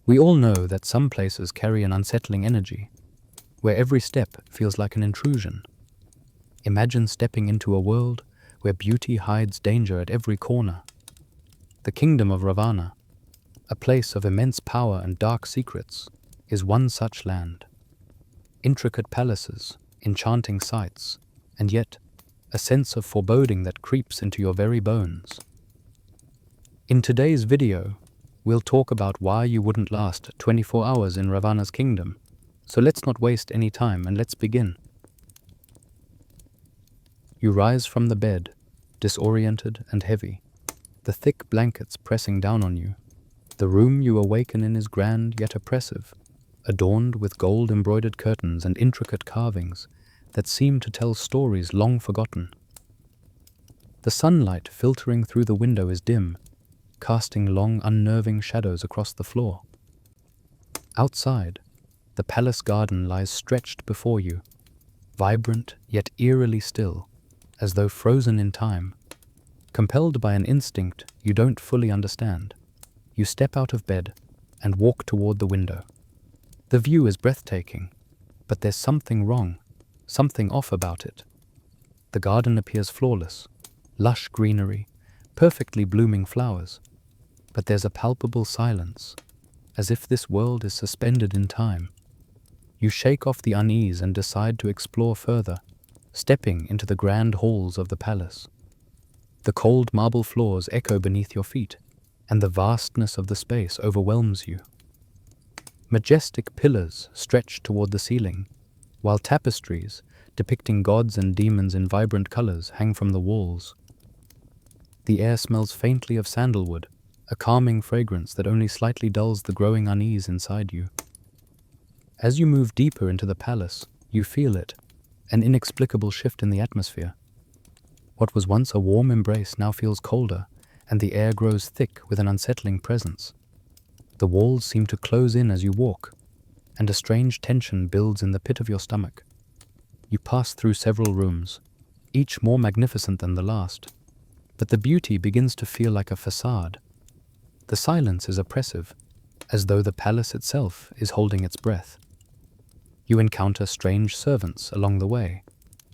We all know that some places carry an unsettling energy, where every step feels like an intrusion. Imagine stepping into a world where beauty hides danger at every corner. The kingdom of Ravana, a place of immense power and dark secrets, is one such land. Intricate palaces, enchanting sights, and yet a sense of foreboding that creeps into your very bones. In today's video, we'll talk about why you wouldn't last 24 hours in Ravana's kingdom. So let's not waste any time and let's begin. You rise from the bed, disoriented and heavy, the thick blankets pressing down on you. The room you awaken in is grand yet oppressive, adorned with gold-embroidered curtains and intricate carvings that seem to tell stories long forgotten. The sunlight filtering through the window is dim, casting long, unnerving shadows across the floor. Outside, the palace garden lies stretched before you, vibrant yet eerily still, as though frozen in time. Compelled by an instinct you don't fully understand, you step out of bed and walk toward the window. The view is breathtaking, but there's something wrong, something off about it. The garden appears flawless, lush greenery, perfectly blooming flowers, but there's a palpable silence, as if this world is suspended in time. You shake off the unease and decide to explore further, stepping into the grand halls of the palace. The cold marble floors echo beneath your feet, and the vastness of the space overwhelms you. Majestic pillars stretch toward the ceiling, while tapestries depicting gods and demons in vibrant colors hang from the walls. The air smells faintly of sandalwood, a calming fragrance that only slightly dulls the growing unease inside you. As you move deeper into the palace, you feel it, an inexplicable shift in the atmosphere. What was once a warm embrace now feels colder, and the air grows thick with an unsettling presence. The walls seem to close in as you walk, and a strange tension builds in the pit of your stomach. You pass through several rooms, each more magnificent than the last, but the beauty begins to feel like a facade. The silence is oppressive, as though the palace itself is holding its breath. You encounter strange servants along the way,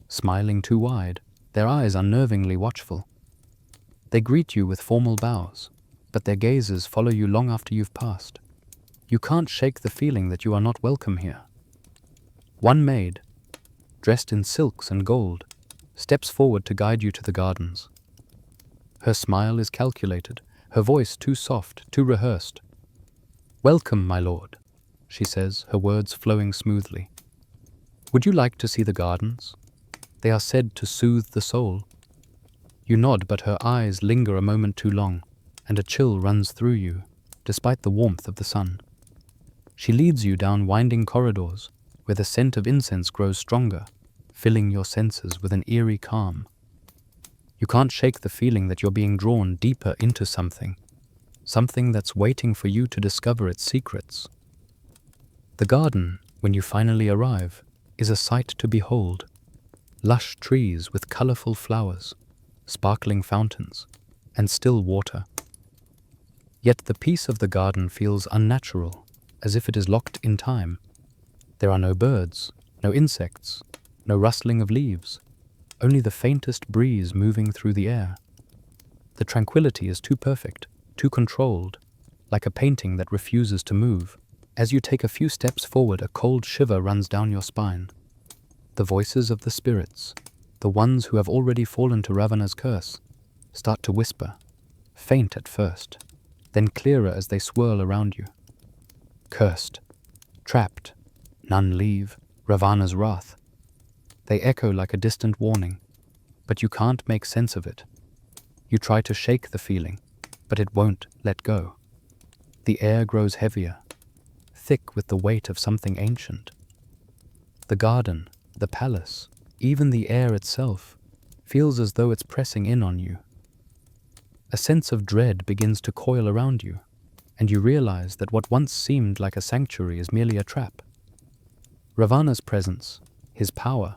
smiling too wide, their eyes unnervingly watchful. They greet you with formal bows, but their gazes follow you long after you've passed. You can't shake the feeling that you are not welcome here. One maid, dressed in silks and gold, steps forward to guide you to the gardens. Her smile is calculated, her voice too soft, too rehearsed. "Welcome, my lord," she says, her words flowing smoothly. "Would you like to see the gardens? They are said to soothe the soul." You nod, but her eyes linger a moment too long, and a chill runs through you, despite the warmth of the sun. She leads you down winding corridors, where the scent of incense grows stronger, filling your senses with an eerie calm. You can't shake the feeling that you're being drawn deeper into something that's waiting for you to discover its secrets. The garden, when you finally arrive, is a sight to behold. Lush trees with colorful flowers, sparkling fountains, and still water. Yet the peace of the garden feels unnatural, as if it is locked in time. There are no birds, no insects, no rustling of leaves, only the faintest breeze moving through the air. The tranquility is too perfect, too controlled, like a painting that refuses to move. As you take a few steps forward, a cold shiver runs down your spine. The voices of the spirits, the ones who have already fallen to Ravana's curse, start to whisper, faint at first, then clearer as they swirl around you. Cursed, trapped, none leave, Ravana's wrath. They echo like a distant warning, but you can't make sense of it. You try to shake the feeling, but it won't let go. The air grows heavier, thick with the weight of something ancient. The garden, the palace, even the air itself, feels as though it's pressing in on you. A sense of dread begins to coil around you, and you realize that what once seemed like a sanctuary is merely a trap. Ravana's presence, his power,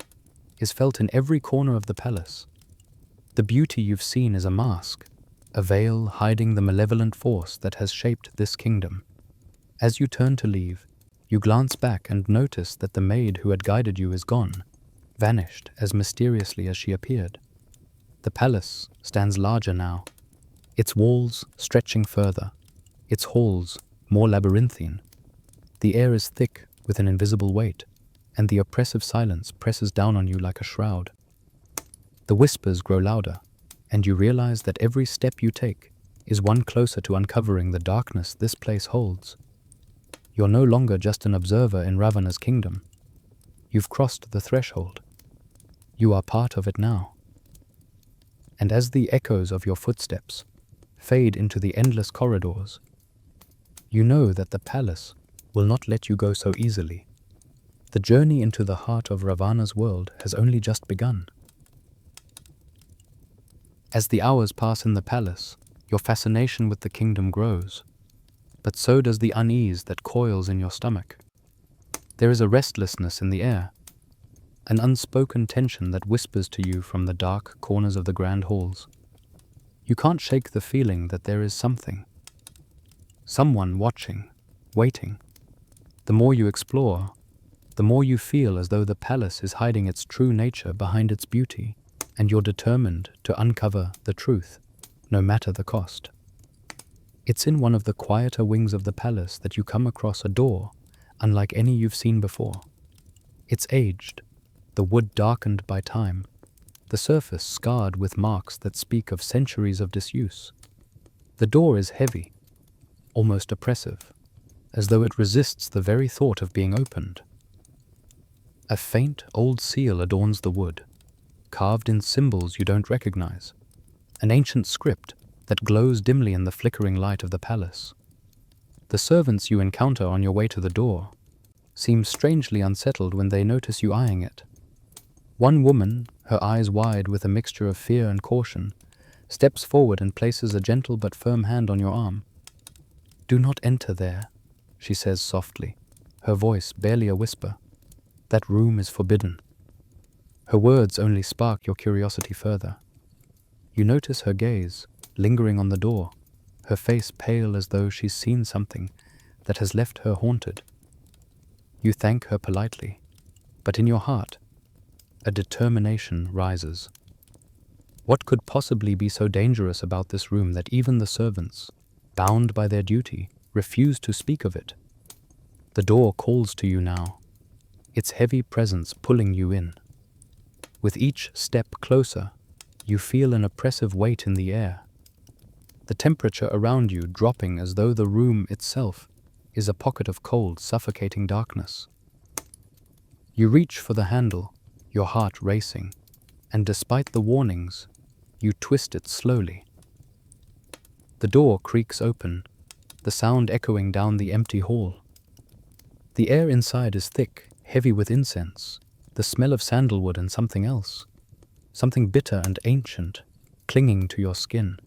is felt in every corner of the palace. The beauty you've seen is a mask, a veil hiding the malevolent force that has shaped this kingdom. As you turn to leave, you glance back and notice that the maid who had guided you is gone, vanished as mysteriously as she appeared. The palace stands larger now, its walls stretching further, its halls more labyrinthine. The air is thick with an invisible weight, and the oppressive silence presses down on you like a shroud. The whispers grow louder, and you realize that every step you take is one closer to uncovering the darkness this place holds. You're no longer just an observer in Ravana's kingdom. You've crossed the threshold. You are part of it now. And as the echoes of your footsteps fade into the endless corridors, you know that the palace will not let you go so easily. The journey into the heart of Ravana's world has only just begun. As the hours pass in the palace, your fascination with the kingdom grows, but so does the unease that coils in your stomach. There is a restlessness in the air, an unspoken tension that whispers to you from the dark corners of the grand halls. You can't shake the feeling that there is someone watching, waiting. The more you explore, the more you feel as though the palace is hiding its true nature behind its beauty, and you're determined to uncover the truth, no matter the cost. It's in one of the quieter wings of the palace that you come across a door unlike any you've seen before. It's aged, the wood darkened by time, the surface scarred with marks that speak of centuries of disuse. The door is heavy, almost oppressive, as though it resists the very thought of being opened. A faint old seal adorns the wood, carved in symbols you don't recognize, an ancient script that glows dimly in the flickering light of the palace. The servants you encounter on your way to the door seem strangely unsettled when they notice you eyeing it. One woman, her eyes wide with a mixture of fear and caution, steps forward and places a gentle but firm hand on your arm. "Do not enter there," she says softly, her voice barely a whisper. "That room is forbidden." Her words only spark your curiosity further. You notice her gaze, lingering on the door, her face pale as though she's seen something that has left her haunted. You thank her politely, but in your heart, a determination rises. What could possibly be so dangerous about this room that even the servants, bound by their duty, refuse to speak of it? The door calls to you now, its heavy presence pulling you in. With each step closer, you feel an oppressive weight in the air, the temperature around you dropping as though the room itself is a pocket of cold, suffocating darkness. You reach for the handle, your heart racing, and despite the warnings, you twist it slowly. The door creaks open, the sound echoing down the empty hall. The air inside is thick, heavy with incense, the smell of sandalwood and something else, something bitter and ancient, clinging to your skin.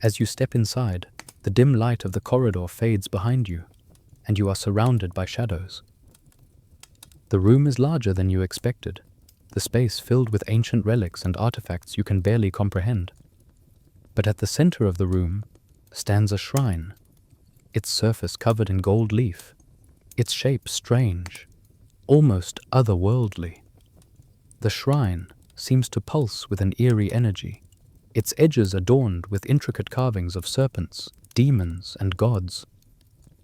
As you step inside, the dim light of the corridor fades behind you, and you are surrounded by shadows. The room is larger than you expected, the space filled with ancient relics and artifacts you can barely comprehend. But at the center of the room stands a shrine, its surface covered in gold leaf, its shape strange, almost otherworldly. The shrine seems to pulse with an eerie energy, its edges adorned with intricate carvings of serpents, demons, and gods.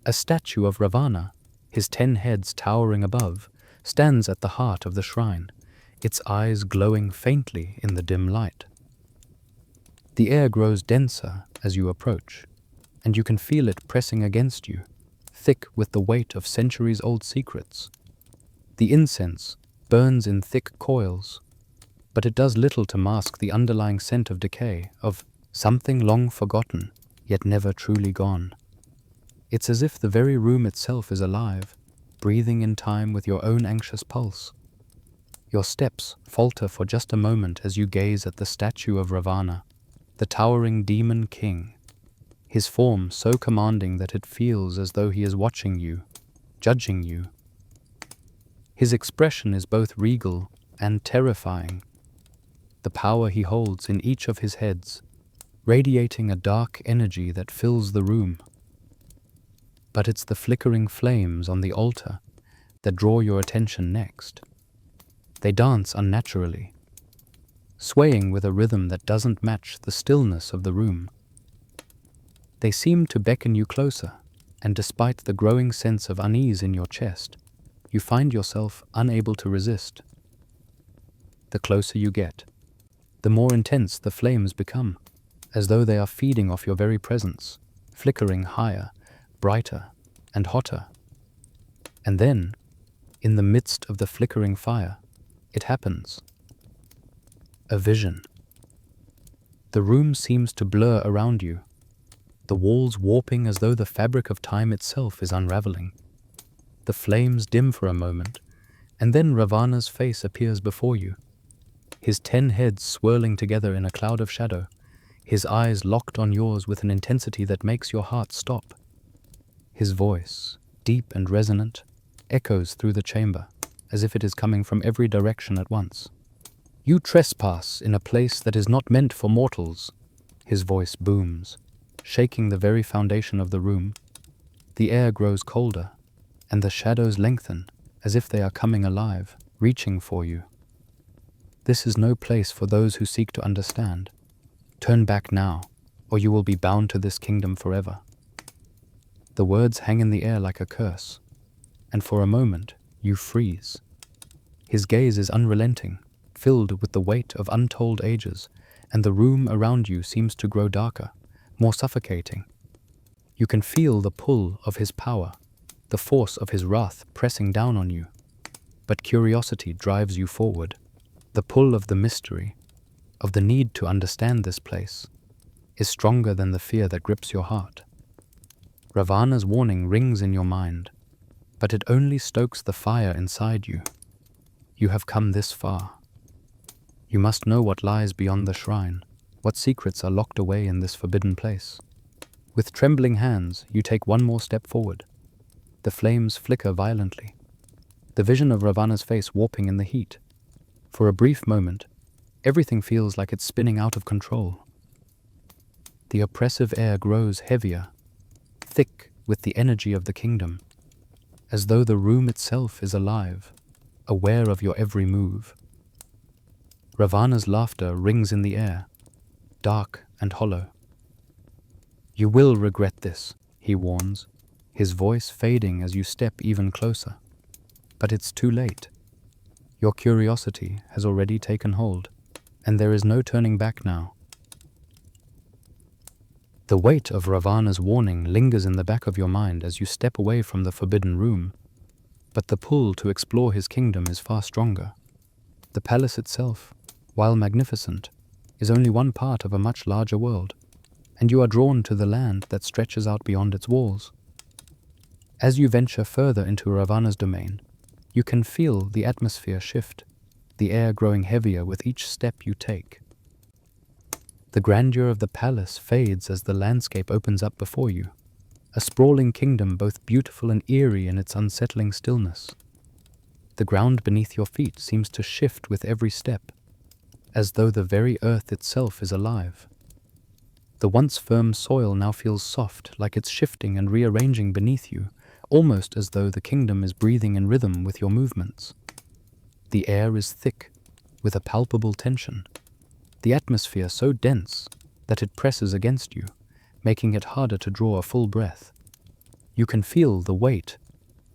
A statue of Ravana, his 10 heads towering above, stands at the heart of the shrine, its eyes glowing faintly in the dim light. The air grows denser as you approach, and you can feel it pressing against you, thick with the weight of centuries-old secrets. The incense burns in thick coils, but it does little to mask the underlying scent of decay, of something long forgotten, yet never truly gone. It's as if the very room itself is alive, breathing in time with your own anxious pulse. Your steps falter for just a moment as you gaze at the statue of Ravana, the towering demon king, his form so commanding that it feels as though he is watching you, judging you. His expression is both regal and terrifying, the power he holds in each of his heads, radiating a dark energy that fills the room. but it's the flickering flames on the altar that draw your attention next. They dance unnaturally, swaying with a rhythm that doesn't match the stillness of the room. They seem to beckon you closer, and despite the growing sense of unease in your chest, you find yourself unable to resist. The closer you get, the more intense the flames become, as though they are feeding off your very presence, flickering higher, brighter, and hotter. And then, in the midst of the flickering fire, it happens. A vision. The room seems to blur around you, the walls warping as though the fabric of time itself is unraveling. The flames dim for a moment, and then Ravana's face appears before you, his 10 heads swirling together in a cloud of shadow, his eyes locked on yours with an intensity that makes your heart stop. His voice, deep and resonant, echoes through the chamber, as if it is coming from every direction at once. "You trespass in a place that is not meant for mortals," his voice booms, shaking the very foundation of the room. The air grows colder, and the shadows lengthen, as if they are coming alive, reaching for you. This is no place for those who seek to understand. Turn back now, or you will be bound to this kingdom forever. The words hang in the air like a curse, and for a moment you freeze. His gaze is unrelenting, filled with the weight of untold ages, and the room around you seems to grow darker, more suffocating. You can feel the pull of his power, the force of his wrath pressing down on you. But curiosity drives you forward, the pull of the mystery, of the need to understand this place, is stronger than the fear that grips your heart. Ravana's warning rings in your mind, but it only stokes the fire inside you. You have come this far. You must know what lies beyond the shrine, what secrets are locked away in this forbidden place. With trembling hands, you take one more step forward. The flames flicker violently, the vision of Ravana's face warping in the heat. For a brief moment, everything feels like it's spinning out of control. The oppressive air grows heavier, thick with the energy of the kingdom, as though the room itself is alive, aware of your every move. Ravana's laughter rings in the air, dark and hollow. "You will regret this," he warns, his voice fading as you step even closer. But it's too late. Your curiosity has already taken hold, and there is no turning back now. The weight of Ravana's warning lingers in the back of your mind as you step away from the forbidden room, but the pull to explore his kingdom is far stronger. The palace itself, while magnificent, is only one part of a much larger world, and you are drawn to the land that stretches out beyond its walls. As you venture further into Ravana's domain, you can feel the atmosphere shift, the air growing heavier with each step you take. The grandeur of the palace fades as the landscape opens up before you, a sprawling kingdom both beautiful and eerie in its unsettling stillness. The ground beneath your feet seems to shift with every step, as though the very earth itself is alive. The once firm soil now feels soft, like it's shifting and rearranging beneath you, almost as though the kingdom is breathing in rhythm with your movements. The air is thick, with a palpable tension, the atmosphere so dense that it presses against you, making it harder to draw a full breath. You can feel the weight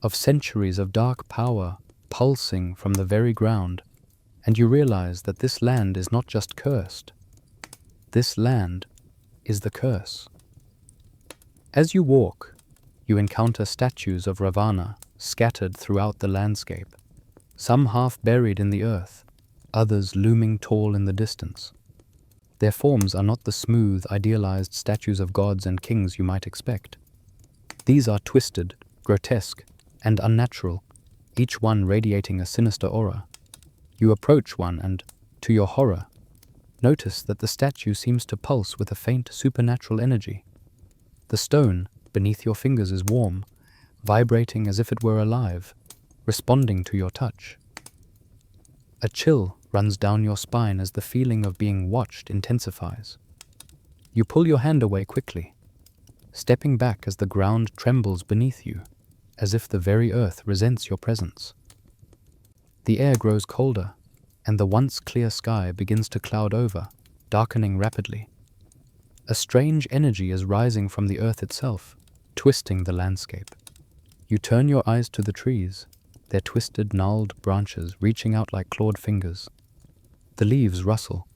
of centuries of dark power pulsing from the very ground, and you realize that this land is not just cursed. This land is the curse. As you walk, you encounter statues of Ravana scattered throughout the landscape, some half buried in the earth, others looming tall in the distance. Their forms are not the smooth, idealized statues of gods and kings you might expect. These are twisted, grotesque, and unnatural, each one radiating a sinister aura. You approach one and, to your horror, notice that the statue seems to pulse with a faint supernatural energy. The stone beneath your fingers is warm, vibrating as if it were alive, responding to your touch. A chill runs down your spine as the feeling of being watched intensifies. You pull your hand away quickly, stepping back as the ground trembles beneath you, as if the very earth resents your presence. The air grows colder, and the once clear sky begins to cloud over, darkening rapidly. A strange energy is rising from the earth itself, twisting the landscape. You turn your eyes to the trees, their twisted, gnarled branches reaching out like clawed fingers. The leaves rustle,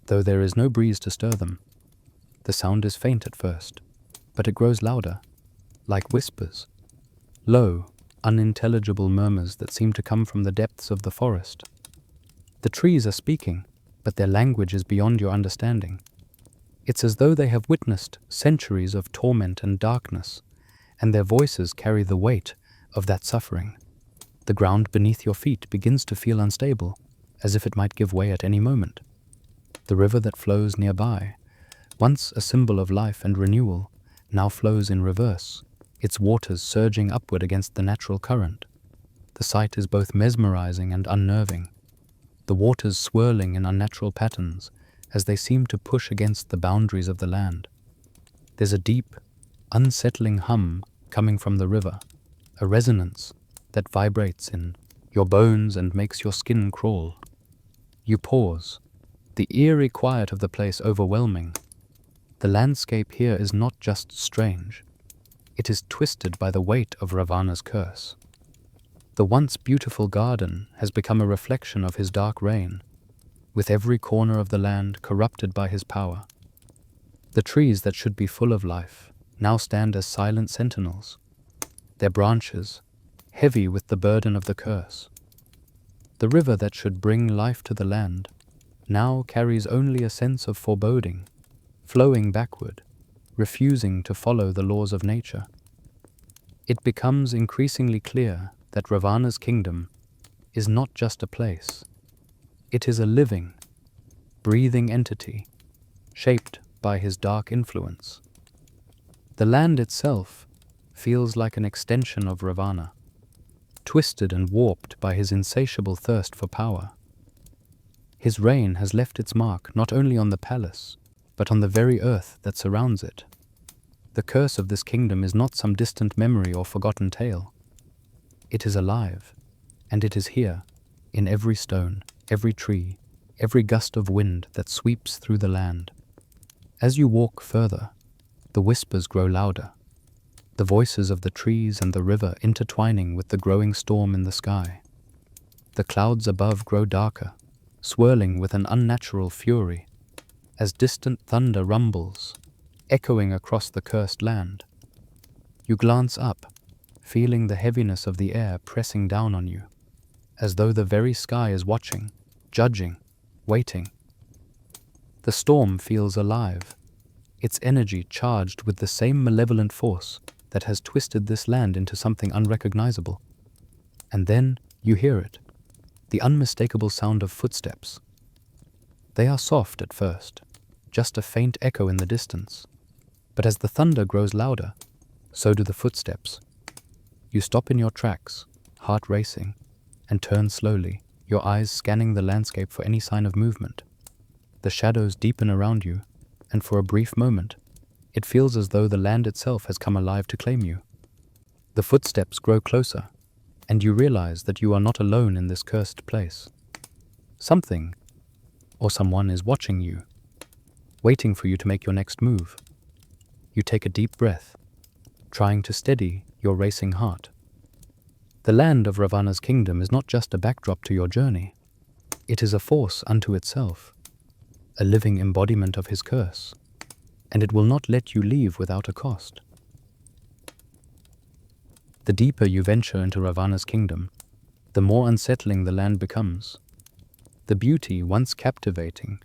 though there is no breeze to stir them. The sound is faint at first, but it grows louder, like whispers, low, unintelligible murmurs that seem to come from the depths of the forest. The trees are speaking, but their language is beyond your understanding. It's as though they have witnessed centuries of torment and darkness, and their voices carry the weight of that suffering. The ground beneath your feet begins to feel unstable, as if it might give way at any moment. The river that flows nearby, once a symbol of life and renewal, now flows in reverse, its waters surging upward against the natural current. The sight is both mesmerizing and unnerving, the waters swirling in unnatural patterns as they seem to push against the boundaries of the land. There's a deep, unsettling hum coming from the river, a resonance that vibrates in your bones and makes your skin crawl. You pause, the eerie quiet of the place overwhelming. The landscape here is not just strange, it is twisted by the weight of Ravana's curse. The once beautiful garden has become a reflection of his dark reign, with every corner of the land corrupted by his power. The trees that should be full of life now stand as silent sentinels, their branches heavy with the burden of the curse. The river that should bring life to the land now carries only a sense of foreboding, flowing backward, refusing to follow the laws of nature. It becomes increasingly clear that Ravana's kingdom is not just a place. It is a living, breathing entity, shaped by his dark influence. The land itself feels like an extension of Ravana, twisted and warped by his insatiable thirst for power. His reign has left its mark not only on the palace, but on the very earth that surrounds it. The curse of this kingdom is not some distant memory or forgotten tale. It is alive, and it is here, in every stone, every tree, every gust of wind that sweeps through the land. As you walk further, the whispers grow louder, the voices of the trees and the river intertwining with the growing storm in the sky. The clouds above grow darker, swirling with an unnatural fury, as distant thunder rumbles, echoing across the cursed land. You glance up, feeling the heaviness of the air pressing down on you, as though the very sky is watching, judging, waiting. The storm feels alive, its energy charged with the same malevolent force that has twisted this land into something unrecognizable. And then you hear it, the unmistakable sound of footsteps. They are soft at first, just a faint echo in the distance. But as the thunder grows louder, so do the footsteps. You stop in your tracks, heart racing, and turn slowly, your eyes scanning the landscape for any sign of movement. The shadows deepen around you, and for a brief moment, it feels as though the land itself has come alive to claim you. The footsteps grow closer, and you realize that you are not alone in this cursed place. Something, or someone, is watching you, waiting for you to make your next move. You take a deep breath, trying to steady your racing heart. The land of Ravana's kingdom is not just a backdrop to your journey. It is a force unto itself, a living embodiment of his curse, and it will not let you leave without a cost. The deeper you venture into Ravana's kingdom, the more unsettling the land becomes. The beauty, once captivating,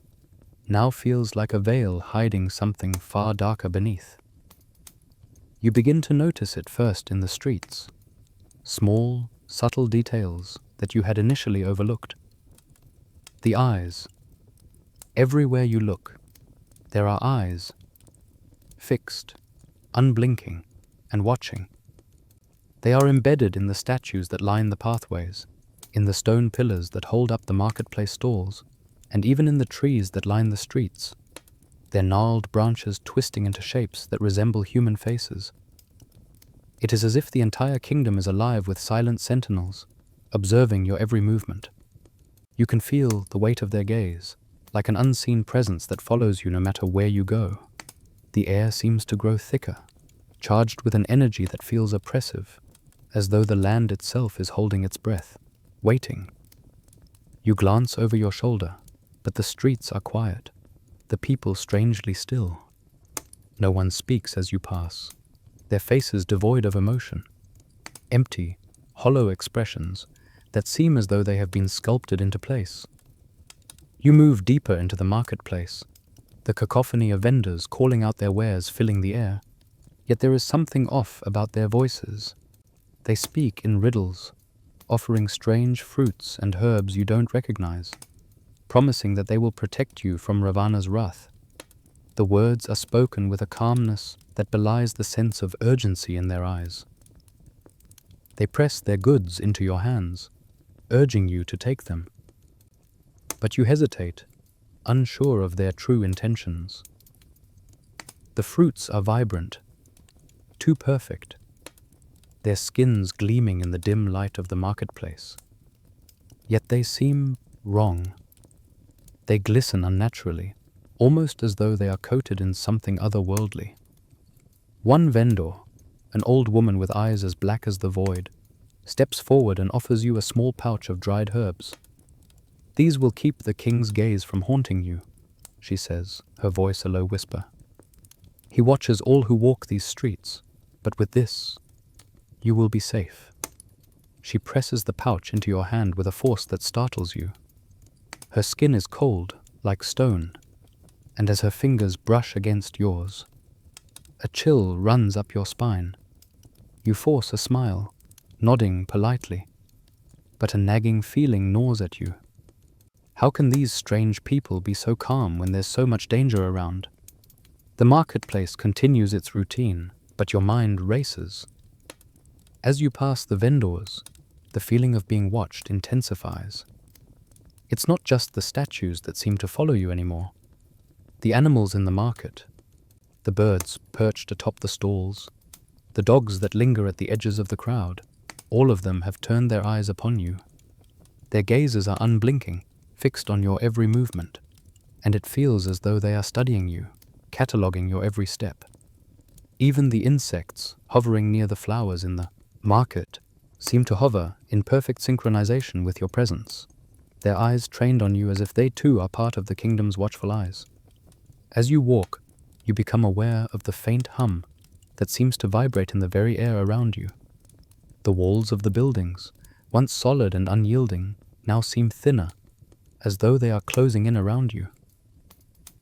now feels like a veil hiding something far darker beneath. You begin to notice it first in the streets, small, subtle details that you had initially overlooked. The eyes. Everywhere you look, there are eyes, fixed, unblinking, and watching. They are embedded in the statues that line the pathways, in the stone pillars that hold up the marketplace stalls, and even in the trees that line the streets. their gnarled branches twisting into shapes that resemble human faces. It is as if the entire kingdom is alive with silent sentinels, observing your every movement. You can feel the weight of their gaze, like an unseen presence that follows you no matter where you go. The air seems to grow thicker, charged with an energy that feels oppressive, as though the land itself is holding its breath, waiting. You glance over your shoulder, but the streets are quiet, the people strangely still. No one speaks as you pass, their faces devoid of emotion, empty, hollow expressions that seem as though they have been sculpted into place. You move deeper into the marketplace, the cacophony of vendors calling out their wares filling the air, yet there is something off about their voices. They speak in riddles, offering strange fruits and herbs you don't recognize, promising that they will protect you from Ravana's wrath. The words are spoken with a calmness that belies the sense of urgency in their eyes. They press their goods into your hands, urging you to take them. But you hesitate, unsure of their true intentions. The fruits are vibrant, too perfect, their skins gleaming in the dim light of the marketplace. Yet they seem wrong. They glisten unnaturally, almost as though they are coated in something otherworldly. One vendor, an old woman with eyes as black as the void, steps forward and offers you a small pouch of dried herbs. "These will keep the king's gaze from haunting you," she says, her voice a low whisper. "He watches all who walk these streets, but with this, you will be safe." She presses the pouch into your hand with a force that startles you. Her skin is cold, like stone, and as her fingers brush against yours, a chill runs up your spine. You force a smile, nodding politely, but a nagging feeling gnaws at you. How can these strange people be so calm when there's so much danger around? The marketplace continues its routine, but your mind races. As you pass the vendors, the feeling of being watched intensifies. It's not just the statues that seem to follow you anymore. The animals in the market, the birds perched atop the stalls, the dogs that linger at the edges of the crowd, all of them have turned their eyes upon you. Their gazes are unblinking, fixed on your every movement, and it feels as though they are studying you, cataloguing your every step. Even the insects hovering near the flowers in the market seem to hover in perfect synchronization with your presence, their eyes trained on you as if they too are part of the kingdom's watchful eyes. As you walk, you become aware of the faint hum that seems to vibrate in the very air around you. The walls of the buildings, once solid and unyielding, now seem thinner, as though they are closing in around you.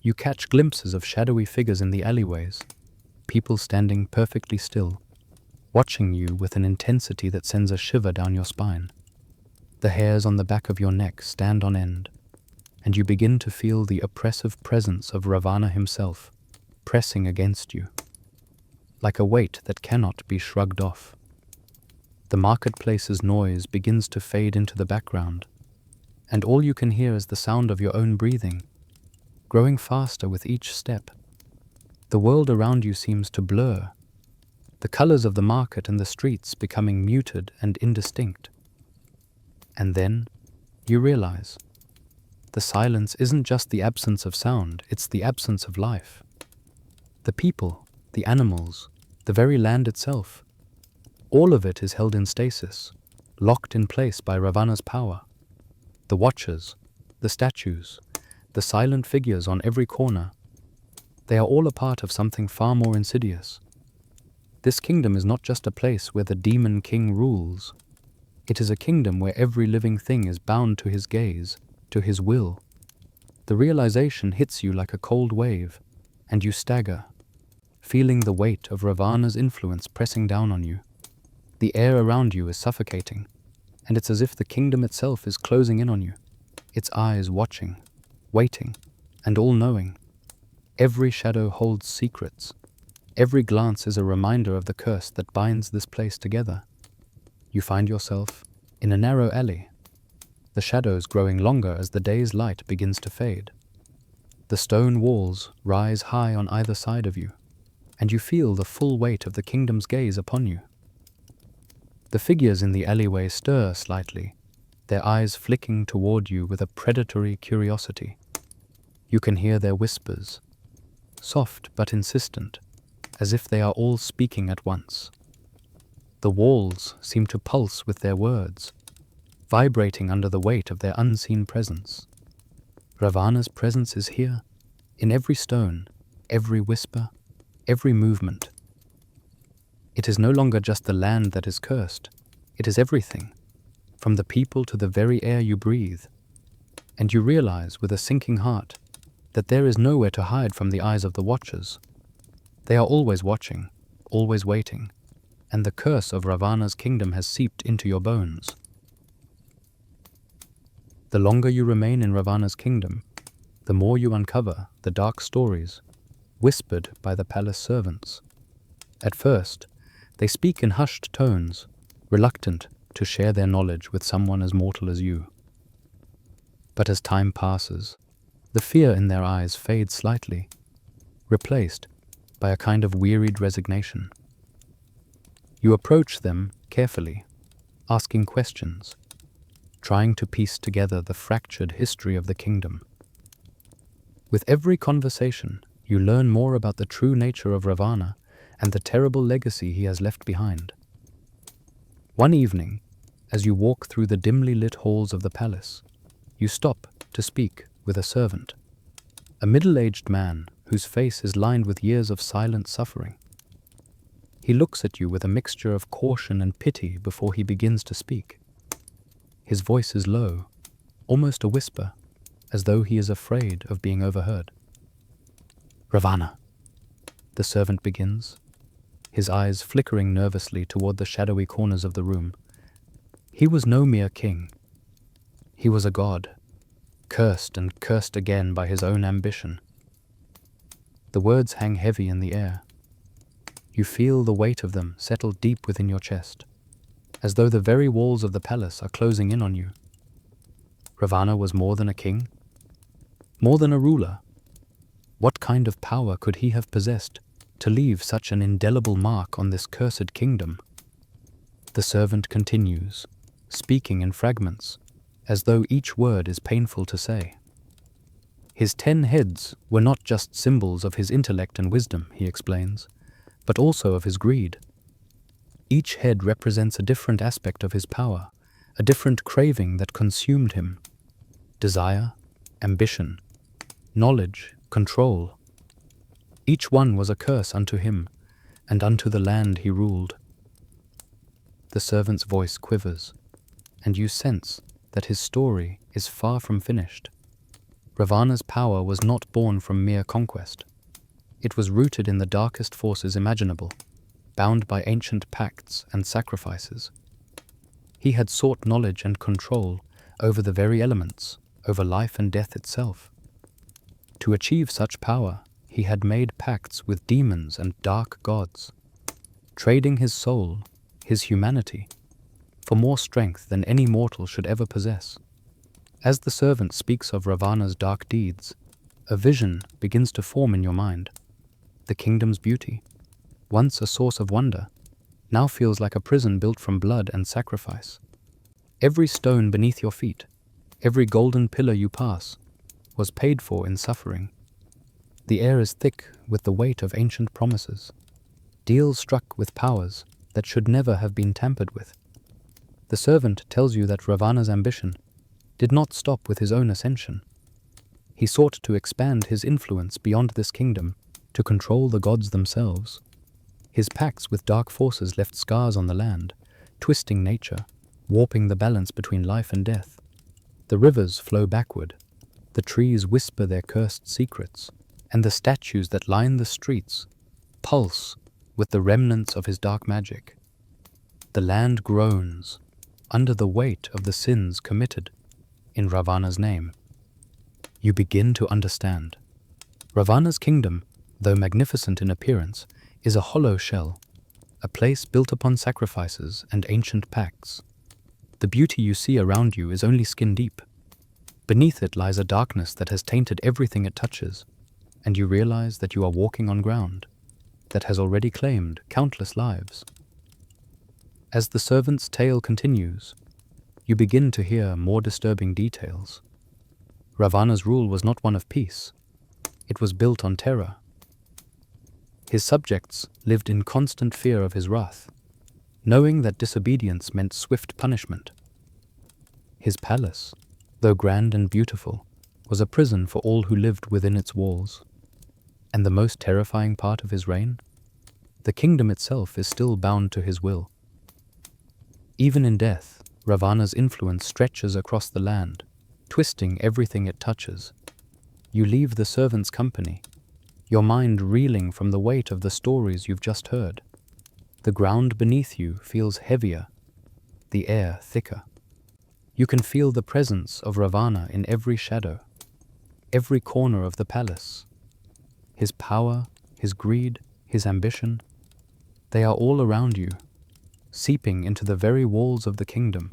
You catch glimpses of shadowy figures in the alleyways, people standing perfectly still, watching you with an intensity that sends a shiver down your spine. The hairs on the back of your neck stand on end, and you begin to feel the oppressive presence of Ravana himself pressing against you, like a weight that cannot be shrugged off. The marketplace's noise begins to fade into the background, and all you can hear is the sound of your own breathing, growing faster with each step. The world around you seems to blur, the colors of the market and the streets becoming muted and indistinct. And then you realize, the silence isn't just the absence of sound, it's the absence of life. The people, the animals, the very land itself, all of it is held in stasis, locked in place by Ravana's power. The watchers, the statues, the silent figures on every corner, they are all a part of something far more insidious. This kingdom is not just a place where the demon king rules. It is a kingdom where every living thing is bound to his gaze, to his will. The realization hits you like a cold wave, and you stagger, feeling the weight of Ravana's influence pressing down on you. The air around you is suffocating, and it's as if the kingdom itself is closing in on you, its eyes watching, waiting, and all-knowing. Every shadow holds secrets. Every glance is a reminder of the curse that binds this place together. You find yourself in a narrow alley, the shadows growing longer as the day's light begins to fade. The stone walls rise high on either side of you, and you feel the full weight of the kingdom's gaze upon you. The figures in the alleyway stir slightly, their eyes flicking toward you with a predatory curiosity. You can hear their whispers, soft but insistent, as if they are all speaking at once. The walls seem to pulse with their words, vibrating under the weight of their unseen presence. Ravana's presence is here, in every stone, every whisper, every movement. It is no longer just the land that is cursed, it is everything, from the people to the very air you breathe. And you realize with a sinking heart that there is nowhere to hide from the eyes of the watchers. They are always watching, always waiting, and the curse of Ravana's kingdom has seeped into your bones. The longer you remain in Ravana's kingdom, the more you uncover the dark stories whispered by the palace servants. At first, they speak in hushed tones, reluctant to share their knowledge with someone as mortal as you. But as time passes, the fear in their eyes fades slightly, replaced by a kind of wearied resignation. You approach them carefully, asking questions, trying to piece together the fractured history of the kingdom. With every conversation, you learn more about the true nature of Ravana and the terrible legacy he has left behind. One evening, as you walk through the dimly lit halls of the palace, you stop to speak with a servant, a middle-aged man whose face is lined with years of silent suffering. He looks at you with a mixture of caution and pity before he begins to speak. His voice is low, almost a whisper, as though he is afraid of being overheard. "Ravana," the servant begins, his eyes flickering nervously toward the shadowy corners of the room. He was no mere king. He was a god, cursed and cursed again by his own ambition. The words hang heavy in the air. You feel the weight of them settle deep within your chest, as though the very walls of the palace are closing in on you. Ravana was more than a king, more than a ruler. What kind of power could he have possessed to leave such an indelible mark on this cursed kingdom? The servant continues, speaking in fragments, as though each word is painful to say. His 10 heads were not just symbols of his intellect and wisdom, he explains, but also of his greed. Each head represents a different aspect of his power, a different craving that consumed him. Desire, ambition, knowledge, control. Each one was a curse unto him, and unto the land he ruled. The servant's voice quivers, and you sense that his story is far from finished. Ravana's power was not born from mere conquest. It was rooted in the darkest forces imaginable, bound by ancient pacts and sacrifices. He had sought knowledge and control over the very elements, over life and death itself. To achieve such power, he had made pacts with demons and dark gods, trading his soul, his humanity, for more strength than any mortal should ever possess. As the servant speaks of Ravana's dark deeds, a vision begins to form in your mind. The kingdom's beauty, once a source of wonder, now feels like a prison built from blood and sacrifice. Every stone beneath your feet, every golden pillar you pass, was paid for in suffering. The air is thick with the weight of ancient promises, deals struck with powers that should never have been tampered with. The servant tells you that Ravana's ambition did not stop with his own ascension. He sought to expand his influence beyond this kingdom, to control the gods themselves. His pacts with dark forces left scars on the land, twisting nature, warping the balance between life and death. The rivers flow backward, the trees whisper their cursed secrets, and the statues that line the streets pulse with the remnants of his dark magic. The land groans under the weight of the sins committed in Ravana's name. You begin to understand. Ravana's kingdom, though magnificent in appearance, is a hollow shell, a place built upon sacrifices and ancient pacts. The beauty you see around you is only skin deep. Beneath it lies a darkness that has tainted everything it touches, and you realize that you are walking on ground that has already claimed countless lives. As the servant's tale continues, you begin to hear more disturbing details. Ravana's rule was not one of peace. It was built on terror. His subjects lived in constant fear of his wrath, knowing that disobedience meant swift punishment. His palace, though grand and beautiful, was a prison for all who lived within its walls. And the most terrifying part of his reign? The kingdom itself is still bound to his will. Even in death, Ravana's influence stretches across the land, twisting everything it touches. You leave the servant's company, your mind reeling from the weight of the stories you've just heard. The ground beneath you feels heavier, the air thicker. You can feel the presence of Ravana in every shadow, every corner of the palace. His power, his greed, his ambition, they are all around you, seeping into the very walls of the kingdom.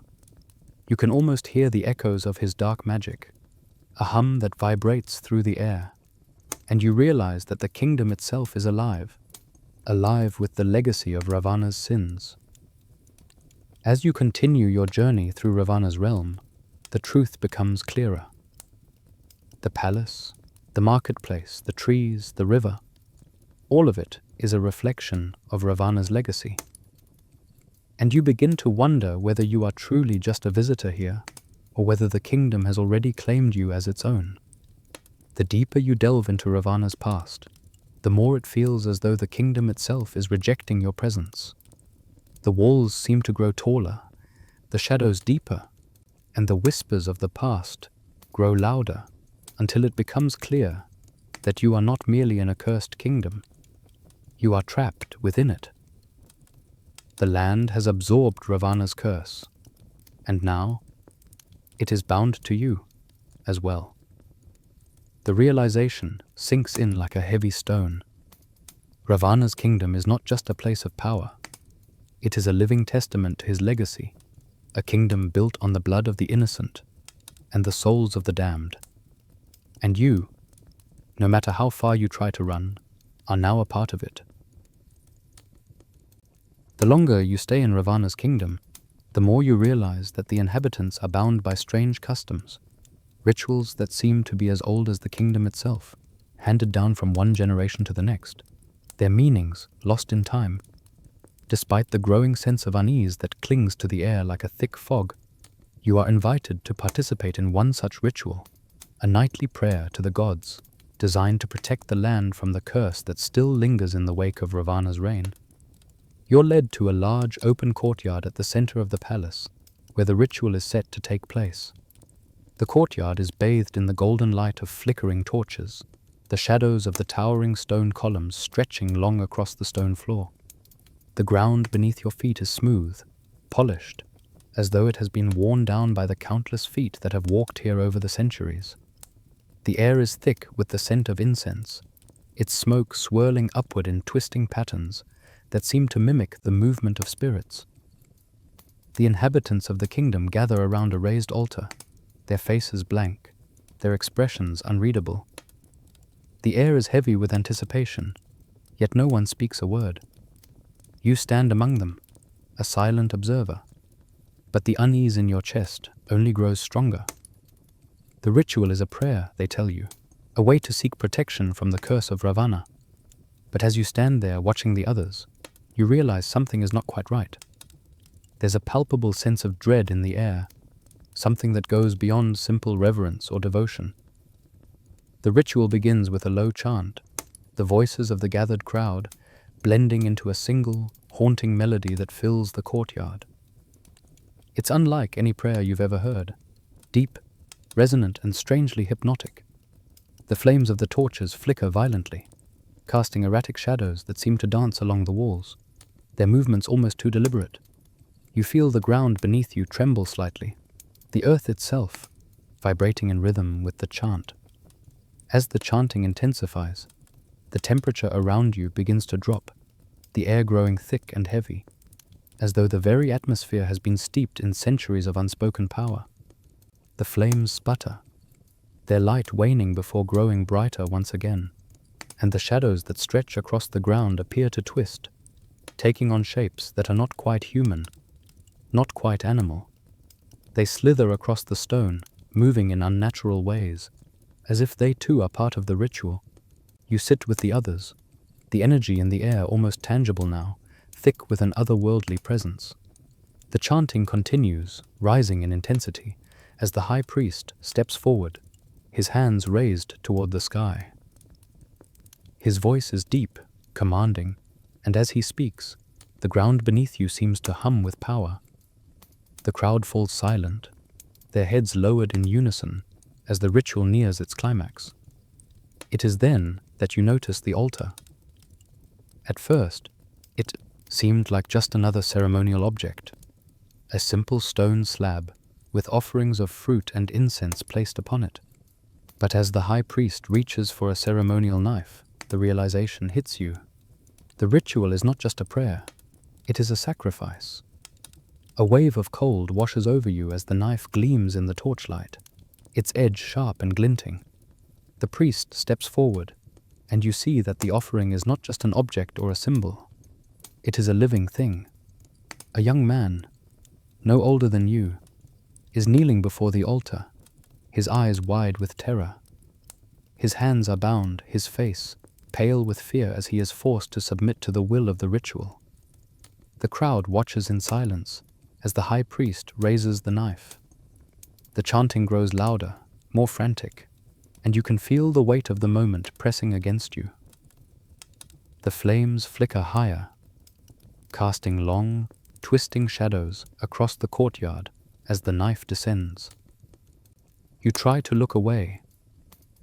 You can almost hear the echoes of his dark magic, a hum that vibrates through the air, and you realize that the kingdom itself is alive with the legacy of Ravana's sins. As you continue your journey through Ravana's realm, the truth becomes clearer. The palace, the marketplace, the trees, the river, all of it is a reflection of Ravana's legacy. And you begin to wonder whether you are truly just a visitor here, or whether the kingdom has already claimed you as its own. The deeper you delve into Ravana's past, the more it feels as though the kingdom itself is rejecting your presence. The walls seem to grow taller, the shadows deeper, and the whispers of the past grow louder until it becomes clear that you are not merely an accursed kingdom. You are trapped within it. The land has absorbed Ravana's curse, and now it is bound to you as well. The realization sinks in like a heavy stone. Ravana's kingdom is not just a place of power. It is a living testament to his legacy, a kingdom built on the blood of the innocent and the souls of the damned. And you, no matter how far you try to run, are now a part of it. The longer you stay in Ravana's kingdom, the more you realize that the inhabitants are bound by strange customs, rituals that seem to be as old as the kingdom itself, handed down from one generation to the next, their meanings lost in time. Despite the growing sense of unease that clings to the air like a thick fog, you are invited to participate in one such ritual, a nightly prayer to the gods, designed to protect the land from the curse that still lingers in the wake of Ravana's reign. You're led to a large open courtyard at the center of the palace, where the ritual is set to take place. The courtyard is bathed in the golden light of flickering torches, the shadows of the towering stone columns stretching long across the stone floor. The ground beneath your feet is smooth, polished, as though it has been worn down by the countless feet that have walked here over the centuries. The air is thick with the scent of incense, its smoke swirling upward in twisting patterns that seem to mimic the movement of spirits. The inhabitants of the kingdom gather around a raised altar, their faces blank, their expressions unreadable. The air is heavy with anticipation, yet no one speaks a word. You stand among them, a silent observer, but the unease in your chest only grows stronger. The ritual is a prayer, they tell you, a way to seek protection from the curse of Ravana. But as you stand there watching the others, you realize something is not quite right. There's a palpable sense of dread in the air, something that goes beyond simple reverence or devotion. The ritual begins with a low chant, the voices of the gathered crowd blending into a single, haunting melody that fills the courtyard. It's unlike any prayer you've ever heard, deep, resonant, and strangely hypnotic. The flames of the torches flicker violently, casting erratic shadows that seem to dance along the walls, their movements almost too deliberate. You feel the ground beneath you tremble slightly, the earth itself vibrating in rhythm with the chant. As the chanting intensifies, the temperature around you begins to drop, the air growing thick and heavy, as though the very atmosphere has been steeped in centuries of unspoken power. The flames sputter, their light waning before growing brighter once again, and the shadows that stretch across the ground appear to twist, taking on shapes that are not quite human, not quite animal. They slither across the stone, moving in unnatural ways, as if they too are part of the ritual. You sit with the others, the energy in the air almost tangible now, thick with an otherworldly presence. The chanting continues, rising in intensity, as the high priest steps forward, his hands raised toward the sky. His voice is deep, commanding, and as he speaks, the ground beneath you seems to hum with power. The crowd falls silent, their heads lowered in unison as the ritual nears its climax. It is then that you notice the altar. At first, it seemed like just another ceremonial object, a simple stone slab with offerings of fruit and incense placed upon it. But as the high priest reaches for a ceremonial knife, the realization hits you. The ritual is not just a prayer, it is a sacrifice. A wave of cold washes over you as the knife gleams in the torchlight, its edge sharp and glinting. The priest steps forward, and you see that the offering is not just an object or a symbol. It is a living thing. A young man, no older than you, is kneeling before the altar, his eyes wide with terror. His hands are bound, his face pale with fear as he is forced to submit to the will of the ritual. The crowd watches in silence as the high priest raises the knife. The chanting grows louder, more frantic, and you can feel the weight of the moment pressing against you. The flames flicker higher, casting long, twisting shadows across the courtyard as the knife descends. You try to look away,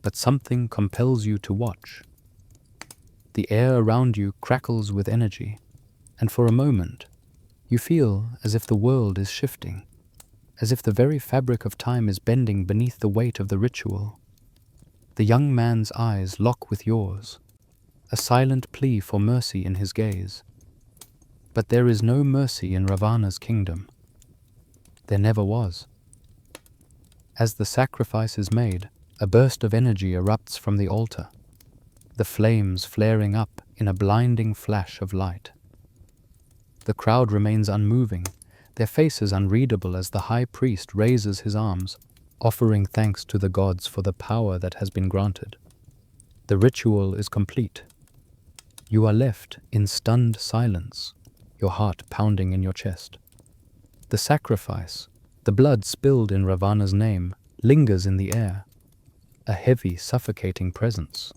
but something compels you to watch. The air around you crackles with energy, and for a moment, you feel as if the world is shifting, as if the very fabric of time is bending beneath the weight of the ritual. The young man's eyes lock with yours, a silent plea for mercy in his gaze. But there is no mercy in Ravana's kingdom. There never was. As the sacrifice is made, a burst of energy erupts from the altar, the flames flaring up in a blinding flash of light. The crowd remains unmoving, their faces unreadable as the high priest raises his arms, offering thanks to the gods for the power that has been granted. The ritual is complete. You are left in stunned silence, your heart pounding in your chest. The sacrifice, the blood spilled in Ravana's name, lingers in the air, a heavy, suffocating presence.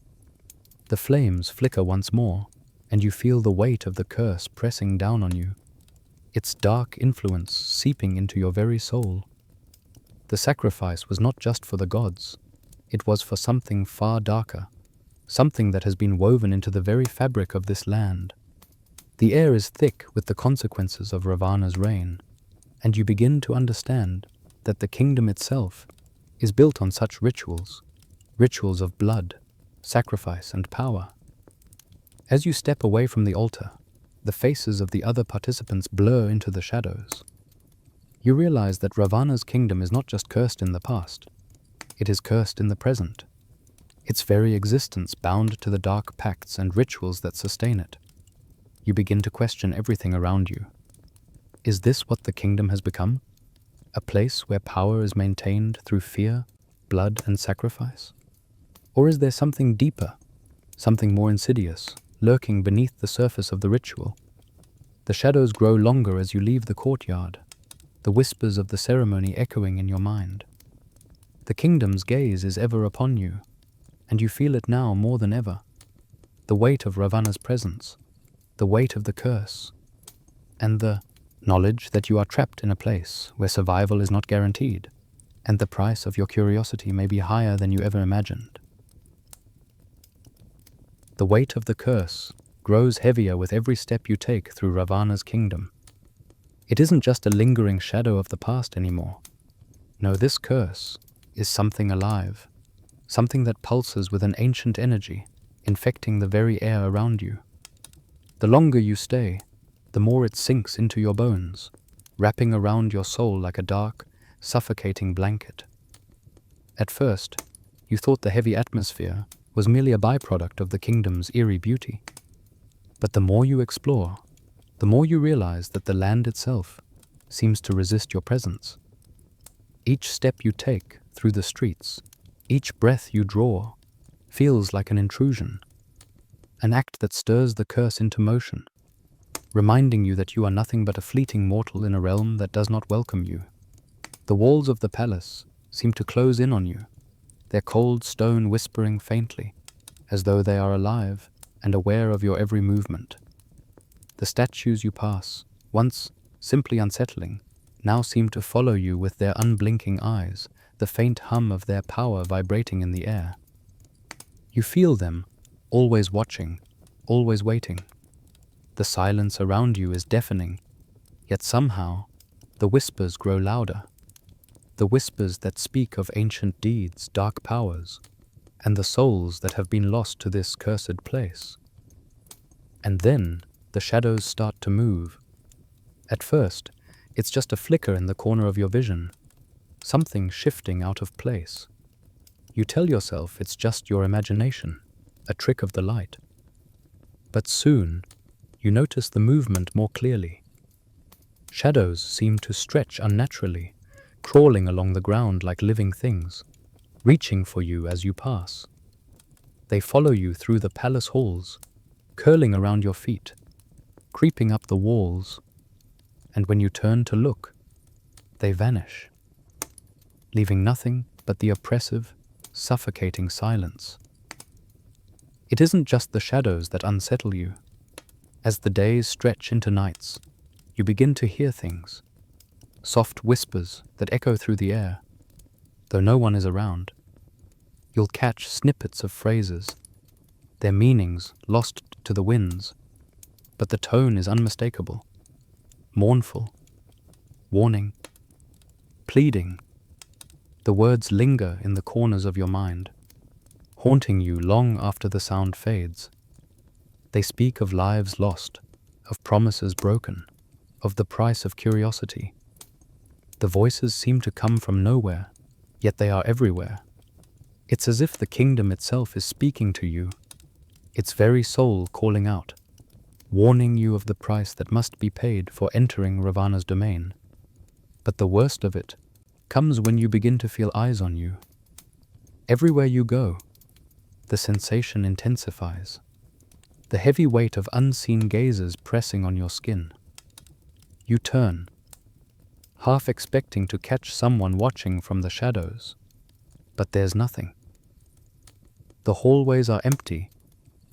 The flames flicker once more, and you feel the weight of the curse pressing down on you, its dark influence seeping into your very soul. The sacrifice was not just for the gods, it was for something far darker, something that has been woven into the very fabric of this land. The air is thick with the consequences of Ravana's reign, and you begin to understand that the kingdom itself is built on such rituals, rituals of blood, sacrifice, and power. As you step away from the altar, the faces of the other participants blur into the shadows. You realize that Ravana's kingdom is not just cursed in the past, it is cursed in the present, its very existence bound to the dark pacts and rituals that sustain it. You begin to question everything around you. Is this what the kingdom has become? A place where power is maintained through fear, blood, and sacrifice? Or is there something deeper, something more insidious, lurking beneath the surface of the ritual? The shadows grow longer as you leave the courtyard, the whispers of the ceremony echoing in your mind. The kingdom's gaze is ever upon you, and you feel it now more than ever. The weight of Ravana's presence, the weight of the curse, and the knowledge that you are trapped in a place where survival is not guaranteed, and the price of your curiosity may be higher than you ever imagined. The weight of the curse grows heavier with every step you take through Ravana's kingdom. It isn't just a lingering shadow of the past anymore. No, this curse is something alive, something that pulses with an ancient energy, infecting the very air around you. The longer you stay, the more it sinks into your bones, wrapping around your soul like a dark, suffocating blanket. At first, You thought the heavy atmosphere was merely a byproduct of the kingdom's eerie beauty. But the more you explore, the more you realize that the land itself seems to resist your presence. Each step you take through the streets, each breath you draw, feels like an intrusion, an act that stirs the curse into motion, reminding you that you are nothing but a fleeting mortal in a realm that does not welcome you. The walls of the palace seem to close in on you, their cold stone whispering faintly, as though they are alive and aware of your every movement. The statues you pass, once simply unsettling, now seem to follow you with their unblinking eyes, the faint hum of their power vibrating in the air. You feel them, always watching, always waiting. The silence around you is deafening, yet somehow the whispers grow louder. The whispers that speak of ancient deeds, dark powers, and the souls that have been lost to this cursed place. And then the shadows start to move. At first, it's just a flicker in the corner of your vision, something shifting out of place. You tell yourself it's just your imagination, a trick of the light. But soon, you notice the movement more clearly. Shadows seem to stretch unnaturally, crawling along the ground like living things, reaching for you as you pass. They follow you through the palace halls, curling around your feet, creeping up the walls, and when you turn to look, they vanish, leaving nothing but the oppressive, suffocating silence. It isn't just the shadows that unsettle you. As the days stretch into nights, you begin to hear things, soft whispers that echo through the air, though no one is around. You'll catch snippets of phrases, their meanings lost to the winds, but the tone is unmistakable, mournful, warning, pleading. The words linger in the corners of your mind, haunting you long after the sound fades. They speak of lives lost, of promises broken, of the price of curiosity. The voices seem to come from nowhere, yet they are everywhere. It's as if the kingdom itself is speaking to you, its very soul calling out, warning you of the price that must be paid for entering Ravana's domain. But the worst of it comes when you begin to feel eyes on you. Everywhere you go, the sensation intensifies, the heavy weight of unseen gazes pressing on your skin. You turn, half expecting to catch someone watching from the shadows, but there's nothing. The hallways are empty,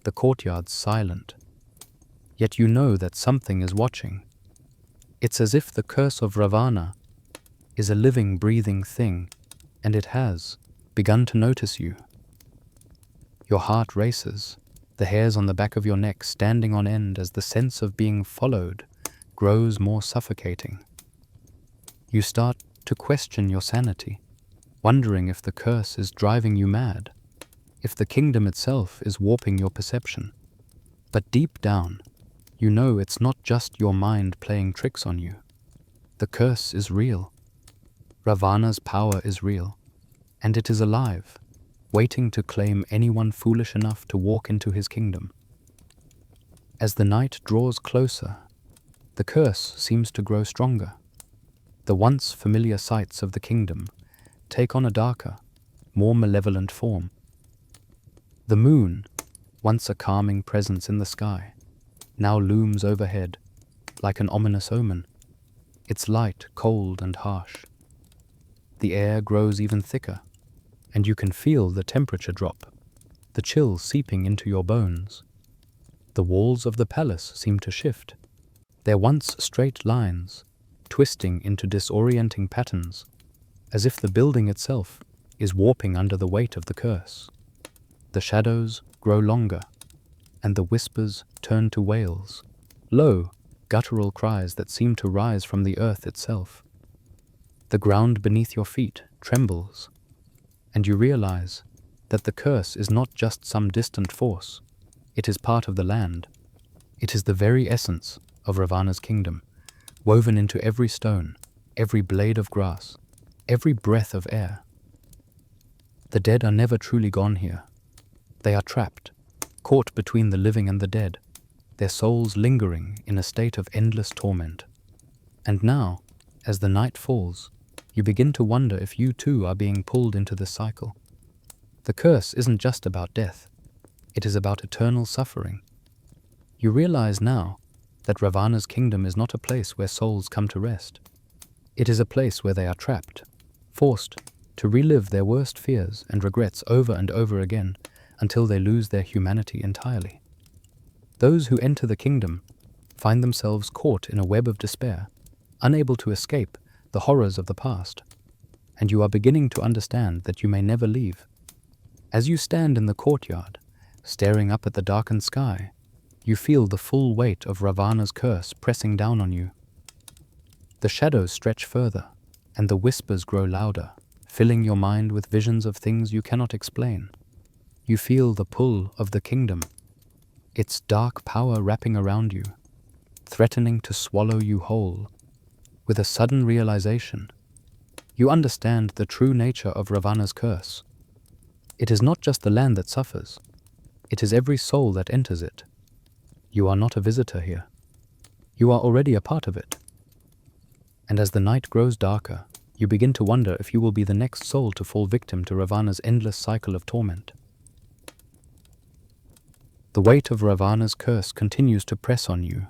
the courtyards silent, yet you know that something is watching. It's as if the curse of Ravana is a living, breathing thing, and it has begun to notice you. Your heart races, the hairs on the back of your neck standing on end as the sense of being followed grows more suffocating. You start to question your sanity, wondering if the curse is driving you mad, if the kingdom itself is warping your perception. But deep down, you know it's not just your mind playing tricks on you. The curse is real. Ravana's power is real, and it is alive, waiting to claim anyone foolish enough to walk into his kingdom. As the night draws closer, the curse seems to grow stronger. The once familiar sights of the kingdom take on a darker, more malevolent form. The moon, once a calming presence in the sky, now looms overhead like an ominous omen, its light cold and harsh. The air grows even thicker, and you can feel the temperature drop, the chill seeping into your bones. The walls of the palace seem to shift, their once straight lines twisting into disorienting patterns, as if the building itself is warping under the weight of the curse. The shadows grow longer, and the whispers turn to wails, low, guttural cries that seem to rise from the earth itself. The ground beneath your feet trembles, and you realize that the curse is not just some distant force. It is part of the land. It is the very essence of Ravana's kingdom, woven into every stone, every blade of grass, every breath of air. The dead are never truly gone here. They are trapped, caught between the living and the dead, their souls lingering in a state of endless torment. And now, as the night falls, you begin to wonder if you too are being pulled into this cycle. The curse isn't just about death. It is about eternal suffering. You realize now that Ravana's kingdom is not a place where souls come to rest. It is a place where they are trapped, forced to relive their worst fears and regrets over and over again until they lose their humanity entirely. Those who enter the kingdom find themselves caught in a web of despair, unable to escape the horrors of the past, and you are beginning to understand that you may never leave. As you stand in the courtyard, staring up at the darkened sky, you feel the full weight of Ravana's curse pressing down on you. The shadows stretch further, and the whispers grow louder, filling your mind with visions of things you cannot explain. You feel the pull of the kingdom, its dark power wrapping around you, threatening to swallow you whole. With a sudden realization, you understand the true nature of Ravana's curse. It is not just the land that suffers, it is every soul that enters it. You are not a visitor here. You are already a part of it. And as the night grows darker, you begin to wonder if you will be the next soul to fall victim to Ravana's endless cycle of torment. The weight of Ravana's curse continues to press on you,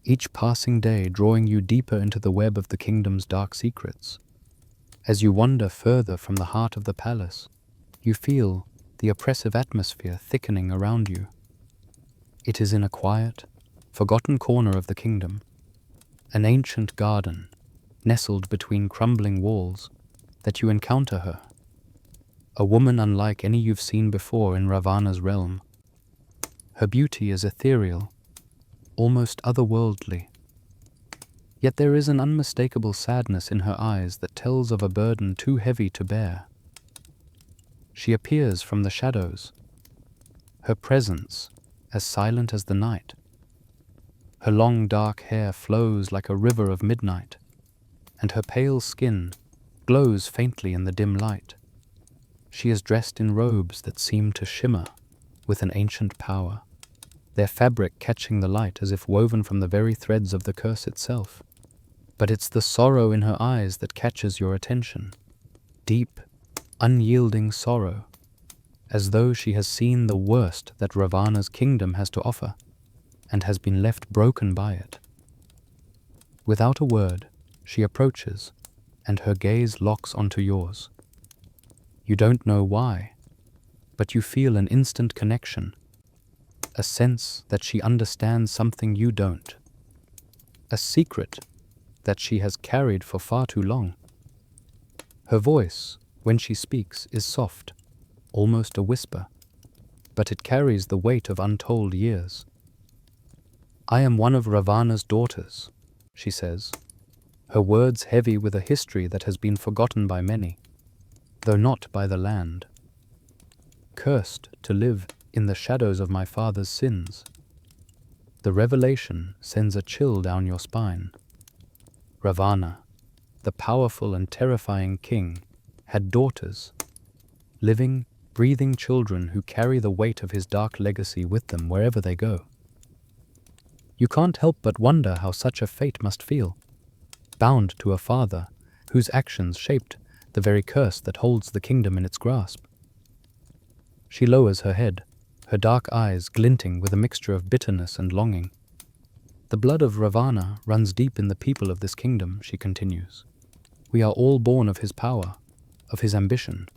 each passing day drawing you deeper into the web of the kingdom's dark secrets. As you wander further from the heart of the palace, you feel the oppressive atmosphere thickening around you. It is in a quiet, forgotten corner of the kingdom, an ancient garden nestled between crumbling walls, that you encounter her. A woman unlike any you've seen before in Ravana's realm. Her beauty is ethereal, almost otherworldly. Yet there is an unmistakable sadness in her eyes that tells of a burden too heavy to bear. She appears from the shadows, her presence as silent as the night. Her long dark hair flows like a river of midnight, and her pale skin glows faintly in the dim light. She is dressed in robes that seem to shimmer with an ancient power, their fabric catching the light as if woven from the very threads of the curse itself. But it's the sorrow in her eyes that catches your attention. Deep, unyielding sorrow, as though she has seen the worst that Ravana's kingdom has to offer, and has been left broken by it. Without a word, she approaches, and her gaze locks onto yours. You don't know why, but you feel an instant connection, a sense that she understands something you don't, a secret that she has carried for far too long. Her voice, when she speaks, is soft, almost a whisper, but it carries the weight of untold years. "I am one of Ravana's daughters," she says, her words heavy with a history that has been forgotten by many, though not by the land. "Cursed to live in the shadows of my father's sins." The revelation sends a chill down your spine. Ravana, the powerful and terrifying king, had daughters, living, breathing children who carry the weight of his dark legacy with them wherever they go. You can't help but wonder how such a fate must feel, bound to a father whose actions shaped the very curse that holds the kingdom in its grasp. She lowers her head, her dark eyes glinting with a mixture of bitterness and longing. "The blood of Ravana runs deep in the people of this kingdom," she continues. "We are all born of his power, of his ambition.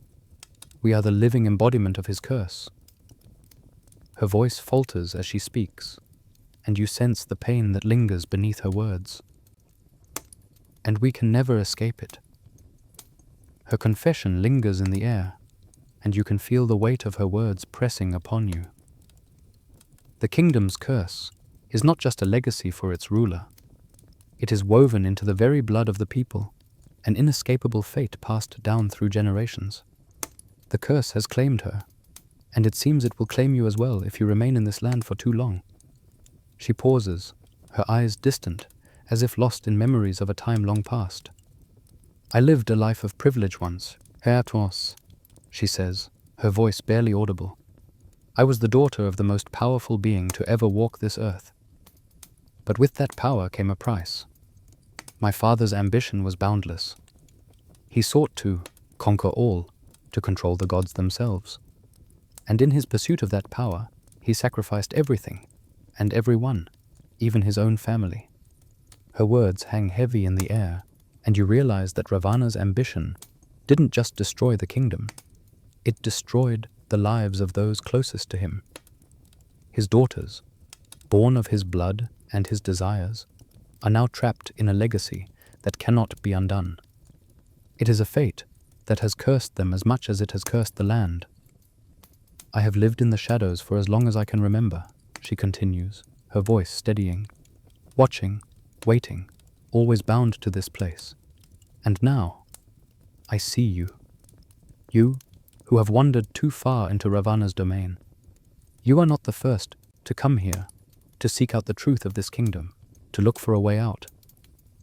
We are the living embodiment of his curse." Her voice falters as she speaks, and you sense the pain that lingers beneath her words. "And we can never escape it." Her confession lingers in the air, and you can feel the weight of her words pressing upon you. The kingdom's curse is not just a legacy for its ruler. It is woven into the very blood of the people, an inescapable fate passed down through generations. The curse has claimed her, and it seems it will claim you as well if you remain in this land for too long. She pauses, her eyes distant, as if lost in memories of a time long past. "I lived a life of privilege once, Hertos," she says, her voice barely audible. I was the daughter of the most powerful being to ever walk this earth. But with that power came a price. My father's ambition was boundless. He sought to conquer all, to control the gods themselves. And in his pursuit of that power, he sacrificed everything, and everyone, even his own family. Her words hang heavy in the air, and you realize that Ravana's ambition didn't just destroy the kingdom, it destroyed the lives of those closest to him. His daughters, born of his blood and his desires, are now trapped in a legacy that cannot be undone. It is a fate that has cursed them as much as it has cursed the land. I have lived in the shadows for as long as I can remember, she continues, her voice steadying, watching, waiting, always bound to this place. And now, I see you. You, who have wandered too far into Ravana's domain. You are not the first to come here, to seek out the truth of this kingdom, to look for a way out.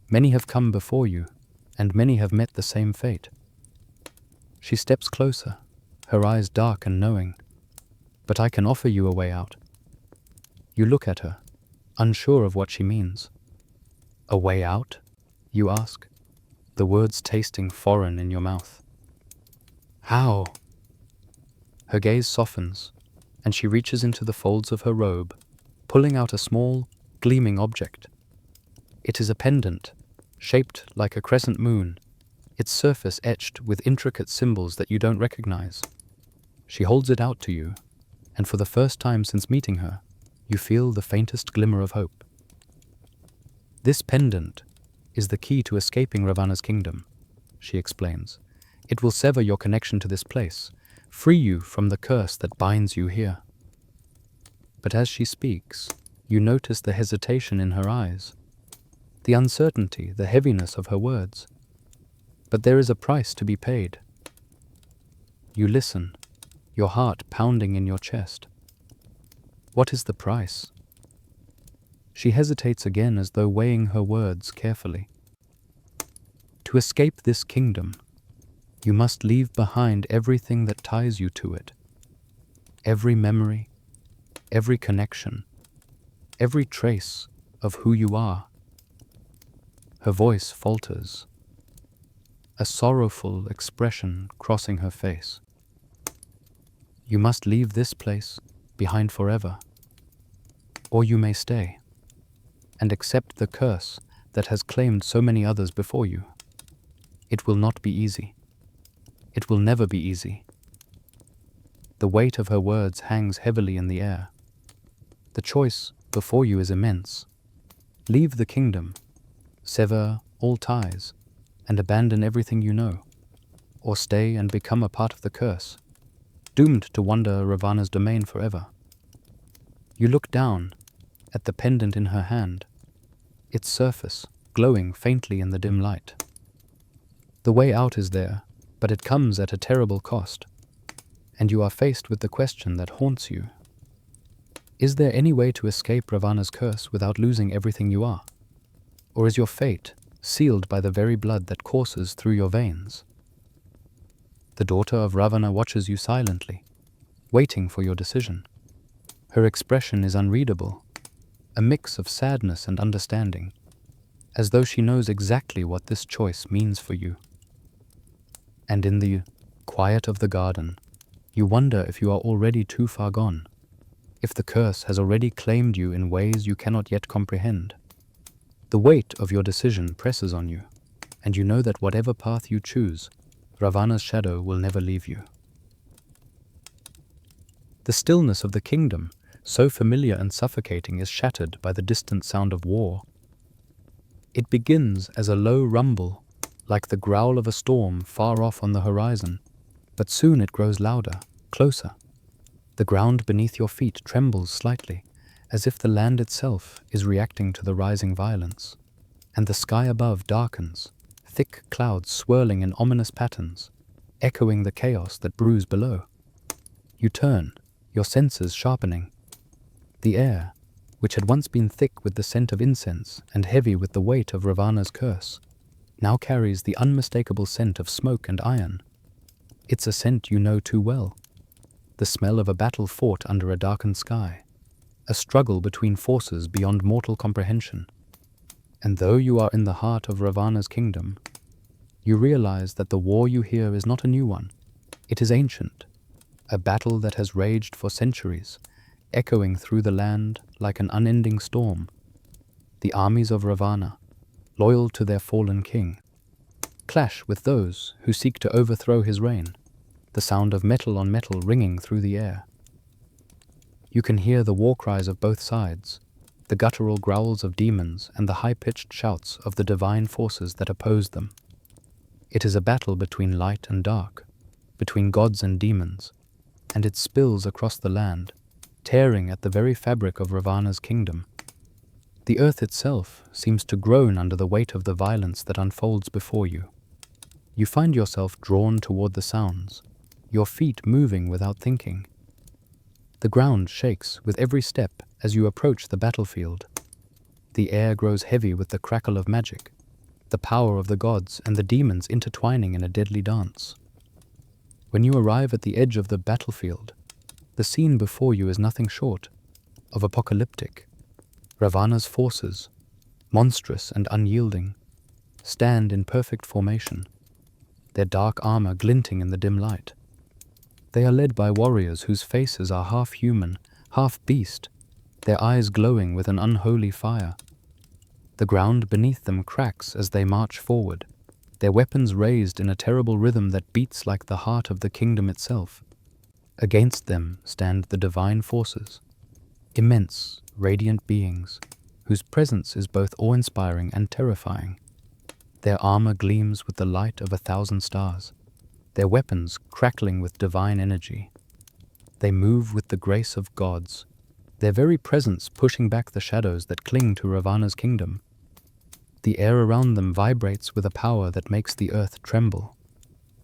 Many have come before you, and many have met the same fate. She steps closer, her eyes dark and knowing. But I can offer you a way out. You look at her, unsure of what she means. A way out? You ask, the words tasting foreign in your mouth. How? Her gaze softens, and she reaches into the folds of her robe, pulling out a small, gleaming object. It is a pendant, shaped like a crescent moon, its surface etched with intricate symbols that you don't recognize. She holds it out to you, and for the first time since meeting her, you feel the faintest glimmer of hope. This pendant is the key to escaping Ravana's kingdom, she explains. It will sever your connection to this place, free you from the curse that binds you here. But as she speaks, you notice the hesitation in her eyes, the uncertainty, the heaviness of her words. But there is a price to be paid. You listen, your heart pounding in your chest. What is the price? She hesitates again as though weighing her words carefully. To escape this kingdom, you must leave behind everything that ties you to it. Every memory, every connection, every trace of who you are. Her voice falters, a sorrowful expression crossing her face. You must leave this place behind forever, or you may stay and accept the curse that has claimed so many others before you. It will not be easy. It will never be easy. The weight of her words hangs heavily in the air. The choice before you is immense. Leave the kingdom, sever all ties, and abandon everything you know, or stay and become a part of the curse, doomed to wander Ravana's domain forever. You look down at the pendant in her hand, its surface glowing faintly in the dim light. The way out is there, but it comes at a terrible cost, and you are faced with the question that haunts you. Is there any way to escape Ravana's curse without losing everything you are? Or is your fate sealed by the very blood that courses through your veins? The daughter of Ravana watches you silently, waiting for your decision. Her expression is unreadable, a mix of sadness and understanding, as though she knows exactly what this choice means for you. And in the quiet of the garden, you wonder if you are already too far gone, if the curse has already claimed you in ways you cannot yet comprehend. The weight of your decision presses on you, and you know that whatever path you choose, Ravana's shadow will never leave you. The stillness of the kingdom, so familiar and suffocating, is shattered by the distant sound of war. It begins as a low rumble, like the growl of a storm far off on the horizon, but soon it grows louder, closer. The ground beneath your feet trembles slightly, as if the land itself is reacting to the rising violence, and the sky above darkens, thick clouds swirling in ominous patterns, echoing the chaos that brews below. You turn, your senses sharpening. The air, which had once been thick with the scent of incense and heavy with the weight of Ravana's curse, now carries the unmistakable scent of smoke and iron. It's a scent you know too well, the smell of a battle fought under a darkened sky, a struggle between forces beyond mortal comprehension. And though you are in the heart of Ravana's kingdom, you realize that the war you hear is not a new one. It is ancient, a battle that has raged for centuries, echoing through the land like an unending storm. The armies of Ravana, loyal to their fallen king, clash with those who seek to overthrow his reign, the sound of metal on metal ringing through the air. You can hear the war cries of both sides, the guttural growls of demons and the high-pitched shouts of the divine forces that oppose them. It is a battle between light and dark, between gods and demons, and it spills across the land, tearing at the very fabric of Ravana's kingdom. The earth itself seems to groan under the weight of the violence that unfolds before you. You find yourself drawn toward the sounds, your feet moving without thinking. The ground shakes with every step as you approach the battlefield. The air grows heavy with the crackle of magic, the power of the gods and the demons intertwining in a deadly dance. When you arrive at the edge of the battlefield, the scene before you is nothing short of apocalyptic. Ravana's forces, monstrous and unyielding, stand in perfect formation, their dark armor glinting in the dim light. They are led by warriors whose faces are half human, half beast, their eyes glowing with an unholy fire. The ground beneath them cracks as they march forward, their weapons raised in a terrible rhythm that beats like the heart of the kingdom itself. Against them stand the divine forces, immense, radiant beings, whose presence is both awe-inspiring and terrifying. Their armor gleams with the light of 1,000 stars, their weapons crackling with divine energy. They move with the grace of gods, their very presence pushing back the shadows that cling to Ravana's kingdom. The air around them vibrates with a power that makes the earth tremble.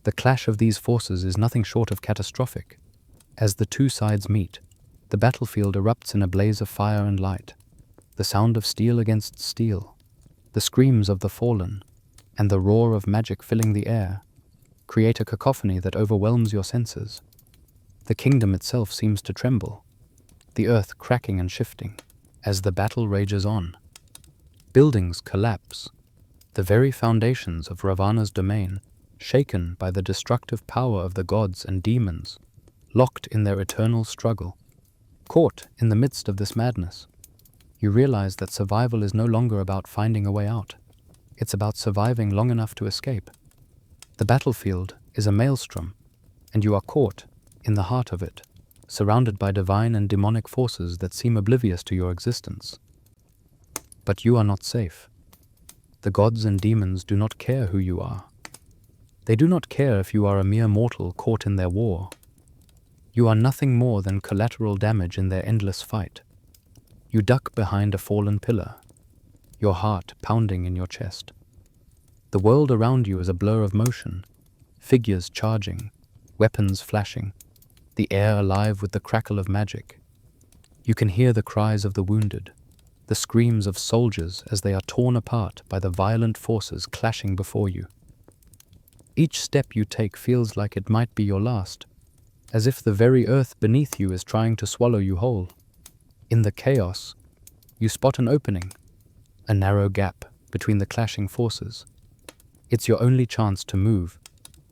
The clash of these forces is nothing short of catastrophic. As the two sides meet, the battlefield erupts in a blaze of fire and light. The sound of steel against steel, the screams of the fallen, and the roar of magic filling the air create a cacophony that overwhelms your senses. The kingdom itself seems to tremble, the earth cracking and shifting as the battle rages on. Buildings collapse, the very foundations of Ravana's domain shaken by the destructive power of the gods and demons, locked in their eternal struggle. Caught in the midst of this madness, you realize that survival is no longer about finding a way out. It's about surviving long enough to escape. The battlefield is a maelstrom, and you are caught in the heart of it, surrounded by divine and demonic forces that seem oblivious to your existence. But you are not safe. The gods and demons do not care who you are. They do not care if you are a mere mortal caught in their war. You are nothing more than collateral damage in their endless fight. You duck behind a fallen pillar, your heart pounding in your chest. The world around you is a blur of motion, figures charging, weapons flashing, the air alive with the crackle of magic. You can hear the cries of the wounded, the screams of soldiers as they are torn apart by the violent forces clashing before you. Each step you take feels like it might be your last, as if the very earth beneath you is trying to swallow you whole. In the chaos, you spot an opening, a narrow gap between the clashing forces. It's your only chance to move,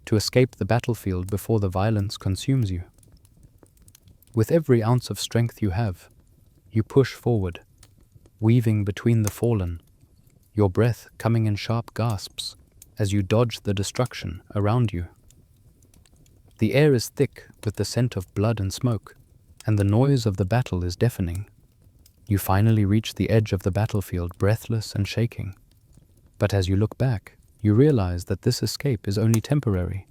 to escape the battlefield before the violence consumes you. With every ounce of strength you have, you push forward, weaving between the fallen, your breath coming in sharp gasps as you dodge the destruction around you. The air is thick with the scent of blood and smoke, and the noise of the battle is deafening. You finally reach the edge of the battlefield, breathless and shaking. But as you look back, you realize that this escape is only temporary.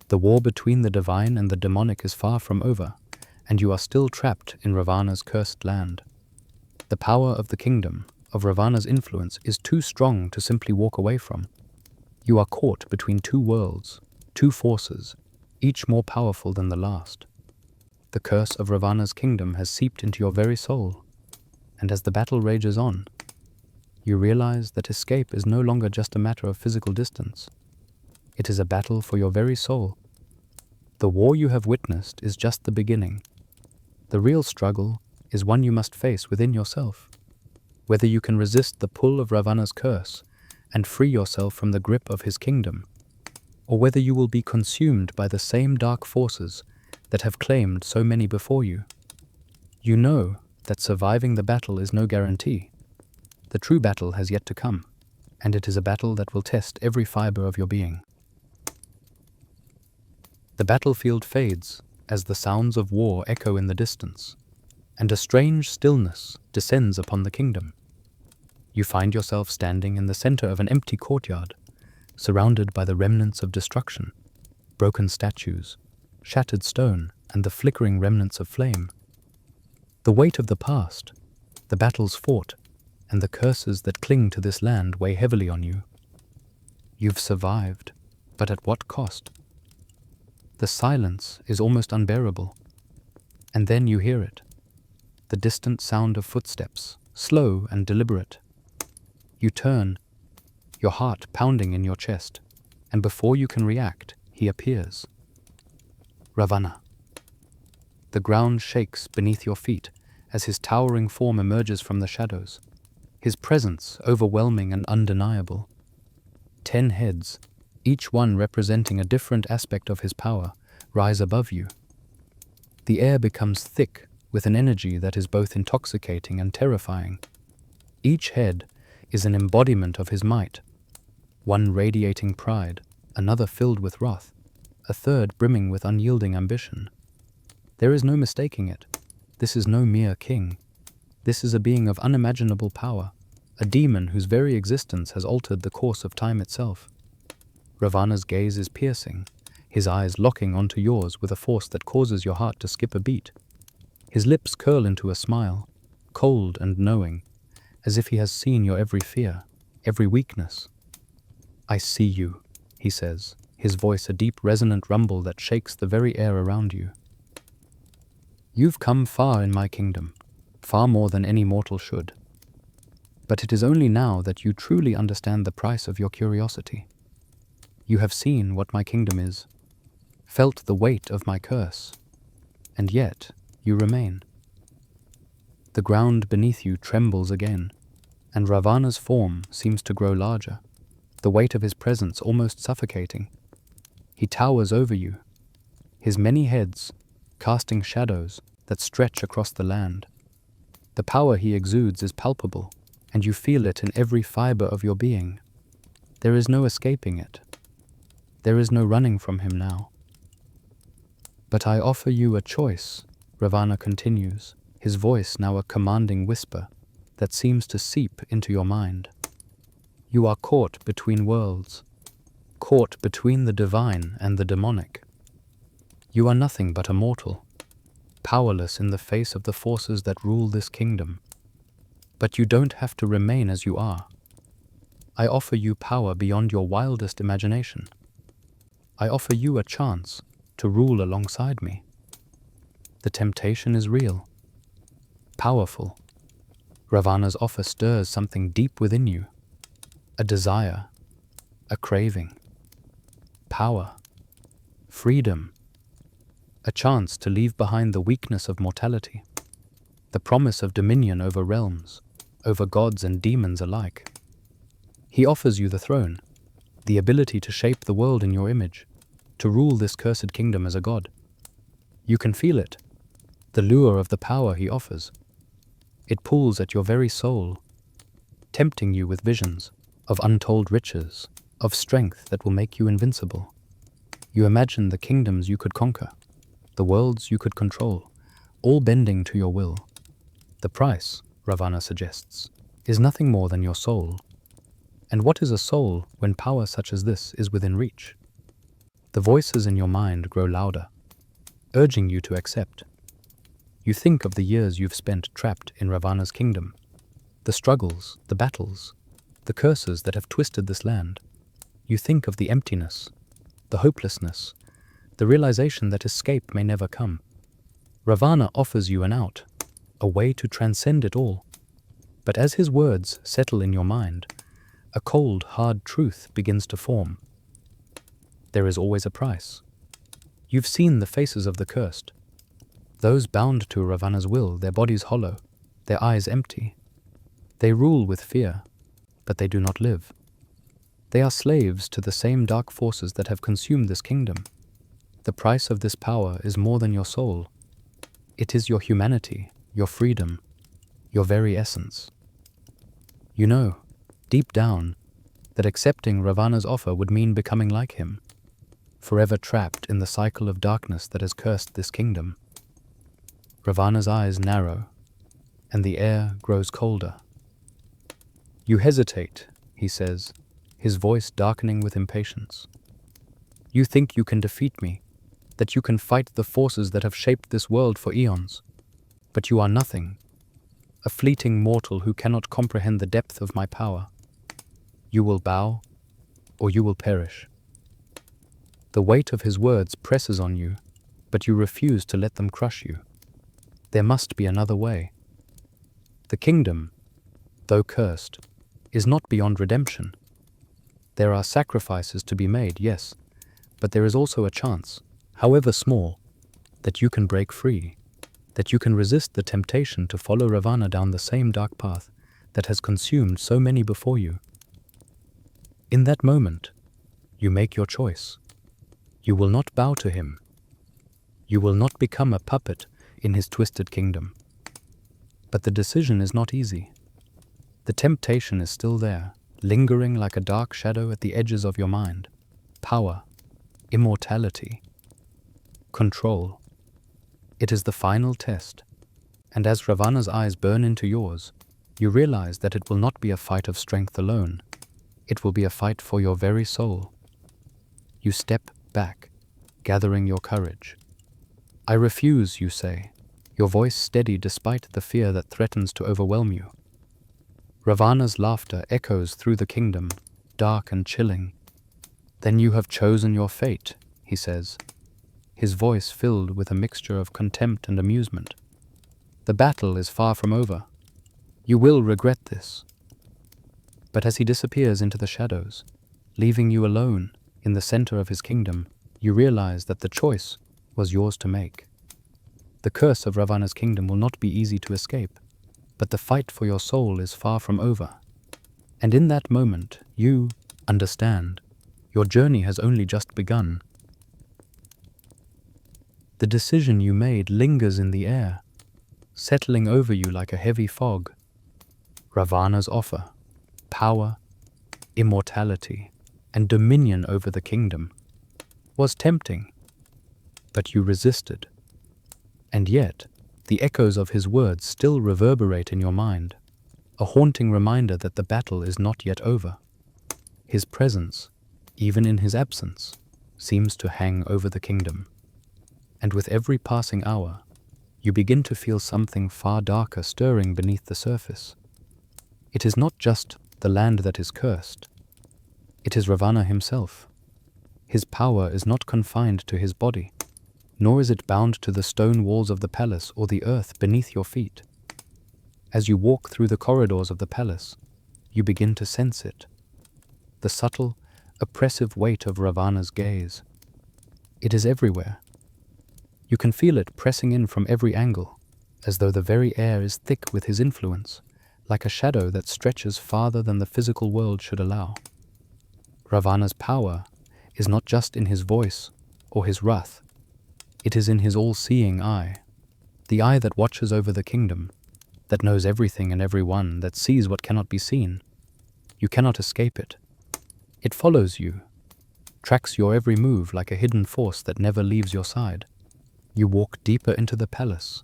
The war between the divine and the demonic is far from over, and you are still trapped in Ravana's cursed land. The power of the kingdom, of Ravana's influence, is too strong to simply walk away from. You are caught between two worlds, two forces, each more powerful than the last. The curse of Ravana's kingdom has seeped into your very soul, and as the battle rages on, you realize that escape is no longer just a matter of physical distance. It is a battle for your very soul, The war you have witnessed is just the beginning. The real struggle is one you must face within yourself. Whether you can resist the pull of Ravana's curse and free yourself from the grip of his kingdom, or whether you will be consumed by the same dark forces that have claimed so many before you. You know that surviving the battle is no guarantee. The true battle has yet to come, and it is a battle that will test every fiber of your being. The battlefield fades as the sounds of war echo in the distance, and a strange stillness descends upon the kingdom. You find yourself standing in the center of an empty courtyard, surrounded by the remnants of destruction, broken statues, shattered stone, and the flickering remnants of flame. The weight of the past, the battles fought, and the curses that cling to this land weigh heavily on you. You've survived, but at what cost? The silence is almost unbearable, and then you hear it, the distant sound of footsteps, slow and deliberate. You turn, your heart pounding in your chest, and before you can react, he appears. Ravana. The ground shakes beneath your feet as his towering form emerges from the shadows, his presence overwhelming and undeniable. 10 heads, each one representing a different aspect of his power, rise above you. The air becomes thick with an energy that is both intoxicating and terrifying. Each head is an embodiment of his might, one radiating pride, another filled with wrath, a third brimming with unyielding ambition. There is no mistaking it. This is no mere king. This is a being of unimaginable power, a demon whose very existence has altered the course of time itself. Ravana's gaze is piercing, his eyes locking onto yours with a force that causes your heart to skip a beat. His lips curl into a smile, cold and knowing, as if he has seen your every fear, every weakness. "I see you," he says, his voice a deep resonant rumble that shakes the very air around you. "You've come far in my kingdom, far more than any mortal should. But it is only now that you truly understand the price of your curiosity. You have seen what my kingdom is, felt the weight of my curse, and yet you remain." The ground beneath you trembles again, and Ravana's form seems to grow larger, the weight of his presence almost suffocating. He towers over you, his many heads casting shadows that stretch across the land. The power he exudes is palpable, and you feel it in every fiber of your being. There is no escaping it. There is no running from him now. "But I offer you a choice," Ravana continues, his voice now a commanding whisper that seems to seep into your mind. "You are caught between worlds, caught between the divine and the demonic. You are nothing but a mortal, powerless in the face of the forces that rule this kingdom. But you don't have to remain as you are. I offer you power beyond your wildest imagination. I offer you a chance to rule alongside me. The temptation is real, powerful. Ravana's offer stirs something deep within you, a desire, a craving, power, freedom, a chance to leave behind the weakness of mortality, the promise of dominion over realms, over gods and demons alike. He offers you the throne, the ability to shape the world in your image, to rule this cursed kingdom as a god. You can feel it, the lure of the power he offers. It pulls at your very soul, tempting you with visions of untold riches, of strength that will make you invincible. You imagine the kingdoms you could conquer, the worlds you could control, all bending to your will. The price, Ravana suggests, is nothing more than your soul. And what is a soul when power such as this is within reach? The voices in your mind grow louder, urging you to accept. You think of the years you've spent trapped in Ravana's kingdom, the struggles, the battles, the curses that have twisted this land. You think of the emptiness, the hopelessness, the realization that escape may never come. Ravana offers you an out, a way to transcend it all. But as his words settle in your mind, a cold, hard truth begins to form. There is always a price. You've seen the faces of the cursed. Those bound to Ravana's will, their bodies hollow, their eyes empty. They rule with fear, but they do not live. They are slaves to the same dark forces that have consumed this kingdom. The price of this power is more than your soul. It is your humanity, your freedom, your very essence. You know, deep down, that accepting Ravana's offer would mean becoming like him, forever trapped in the cycle of darkness that has cursed this kingdom. Ravana's eyes narrow, and the air grows colder. You hesitate, he says, his voice darkening with impatience. You think you can defeat me, that you can fight the forces that have shaped this world for eons. But you are nothing, a fleeting mortal who cannot comprehend the depth of my power. You will bow, or you will perish. The weight of his words presses on you, but you refuse to let them crush you. There must be another way. The kingdom, though cursed, is not beyond redemption. There are sacrifices to be made, yes, but there is also a chance, however small, that you can break free, that you can resist the temptation to follow Ravana down the same dark path that has consumed so many before you. In that moment, you make your choice. You will not bow to him. You will not become a puppet in his twisted kingdom. But the decision is not easy. The temptation is still there, lingering like a dark shadow at the edges of your mind. Power, immortality, control. It is the final test, and as Ravana's eyes burn into yours, you realize that it will not be a fight of strength alone. It will be a fight for your very soul. You step back, gathering your courage. I refuse, you say, your voice steady despite the fear that threatens to overwhelm you. Ravana's laughter echoes through the kingdom, dark and chilling. Then you have chosen your fate, he says, his voice filled with a mixture of contempt and amusement. The battle is far from over. You will regret this. But as he disappears into the shadows, leaving you alone in the center of his kingdom, you realize that the choice was yours to make. The curse of Ravana's kingdom will not be easy to escape, but the fight for your soul is far from over. And in that moment, you understand. Your journey has only just begun. The decision you made lingers in the air, settling over you like a heavy fog. Ravana's offer, power, immortality, and dominion over the kingdom, was tempting, but you resisted. And yet, the echoes of his words still reverberate in your mind, a haunting reminder that the battle is not yet over. His presence, even in his absence, seems to hang over the kingdom. And with every passing hour, you begin to feel something far darker stirring beneath the surface. It is not just the land that is cursed. It is Ravana himself. His power is not confined to his body, nor is it bound to the stone walls of the palace or the earth beneath your feet. As you walk through the corridors of the palace, you begin to sense it. The subtle, oppressive weight of Ravana's gaze. It is everywhere. You can feel it pressing in from every angle, as though the very air is thick with his influence, like a shadow that stretches farther than the physical world should allow. Ravana's power is not just in his voice or his wrath. It is in his all-seeing eye, the eye that watches over the kingdom, that knows everything and everyone, that sees what cannot be seen. You cannot escape it. It follows you, tracks your every move like a hidden force that never leaves your side. You walk deeper into the palace,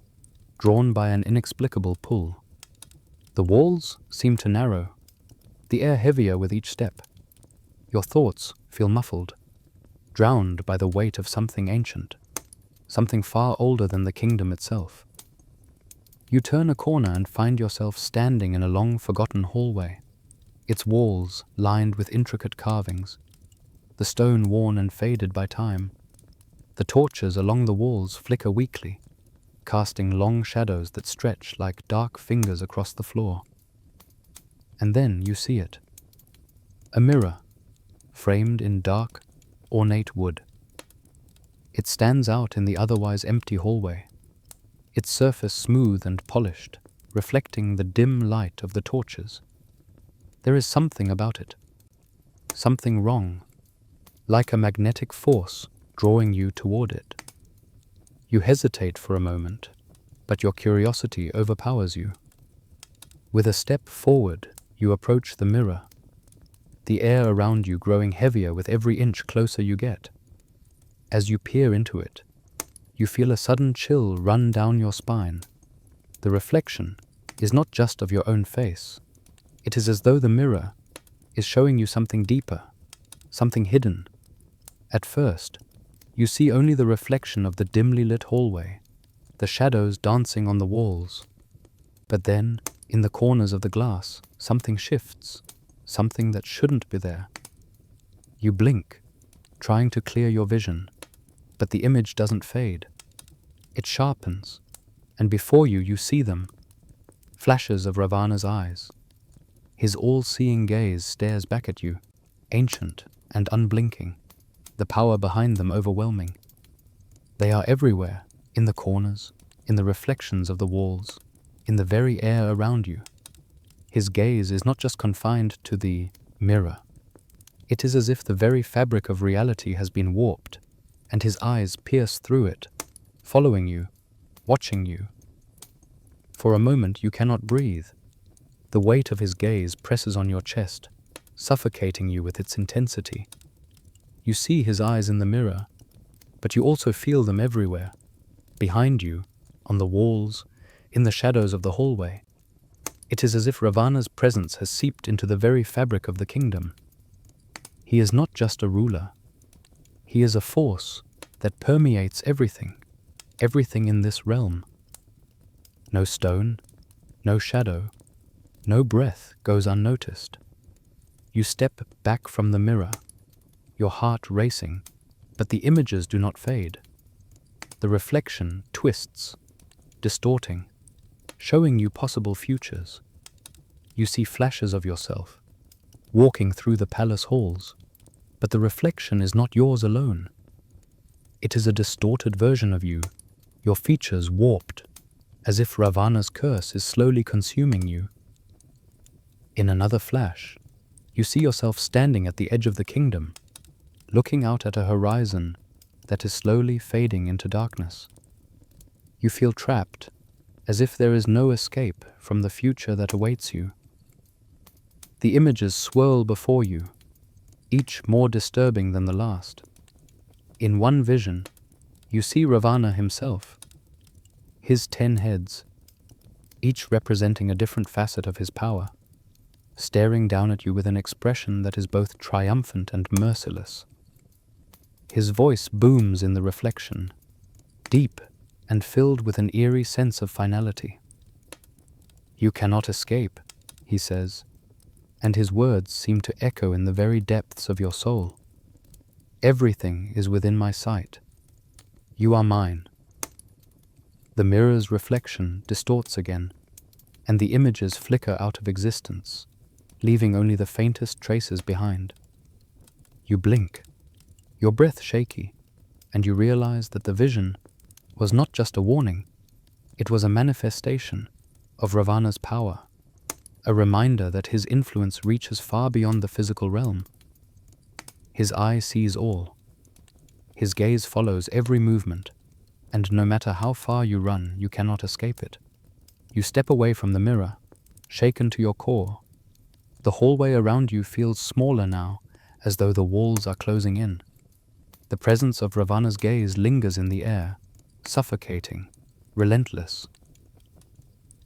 drawn by an inexplicable pull. The walls seem to narrow, the air heavier with each step. Your thoughts feel muffled, drowned by the weight of something ancient, something far older than the kingdom itself. You turn a corner and find yourself standing in a long forgotten hallway, its walls lined with intricate carvings, the stone worn and faded by time. The torches along the walls flicker weakly, casting long shadows that stretch like dark fingers across the floor. And then you see it. A mirror, framed in dark, ornate wood. It stands out in the otherwise empty hallway, its surface smooth and polished, reflecting the dim light of the torches. There is something about it, something wrong, like a magnetic force drawing you toward it. You hesitate for a moment, but your curiosity overpowers you. With a step forward, you approach the mirror, the air around you growing heavier with every inch closer you get. As you peer into it, you feel a sudden chill run down your spine. The reflection is not just of your own face. It is as though the mirror is showing you something deeper, something hidden. At first, you see only the reflection of the dimly lit hallway, the shadows dancing on the walls. But then, in the corners of the glass, something shifts, something that shouldn't be there. You blink, trying to clear your vision, but the image doesn't fade. It sharpens, and before you see them, flashes of Ravana's eyes. His all-seeing gaze stares back at you, ancient and unblinking, the power behind them overwhelming. They are everywhere, in the corners, in the reflections of the walls, in the very air around you. His gaze is not just confined to the mirror. It is as if the very fabric of reality has been warped, and his eyes pierce through it, following you, watching you. For a moment you cannot breathe. The weight of his gaze presses on your chest, suffocating you with its intensity. You see his eyes in the mirror, but you also feel them everywhere, behind you, on the walls, in the shadows of the hallway. It is as if Ravana's presence has seeped into the very fabric of the kingdom. He is not just a ruler. He is a force that permeates everything in this realm. No stone, no shadow, no breath goes unnoticed. You step back from the mirror, your heart racing, but the images do not fade. The reflection twists, distorting, showing you possible futures. You see flashes of yourself, walking through the palace halls, but the reflection is not yours alone. It is a distorted version of you, your features warped, as if Ravana's curse is slowly consuming you. In another flash, you see yourself standing at the edge of the kingdom, looking out at a horizon that is slowly fading into darkness. You feel trapped, as if there is no escape from the future that awaits you. The images swirl before you, each more disturbing than the last. In one vision, you see Ravana himself, his 10 heads, each representing a different facet of his power, staring down at you with an expression that is both triumphant and merciless. His voice booms in the reflection, deep and filled with an eerie sense of finality. "You cannot escape," he says, and his words seem to echo in the very depths of your soul. "Everything is within my sight. You are mine." The mirror's reflection distorts again, and the images flicker out of existence, leaving only the faintest traces behind. You blink, your breath shaky, and you realize that the vision was not just a warning, it was a manifestation of Ravana's power, a reminder that his influence reaches far beyond the physical realm. His eye sees all. His gaze follows every movement, and no matter how far you run, you cannot escape it. You step away from the mirror, shaken to your core. The hallway around you feels smaller now, as though the walls are closing in. The presence of Ravana's gaze lingers in the air, suffocating, relentless.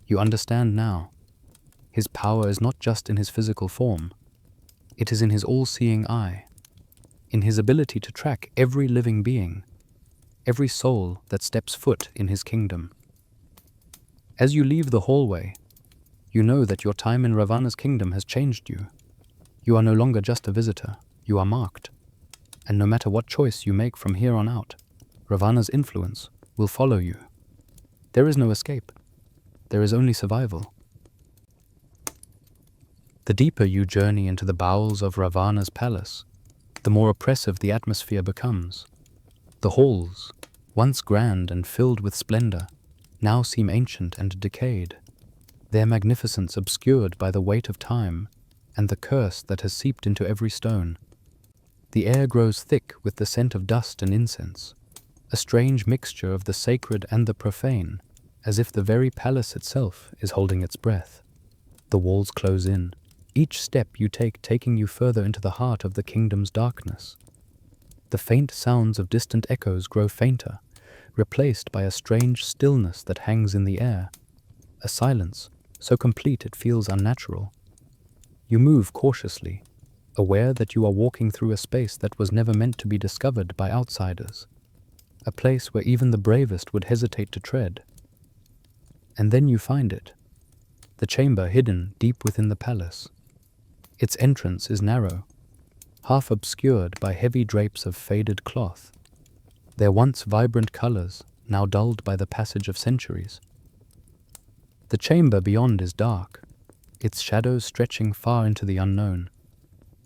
You understand now. His power is not just in his physical form. It is in his all-seeing eye, in his ability to track every living being, every soul that steps foot in his kingdom. As you leave the hallway, you know that your time in Ravana's kingdom has changed you. You are no longer just a visitor, you are marked. And no matter what choice you make from here on out, Ravana's influence will follow you. There is no escape. There is only survival. The deeper you journey into the bowels of Ravana's palace, the more oppressive the atmosphere becomes. The halls, once grand and filled with splendor, now seem ancient and decayed, their magnificence obscured by the weight of time and the curse that has seeped into every stone. The air grows thick with the scent of dust and incense, a strange mixture of the sacred and the profane, as if the very palace itself is holding its breath. The walls close in, each step you take taking you further into the heart of the kingdom's darkness. The faint sounds of distant echoes grow fainter, replaced by a strange stillness that hangs in the air, a silence so complete it feels unnatural. You move cautiously, aware that you are walking through a space that was never meant to be discovered by outsiders, a place where even the bravest would hesitate to tread. And then you find it, the chamber hidden deep within the palace. Its entrance is narrow, half obscured by heavy drapes of faded cloth, their once vibrant colors now dulled by the passage of centuries. The chamber beyond is dark, its shadows stretching far into the unknown,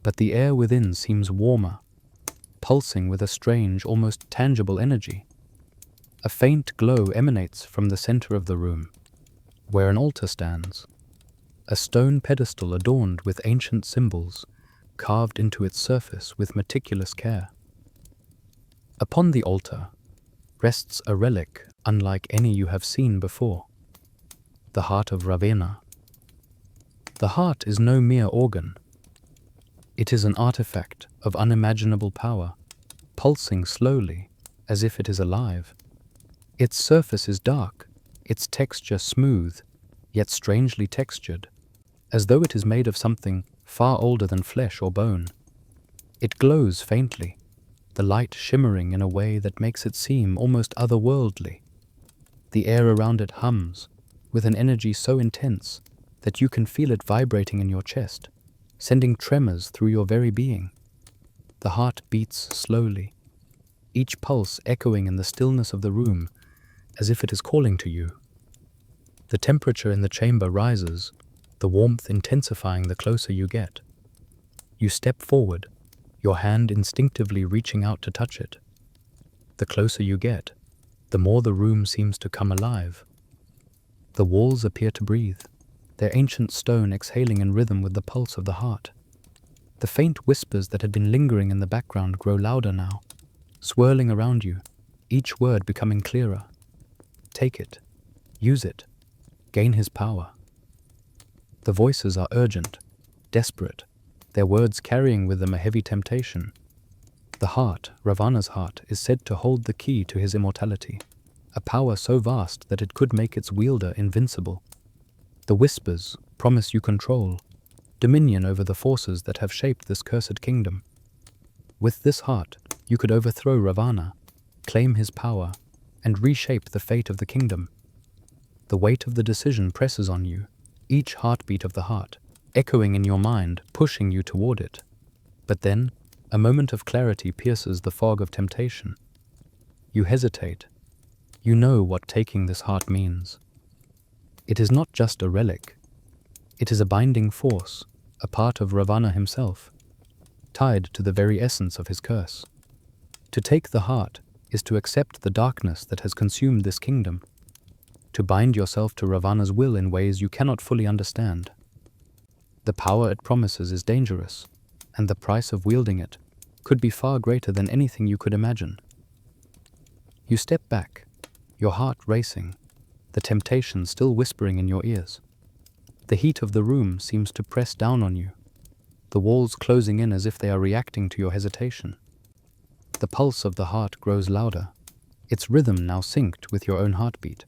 but the air within seems warmer, pulsing with a strange, almost tangible energy. A faint glow emanates from the center of the room, where an altar stands, a stone pedestal adorned with ancient symbols carved into its surface with meticulous care. Upon the altar rests a relic unlike any you have seen before, the heart of Ravana. The heart is no mere organ. It is an artifact of unimaginable power, pulsing slowly as if it is alive. Its surface is dark, its texture smooth, yet strangely textured, as though it is made of something far older than flesh or bone. It glows faintly, the light shimmering in a way that makes it seem almost otherworldly. The air around it hums, with an energy so intense that you can feel it vibrating in your chest, sending tremors through your very being. The heart beats slowly, each pulse echoing in the stillness of the room as if it is calling to you. The temperature in the chamber rises, the warmth intensifying the closer you get. You step forward, your hand instinctively reaching out to touch it. The closer you get, the more the room seems to come alive. The walls appear to breathe, their ancient stone exhaling in rhythm with the pulse of the heart. The faint whispers that had been lingering in the background grow louder now, swirling around you, each word becoming clearer. Take it, use it, gain his power. The voices are urgent, desperate, their words carrying with them a heavy temptation. The heart, Ravana's heart, is said to hold the key to his immortality, a power so vast that it could make its wielder invincible. The whispers promise you control, dominion over the forces that have shaped this cursed kingdom. With this heart, you could overthrow Ravana, claim his power, and reshape the fate of the kingdom. The weight of the decision presses on you, each heartbeat of the heart, echoing in your mind, pushing you toward it. But then, a moment of clarity pierces the fog of temptation. You hesitate. You know what taking this heart means. It is not just a relic. It is a binding force, a part of Ravana himself, tied to the very essence of his curse. To take the heart is to accept the darkness that has consumed this kingdom, to bind yourself to Ravana's will in ways you cannot fully understand. The power it promises is dangerous, and the price of wielding it could be far greater than anything you could imagine. You step back, your heart racing, the temptation still whispering in your ears. The heat of the room seems to press down on you, the walls closing in as if they are reacting to your hesitation. The pulse of the heart grows louder, its rhythm now synced with your own heartbeat.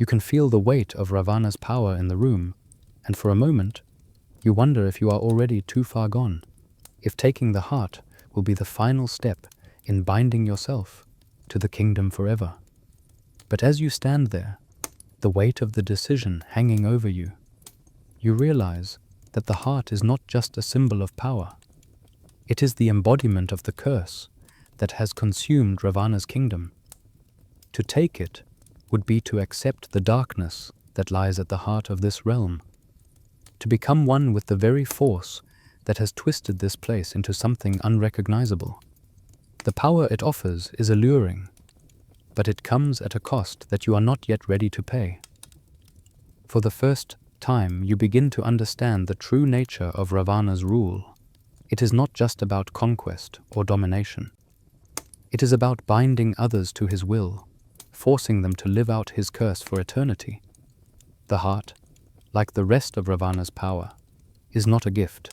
You can feel the weight of Ravana's power in the room, and for a moment, you wonder if you are already too far gone, if taking the heart will be the final step in binding yourself to the kingdom forever. But as you stand there, the weight of the decision hanging over you, you realize that the heart is not just a symbol of power. It is the embodiment of the curse that has consumed Ravana's kingdom. To take it would be to accept the darkness that lies at the heart of this realm, to become one with the very force that has twisted this place into something unrecognizable. The power it offers is alluring, but it comes at a cost that you are not yet ready to pay. For the first time, you begin to understand the true nature of Ravana's rule. It is not just about conquest or domination. It is about binding others to his will, forcing them to live out his curse for eternity. The heart, like the rest of Ravana's power, is not a gift.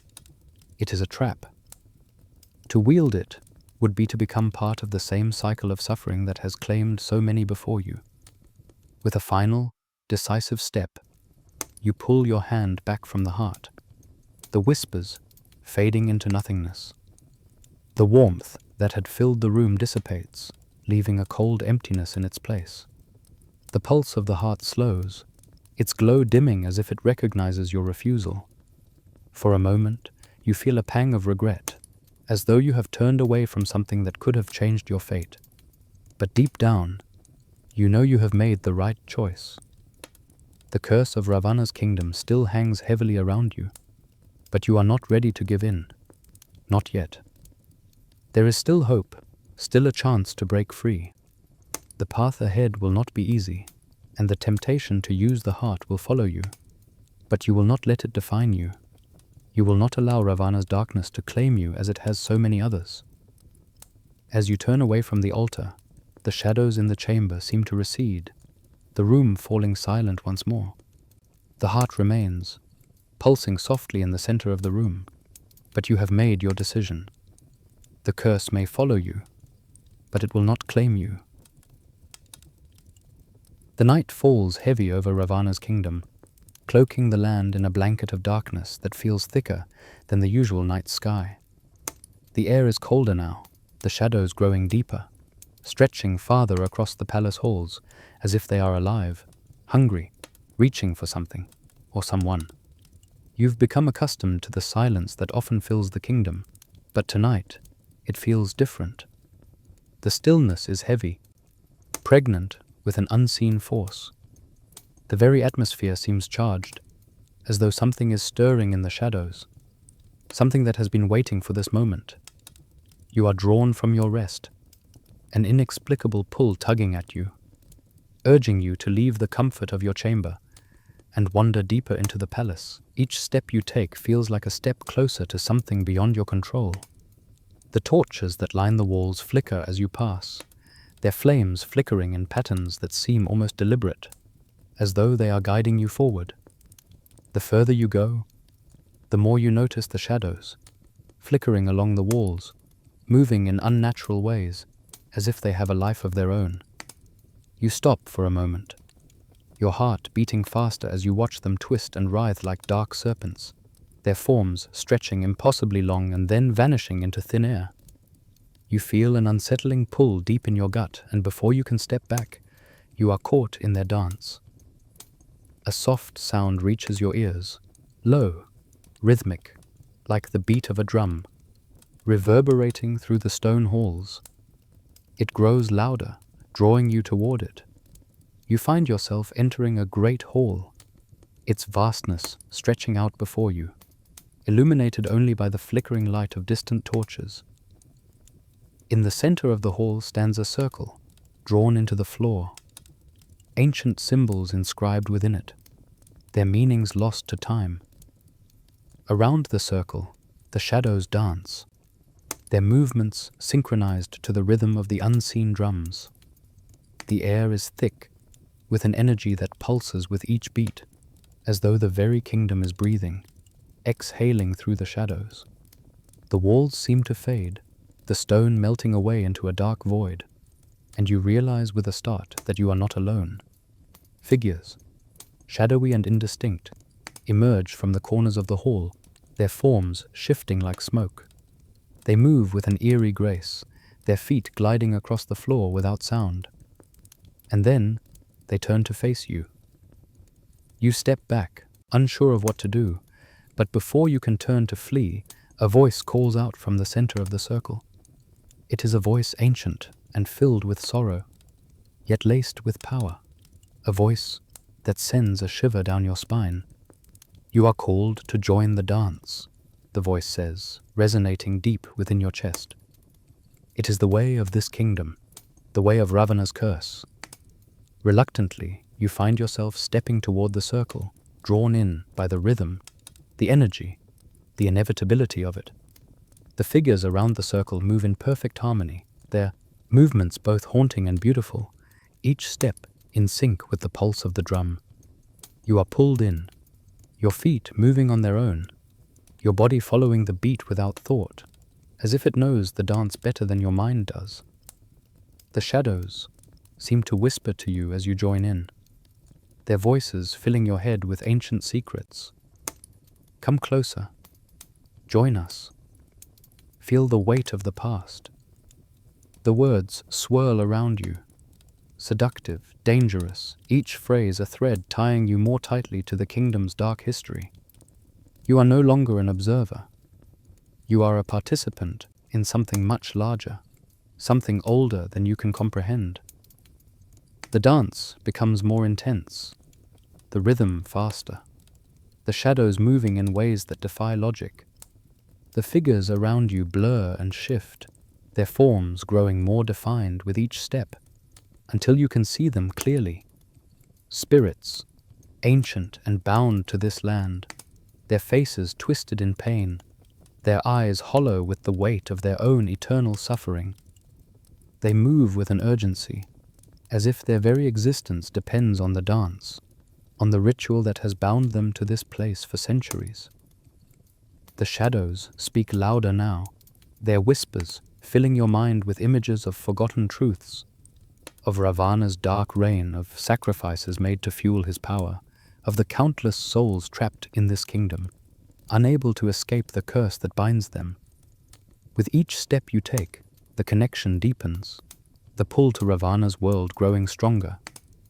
It is a trap. To wield it would be to become part of the same cycle of suffering that has claimed so many before you. With a final, decisive step, you pull your hand back from the heart, the whispers fading into nothingness. The warmth that had filled the room dissipates, leaving a cold emptiness in its place. The pulse of the heart slows, its glow dimming as if it recognizes your refusal. For a moment, you feel a pang of regret, as though you have turned away from something that could have changed your fate. But deep down, you know you have made the right choice. The curse of Ravana's kingdom still hangs heavily around you, but you are not ready to give in. Not yet. There is still hope, still a chance to break free. The path ahead will not be easy, and the temptation to use the heart will follow you. But you will not let it define you. You will not allow Ravana's darkness to claim you as it has so many others. As you turn away from the altar, the shadows in the chamber seem to recede, the room falling silent once more. The heart remains, pulsing softly in the center of the room, but you have made your decision. The curse may follow you, but it will not claim you. The night falls heavy over Ravana's kingdom, cloaking the land in a blanket of darkness that feels thicker than the usual night sky. The air is colder now, the shadows growing deeper, stretching farther across the palace halls as if they are alive, hungry, reaching for something or someone. You've become accustomed to the silence that often fills the kingdom, but tonight it feels different. The stillness is heavy, pregnant with an unseen force. The very atmosphere seems charged, as though something is stirring in the shadows, something that has been waiting for this moment. You are drawn from your rest, an inexplicable pull tugging at you, urging you to leave the comfort of your chamber and wander deeper into the palace. Each step you take feels like a step closer to something beyond your control. The torches that line the walls flicker as you pass, their flames flickering in patterns that seem almost deliberate, as though they are guiding you forward. The further you go, the more you notice the shadows, flickering along the walls, moving in unnatural ways, as if they have a life of their own. You stop for a moment, your heart beating faster as you watch them twist and writhe like dark serpents, their forms stretching impossibly long and then vanishing into thin air. You feel an unsettling pull deep in your gut, and before you can step back, you are caught in their dance. A soft sound reaches your ears, low, rhythmic, like the beat of a drum, reverberating through the stone halls. It grows louder, drawing you toward it. You find yourself entering a great hall, its vastness stretching out before you, illuminated only by the flickering light of distant torches. In the center of the hall stands a circle, drawn into the floor, ancient symbols inscribed within it, their meanings lost to time. Around the circle, the shadows dance, their movements synchronized to the rhythm of the unseen drums. The air is thick, with an energy that pulses with each beat, as though the very kingdom is breathing, exhaling through the shadows. The walls seem to fade, the stone melting away into a dark void, and you realize with a start that you are not alone. Figures, shadowy and indistinct, emerge from the corners of the hall, their forms shifting like smoke. They move with an eerie grace, their feet gliding across the floor without sound. And then they turn to face you. You step back, unsure of what to do, but before you can turn to flee, a voice calls out from the center of the circle. It is a voice ancient and filled with sorrow, yet laced with power, a voice that sends a shiver down your spine. You are called to join the dance, the voice says, resonating deep within your chest. It is the way of this kingdom, the way of Ravana's curse. Reluctantly, you find yourself stepping toward the circle, drawn in by the rhythm, the energy, the inevitability of it. The figures around the circle move in perfect harmony, their movements both haunting and beautiful, each step in sync with the pulse of the drum. You are pulled in, your feet moving on their own, your body following the beat without thought, as if it knows the dance better than your mind does. The shadows seem to whisper to you as you join in, their voices filling your head with ancient secrets. Come closer. Join us. Feel the weight of the past. The words swirl around you, seductive, dangerous, each phrase a thread tying you more tightly to the kingdom's dark history. You are no longer an observer. You are a participant in something much larger, something older than you can comprehend. The dance becomes more intense, the rhythm faster, the shadows moving in ways that defy logic. The figures around you blur and shift, their forms growing more defined with each step, until you can see them clearly. Spirits, ancient and bound to this land, their faces twisted in pain, their eyes hollow with the weight of their own eternal suffering. They move with an urgency, as if their very existence depends on the dance, on the ritual that has bound them to this place for centuries. The shadows speak louder now, their whispers filling your mind with images of forgotten truths, of Ravana's dark reign, of sacrifices made to fuel his power, of the countless souls trapped in this kingdom, unable to escape the curse that binds them. With each step you take, the connection deepens, the pull to Ravana's world growing stronger,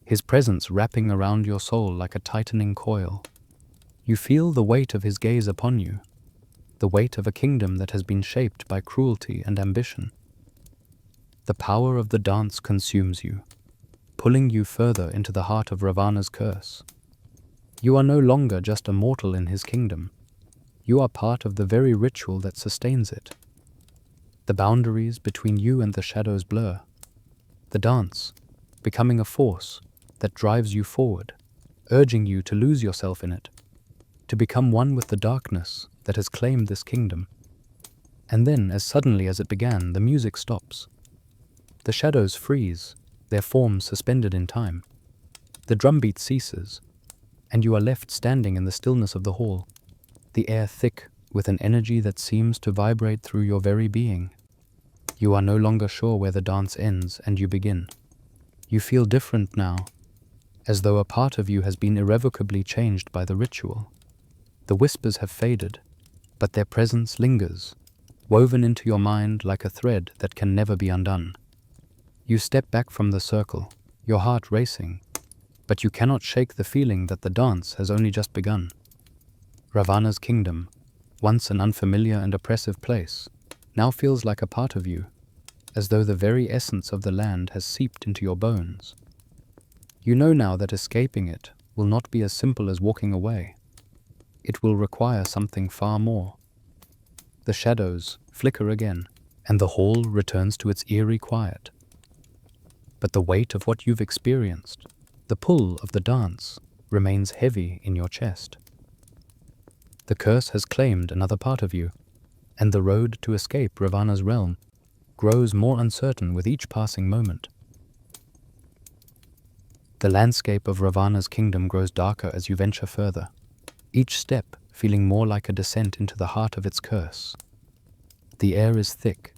his presence wrapping around your soul like a tightening coil. You feel the weight of his gaze upon you, the weight of a kingdom that has been shaped by cruelty and ambition. The power of the dance consumes you, pulling you further into the heart of Ravana's curse. You are no longer just a mortal in his kingdom. You are part of the very ritual that sustains it. The boundaries between you and the shadows blur. The dance, becoming a force that drives you forward, urging you to lose yourself in it, to become one with the darkness that has claimed this kingdom. And then, as suddenly as it began, the music stops. The shadows freeze, their forms suspended in time. The drumbeat ceases, and you are left standing in the stillness of the hall, the air thick with an energy that seems to vibrate through your very being. You are no longer sure where the dance ends and you begin. You feel different now, as though a part of you has been irrevocably changed by the ritual. The whispers have faded, but their presence lingers, woven into your mind like a thread that can never be undone. You step back from the circle, your heart racing, but you cannot shake the feeling that the dance has only just begun. Ravana's kingdom, once an unfamiliar and oppressive place, now feels like a part of you, as though the very essence of the land has seeped into your bones. You know now that escaping it will not be as simple as walking away. It will require something far more. The shadows flicker again, and the hall returns to its eerie quiet. But the weight of what you've experienced, the pull of the dance, remains heavy in your chest. The curse has claimed another part of you, and the road to escape Ravana's realm grows more uncertain with each passing moment. The landscape of Ravana's kingdom grows darker as you venture further, each step feeling more like a descent into the heart of its curse. The air is thick,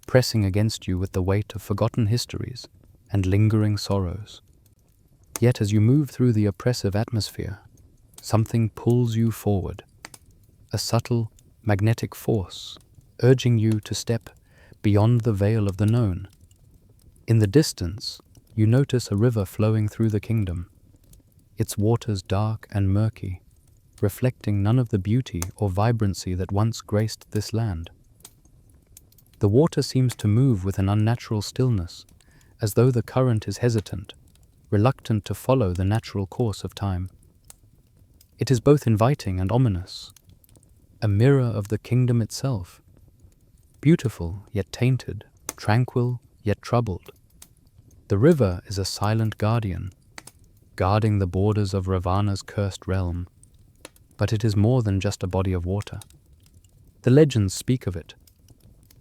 pressing against you with the weight of forgotten histories and lingering sorrows. Yet as you move through the oppressive atmosphere, something pulls you forward, a subtle, magnetic force, urging you to step beyond the veil of the known. In the distance, you notice a river flowing through the kingdom, its waters dark and murky, reflecting none of the beauty or vibrancy that once graced this land. The water seems to move with an unnatural stillness, as though the current is hesitant, reluctant to follow the natural course of time. It is both inviting and ominous, a mirror of the kingdom itself, beautiful yet tainted, tranquil yet troubled. The river is a silent guardian, guarding the borders of Ravana's cursed realm. But it is more than just a body of water. The legends speak of it,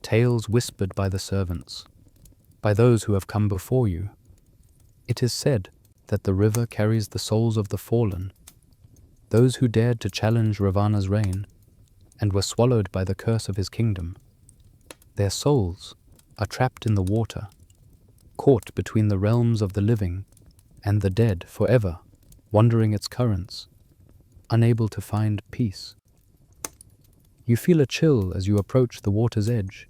tales whispered by the servants, by those who have come before you. It is said that the river carries the souls of the fallen, those who dared to challenge Ravana's reign and were swallowed by the curse of his kingdom. Their souls are trapped in the water, caught between the realms of the living and the dead forever, wandering its currents, unable to find peace. You feel a chill as you approach the water's edge,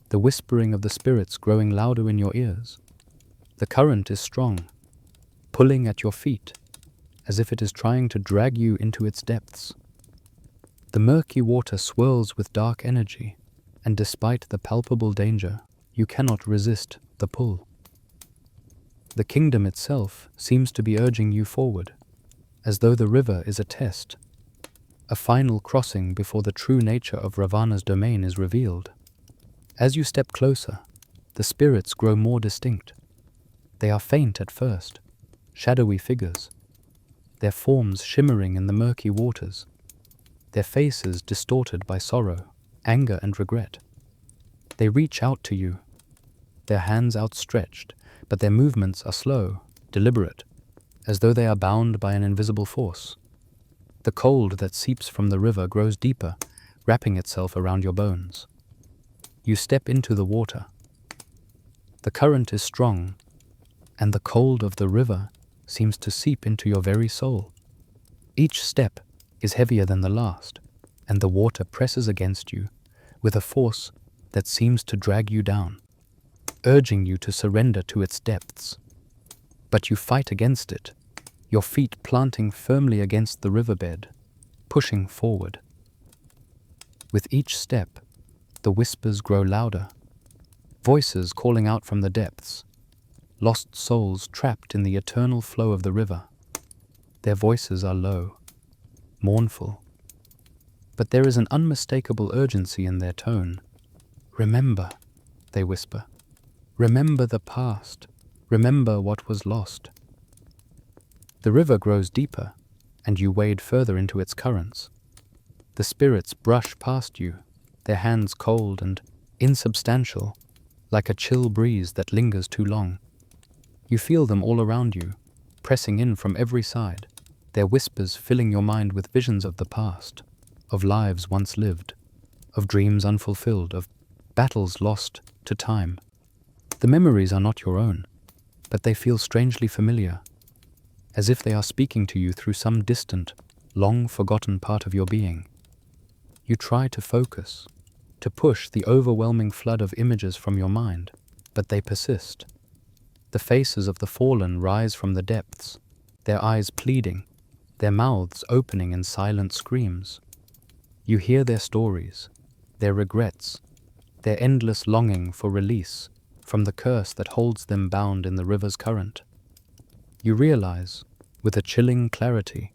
the whispering of the spirits growing louder in your ears. The current is strong, pulling at your feet, as if it is trying to drag you into its depths. The murky water swirls with dark energy, and despite the palpable danger, you cannot resist the pull. The kingdom itself seems to be urging you forward, as though the river is a test, a final crossing before the true nature of Ravana's domain is revealed. As you step closer, the spirits grow more distinct. They are faint at first, shadowy figures, their forms shimmering in the murky waters, their faces distorted by sorrow, anger, and regret. They reach out to you, their hands outstretched, but their movements are slow, deliberate, as though they are bound by an invisible force. The cold that seeps from the river grows deeper, wrapping itself around your bones. You step into the water. The current is strong, and the cold of the river seems to seep into your very soul. Each step is heavier than the last, and the water presses against you with a force that seems to drag you down, urging you to surrender to its depths. But you fight against it, your feet planting firmly against the riverbed, pushing forward. With each step, the whispers grow louder, voices calling out from the depths, lost souls trapped in the eternal flow of the river. Their voices are low, mournful, but there is an unmistakable urgency in their tone. Remember, they whisper. Remember the past. Remember what was lost. The river grows deeper, and you wade further into its currents. The spirits brush past you, their hands cold and insubstantial, like a chill breeze that lingers too long. You feel them all around you, pressing in from every side, their whispers filling your mind with visions of the past, of lives once lived, of dreams unfulfilled, of battles lost to time. The memories are not your own, but they feel strangely familiar, as if they are speaking to you through some distant, long-forgotten part of your being. You try to focus, to push the overwhelming flood of images from your mind, but they persist. The faces of the fallen rise from the depths, their eyes pleading, their mouths opening in silent screams. You hear their stories, their regrets, their endless longing for release from the curse that holds them bound in the river's current. You realize, with a chilling clarity,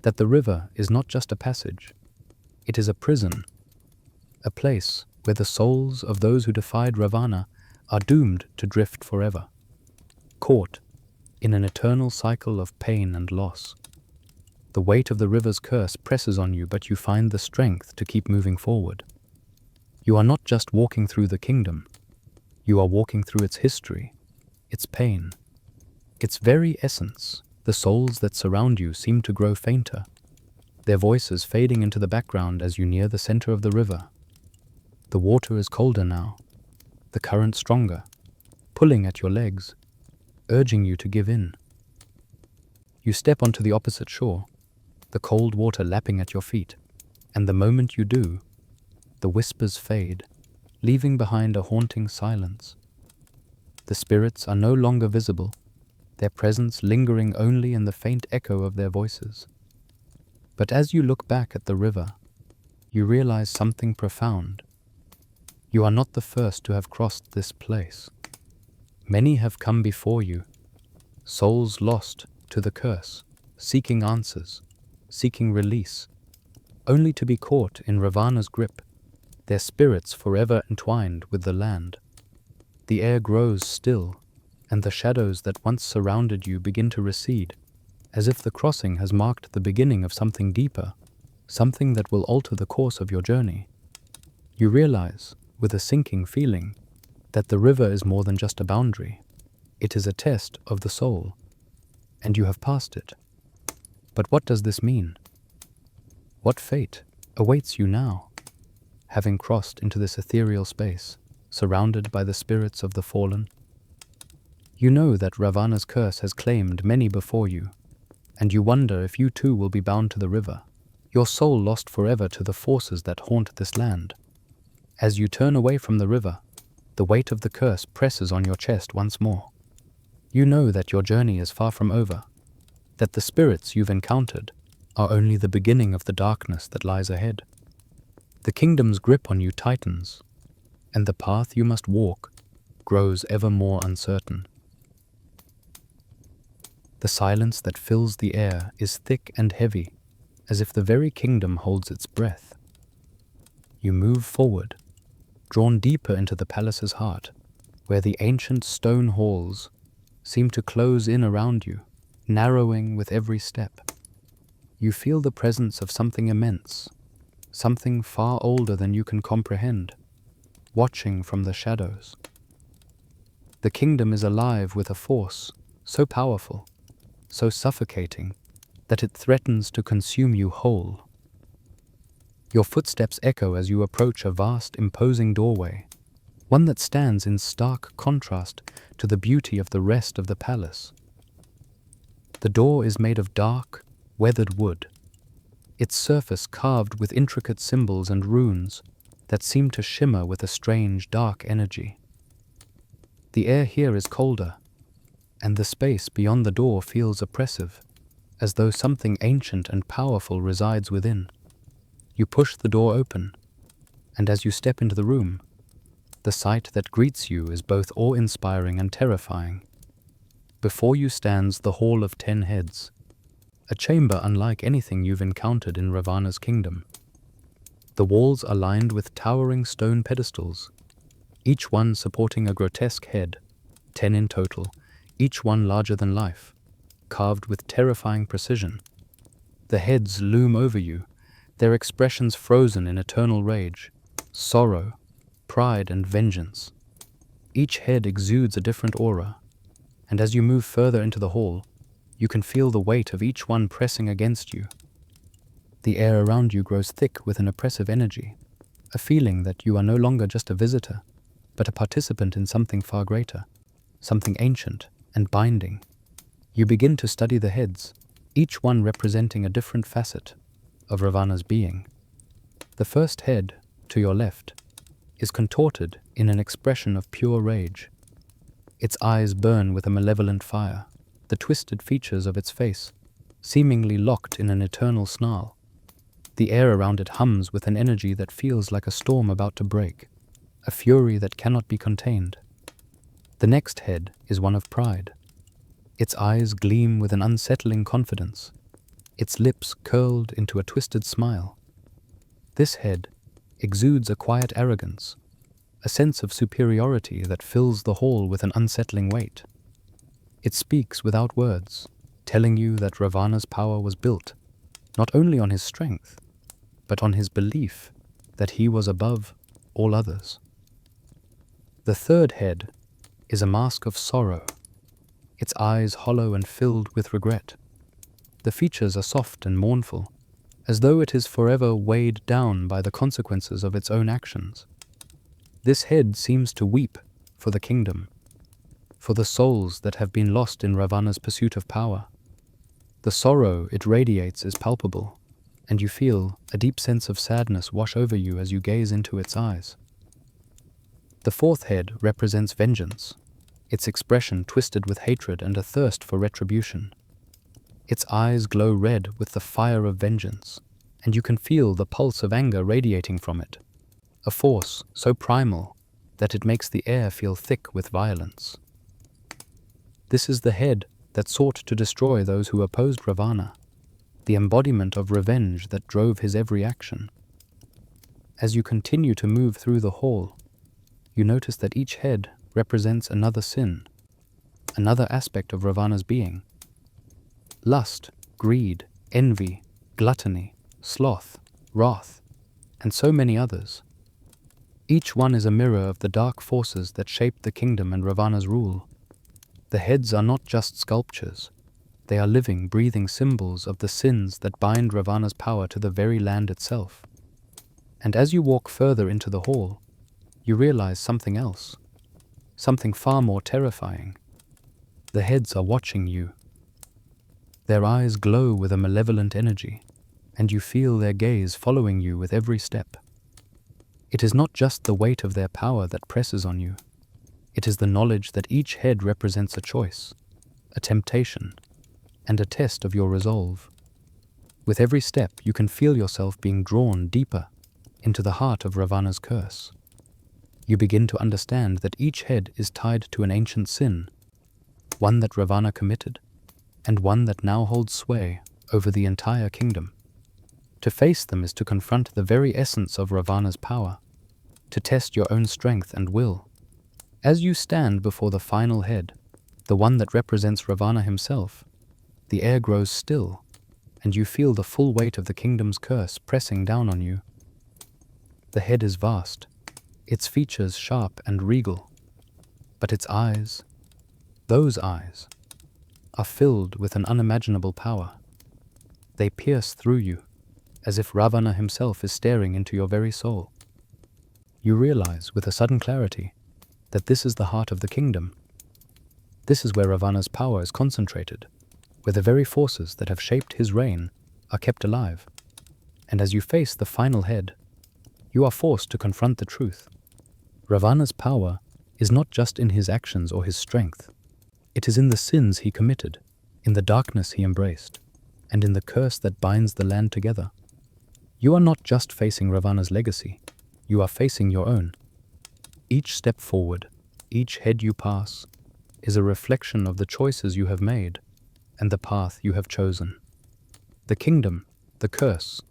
that the river is not just a passage. It is a prison, a place where the souls of those who defied Ravana are doomed to drift forever, caught in an eternal cycle of pain and loss. The weight of the river's curse presses on you, but you find the strength to keep moving forward. You are not just walking through the kingdom. You are walking through its history, its pain, its very essence. The souls that surround you seem to grow fainter, their voices fading into the background as you near the center of the river. The water is colder now, the current stronger, pulling at your legs, urging you to give in. You step onto the opposite shore, the cold water lapping at your feet, and the moment you do, the whispers fade, leaving behind a haunting silence. The spirits are no longer visible, their presence lingering only in the faint echo of their voices. But as you look back at the river, you realize something profound. You are not the first to have crossed this place. Many have come before you, souls lost to the curse, seeking answers, seeking release, only to be caught in Ravana's grip, their spirits forever entwined with the land. The air grows still, and the shadows that once surrounded you begin to recede, as if the crossing has marked the beginning of something deeper, something that will alter the course of your journey. You realize, with a sinking feeling, that the river is more than just a boundary. It is a test of the soul, and you have passed it. But what does this mean? What fate awaits you now, having crossed into this ethereal space, surrounded by the spirits of the fallen? You know that Ravana's curse has claimed many before you, and you wonder if you too will be bound to the river, your soul lost forever to the forces that haunt this land. As you turn away from the river, the weight of the curse presses on your chest once more. You know that your journey is far from over, that the spirits you've encountered are only the beginning of the darkness that lies ahead. The kingdom's grip on you tightens, and the path you must walk grows ever more uncertain. The silence that fills the air is thick and heavy, as if the very kingdom holds its breath. You move forward, drawn deeper into the palace's heart, where the ancient stone halls seem to close in around you, narrowing with every step. You feel the presence of something immense, something far older than you can comprehend, watching from the shadows. The kingdom is alive with a force so powerful, so suffocating, that it threatens to consume you whole. Your footsteps echo as you approach a vast, imposing doorway, one that stands in stark contrast to the beauty of the rest of the palace. The door is made of dark, weathered wood, its surface carved with intricate symbols and runes that seem to shimmer with a strange, dark energy. The air here is colder, and the space beyond the door feels oppressive, as though something ancient and powerful resides within. You push the door open, and as you step into the room, the sight that greets you is both awe-inspiring and terrifying. Before you stands the Hall of 10 Heads, a chamber unlike anything you've encountered in Ravana's kingdom. The walls are lined with towering stone pedestals, each one supporting a grotesque head, 10 in total, each one larger than life, carved with terrifying precision. The heads loom over you, their expressions frozen in eternal rage, sorrow, pride, and vengeance. Each head exudes a different aura, and as you move further into the hall, you can feel the weight of each one pressing against you. The air around you grows thick with an oppressive energy, a feeling that you are no longer just a visitor, but a participant in something far greater, something ancient and binding. You begin to study the heads, each one representing a different facet of Ravana's being. The first head, to your left, is contorted in an expression of pure rage. Its eyes burn with a malevolent fire, the twisted features of its face seemingly locked in an eternal snarl. The air around it hums with an energy that feels like a storm about to break, a fury that cannot be contained. The next head is one of pride. Its eyes gleam with an unsettling confidence, its lips curled into a twisted smile. This head exudes a quiet arrogance, a sense of superiority that fills the hall with an unsettling weight. It speaks without words, telling you that Ravana's power was built not only on his strength, but on his belief that he was above all others. The third head is a mask of sorrow, its eyes hollow and filled with regret. The features are soft and mournful, as though it is forever weighed down by the consequences of its own actions. This head seems to weep for the kingdom, for the souls that have been lost in Ravana's pursuit of power. The sorrow it radiates is palpable, and you feel a deep sense of sadness wash over you as you gaze into its eyes. The fourth head represents vengeance, its expression twisted with hatred and a thirst for retribution. Its eyes glow red with the fire of vengeance, and you can feel the pulse of anger radiating from it, a force so primal that it makes the air feel thick with violence. This is the head that sought to destroy those who opposed Ravana, the embodiment of revenge that drove his every action. As you continue to move through the hall, you notice that each head represents another sin, another aspect of Ravana's being. Lust, greed, envy, gluttony, sloth, wrath, and so many others. Each one is a mirror of the dark forces that shaped the kingdom and Ravana's rule. The heads are not just sculptures. They are living, breathing symbols of the sins that bind Ravana's power to the very land itself. And as you walk further into the hall, you realize something else, something far more terrifying. The heads are watching you. Their eyes glow with a malevolent energy, and you feel their gaze following you with every step. It is not just the weight of their power that presses on you. It is the knowledge that each head represents a choice, a temptation, and a test of your resolve. With every step, you can feel yourself being drawn deeper into the heart of Ravana's curse. You begin to understand that each head is tied to an ancient sin, one that Ravana committed, and one that now holds sway over the entire kingdom. To face them is to confront the very essence of Ravana's power, to test your own strength and will. As you stand before the final head, the one that represents Ravana himself, the air grows still, and you feel the full weight of the kingdom's curse pressing down on you. The head is vast, its features sharp and regal, but its eyes, those eyes, are filled with an unimaginable power. They pierce through you, as if Ravana himself is staring into your very soul. You realize with a sudden clarity that this is the heart of the kingdom. This is where Ravana's power is concentrated, where the very forces that have shaped his reign are kept alive. And as you face the final head, you are forced to confront the truth. Ravana's power is not just in his actions or his strength. It is in the sins he committed, in the darkness he embraced, and in the curse that binds the land together. You are not just facing Ravana's legacy, you are facing your own. Each step forward, each head you pass, is a reflection of the choices you have made and the path you have chosen. The kingdom, the curse,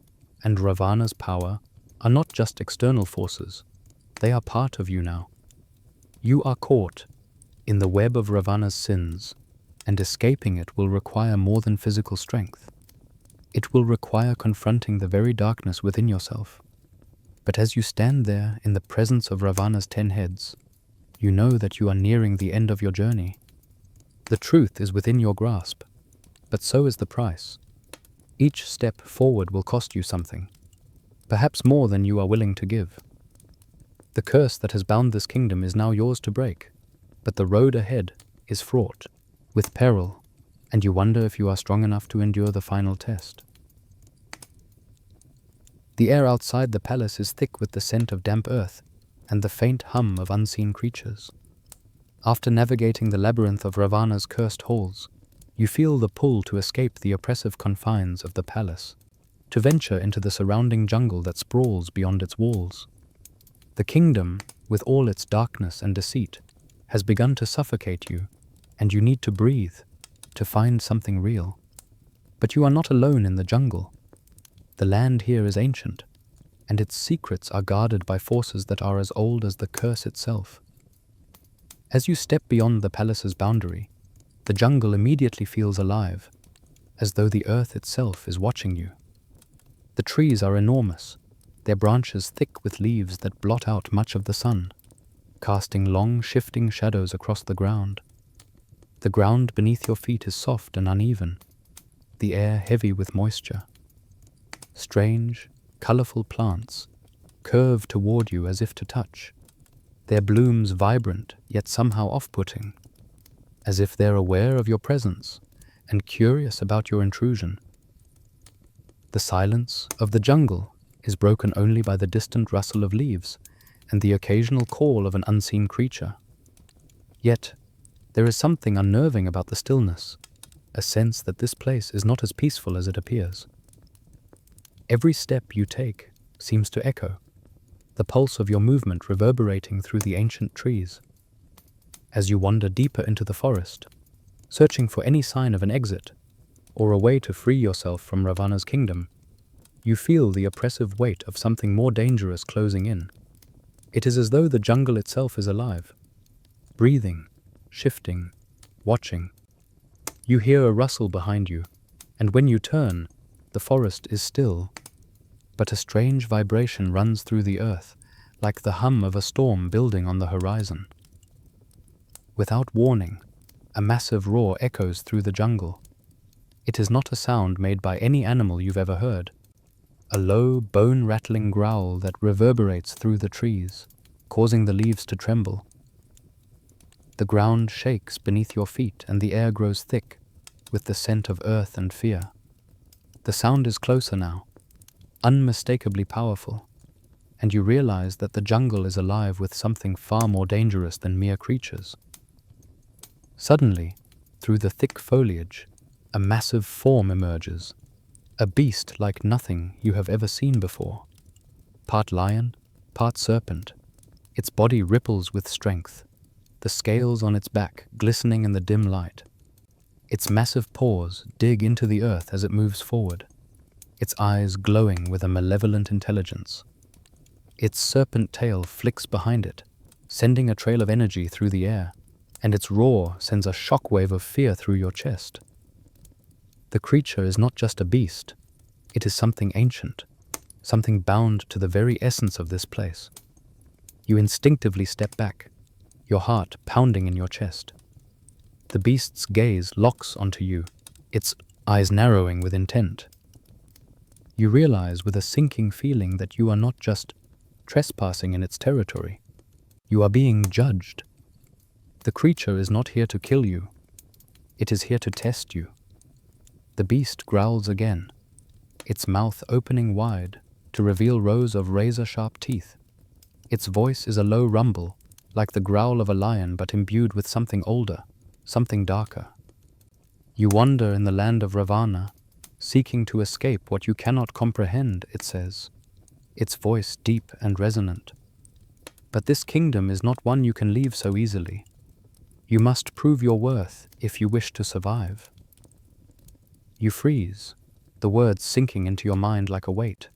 and Ravana's power are not just external forces, they are part of you now. You are caught in the web of Ravana's sins, and escaping it will require more than physical strength. It will require confronting the very darkness within yourself. But as you stand there in the presence of Ravana's 10 heads, you know that you are nearing the end of your journey. The truth is within your grasp, but so is the price. Each step forward will cost you something, perhaps more than you are willing to give. The curse that has bound this kingdom is now yours to break, but the road ahead is fraught with peril, and you wonder if you are strong enough to endure the final test. The air outside the palace is thick with the scent of damp earth and the faint hum of unseen creatures. After navigating the labyrinth of Ravana's cursed halls, you feel the pull to escape the oppressive confines of the palace, to venture into the surrounding jungle that sprawls beyond its walls. The kingdom, with all its darkness and deceit, has begun to suffocate you, and you need to breathe, to find something real. But you are not alone in the jungle. The land here is ancient, and its secrets are guarded by forces that are as old as the curse itself. As you step beyond the palace's boundary, the jungle immediately feels alive, as though the earth itself is watching you. The trees are enormous, their branches thick with leaves that blot out much of the sun, casting long, shifting shadows across the ground. The ground beneath your feet is soft and uneven, the air heavy with moisture. Strange, colorful plants curve toward you as if to touch, their blooms vibrant yet somehow off-putting, as if they're aware of your presence and curious about your intrusion. The silence of the jungle is broken only by the distant rustle of leaves and the occasional call of an unseen creature. Yet, there is something unnerving about the stillness, a sense that this place is not as peaceful as it appears. Every step you take seems to echo, the pulse of your movement reverberating through the ancient trees. As you wander deeper into the forest, searching for any sign of an exit or a way to free yourself from Ravana's kingdom, you feel the oppressive weight of something more dangerous closing in. It is as though the jungle itself is alive, breathing, shifting, watching. You hear a rustle behind you, and when you turn, the forest is still, but a strange vibration runs through the earth, like the hum of a storm building on the horizon. Without warning, a massive roar echoes through the jungle. It is not a sound made by any animal you've ever heard. A low, bone-rattling growl that reverberates through the trees, causing the leaves to tremble. The ground shakes beneath your feet and the air grows thick, with the scent of earth and fear. The sound is closer now, unmistakably powerful, and you realize that the jungle is alive with something far more dangerous than mere creatures. Suddenly, through the thick foliage, a massive form emerges, a beast like nothing you have ever seen before. Part lion, part serpent, its body ripples with strength, the scales on its back glistening in the dim light. Its massive paws dig into the earth as it moves forward, its eyes glowing with a malevolent intelligence. Its serpent tail flicks behind it, sending a trail of energy through the air, and its roar sends a shockwave of fear through your chest. The creature is not just a beast, it is something ancient, something bound to the very essence of this place. You instinctively step back, your heart pounding in your chest. The beast's gaze locks onto you, its eyes narrowing with intent. You realize with a sinking feeling that you are not just trespassing in its territory, you are being judged. The creature is not here to kill you, it is here to test you. The beast growls again, its mouth opening wide to reveal rows of razor-sharp teeth. Its voice is a low rumble, like the growl of a lion but imbued with something older, something darker. You wander in the land of Ravana, seeking to escape what you cannot comprehend, it says, its voice deep and resonant. But this kingdom is not one you can leave so easily. You must prove your worth if you wish to survive. You freeze, the words sinking into your mind like a weight.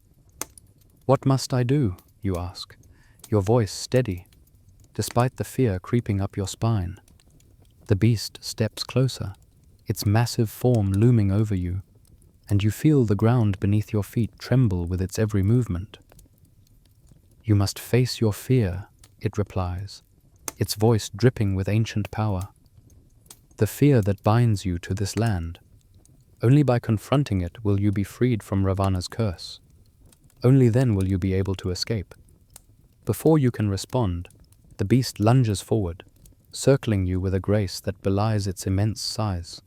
What must I do, you ask, your voice steady, despite the fear creeping up your spine. The beast steps closer, its massive form looming over you, and you feel the ground beneath your feet tremble with its every movement. You must face your fear, it replies, its voice dripping with ancient power. The fear that binds you to this land. Only by confronting it will you be freed from Ravana's curse. Only then will you be able to escape. Before you can respond, the beast lunges forward, circling you with a grace that belies its immense size.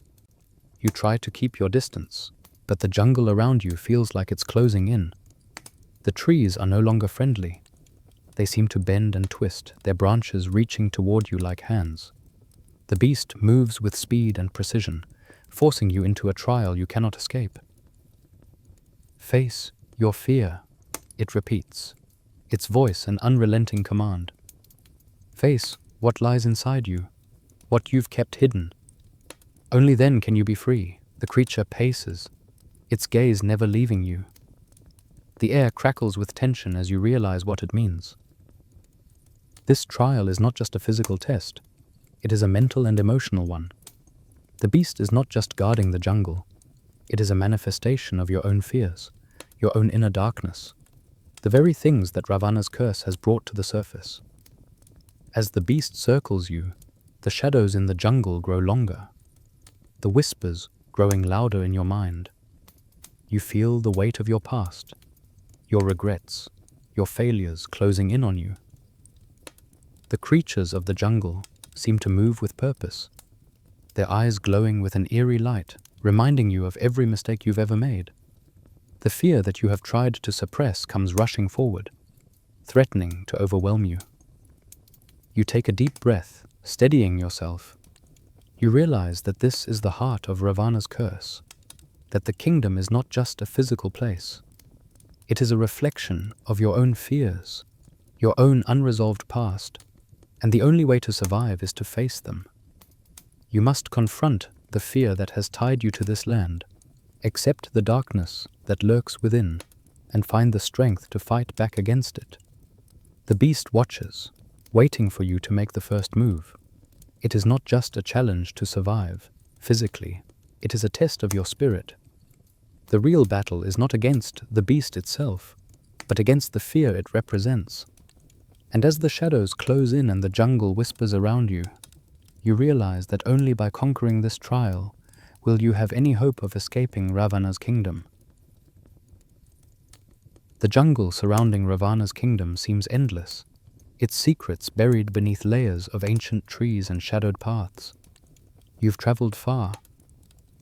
You try to keep your distance, but the jungle around you feels like it's closing in. The trees are no longer friendly. They seem to bend and twist, their branches reaching toward you like hands. The beast moves with speed and precision, forcing you into a trial you cannot escape. Face your fear, it repeats, its voice an unrelenting command. Face what lies inside you, what you've kept hidden. Only then can you be free. The creature paces, its gaze never leaving you. The air crackles with tension as you realize what it means. This trial is not just a physical test, it is a mental and emotional one. The beast is not just guarding the jungle, it is a manifestation of your own fears, your own inner darkness, the very things that Ravana's curse has brought to the surface. As the beast circles you, the shadows in the jungle grow longer, the whispers growing louder in your mind. You feel the weight of your past, your regrets, your failures closing in on you. The creatures of the jungle seem to move with purpose, their eyes glowing with an eerie light, reminding you of every mistake you've ever made. The fear that you have tried to suppress comes rushing forward, threatening to overwhelm you. You take a deep breath, steadying yourself. You realize that this is the heart of Ravana's curse, that the kingdom is not just a physical place. It is a reflection of your own fears, your own unresolved past, and the only way to survive is to face them. You must confront the fear that has tied you to this land, accept the darkness that lurks within, and find the strength to fight back against it. The beast watches, waiting for you to make the first move. It is not just a challenge to survive physically, it is a test of your spirit. The real battle is not against the beast itself, but against the fear it represents. And as the shadows close in and the jungle whispers around you, you realize that only by conquering this trial will you have any hope of escaping Ravana's kingdom. The jungle surrounding Ravana's kingdom seems endless, its secrets buried beneath layers of ancient trees and shadowed paths. You've traveled far,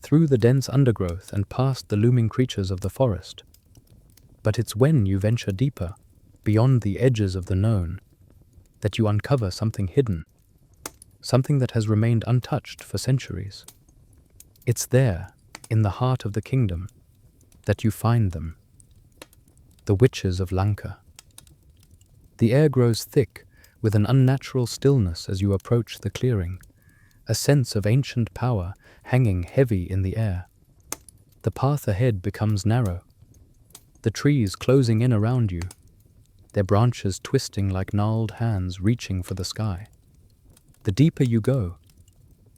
through the dense undergrowth and past the looming creatures of the forest. But it's when you venture deeper, beyond the edges of the known, that you uncover something hidden, something that has remained untouched for centuries. It's there, in the heart of the kingdom, that you find them. The witches of Lanka. The air grows thick with an unnatural stillness as you approach the clearing, a sense of ancient power hanging heavy in the air. The path ahead becomes narrow, the trees closing in around you, their branches twisting like gnarled hands reaching for the sky. The deeper you go,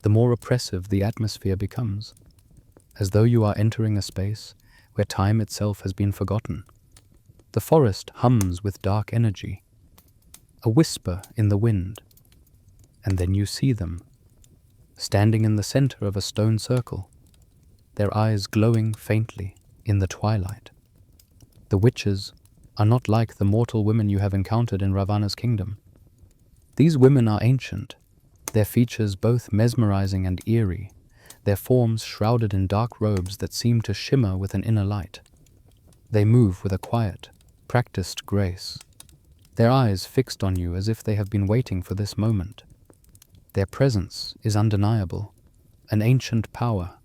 the more oppressive the atmosphere becomes, as though you are entering a space where time itself has been forgotten. The forest hums with dark energy, a whisper in the wind, and then you see them, standing in the center of a stone circle, their eyes glowing faintly in the twilight. The witches are not like the mortal women you have encountered in Ravana's kingdom. These women are ancient, their features both mesmerizing and eerie, their forms shrouded in dark robes that seem to shimmer with an inner light. They move with a quiet, practiced grace, their eyes fixed on you as if they have been waiting for this moment. Their presence is undeniable, an ancient power,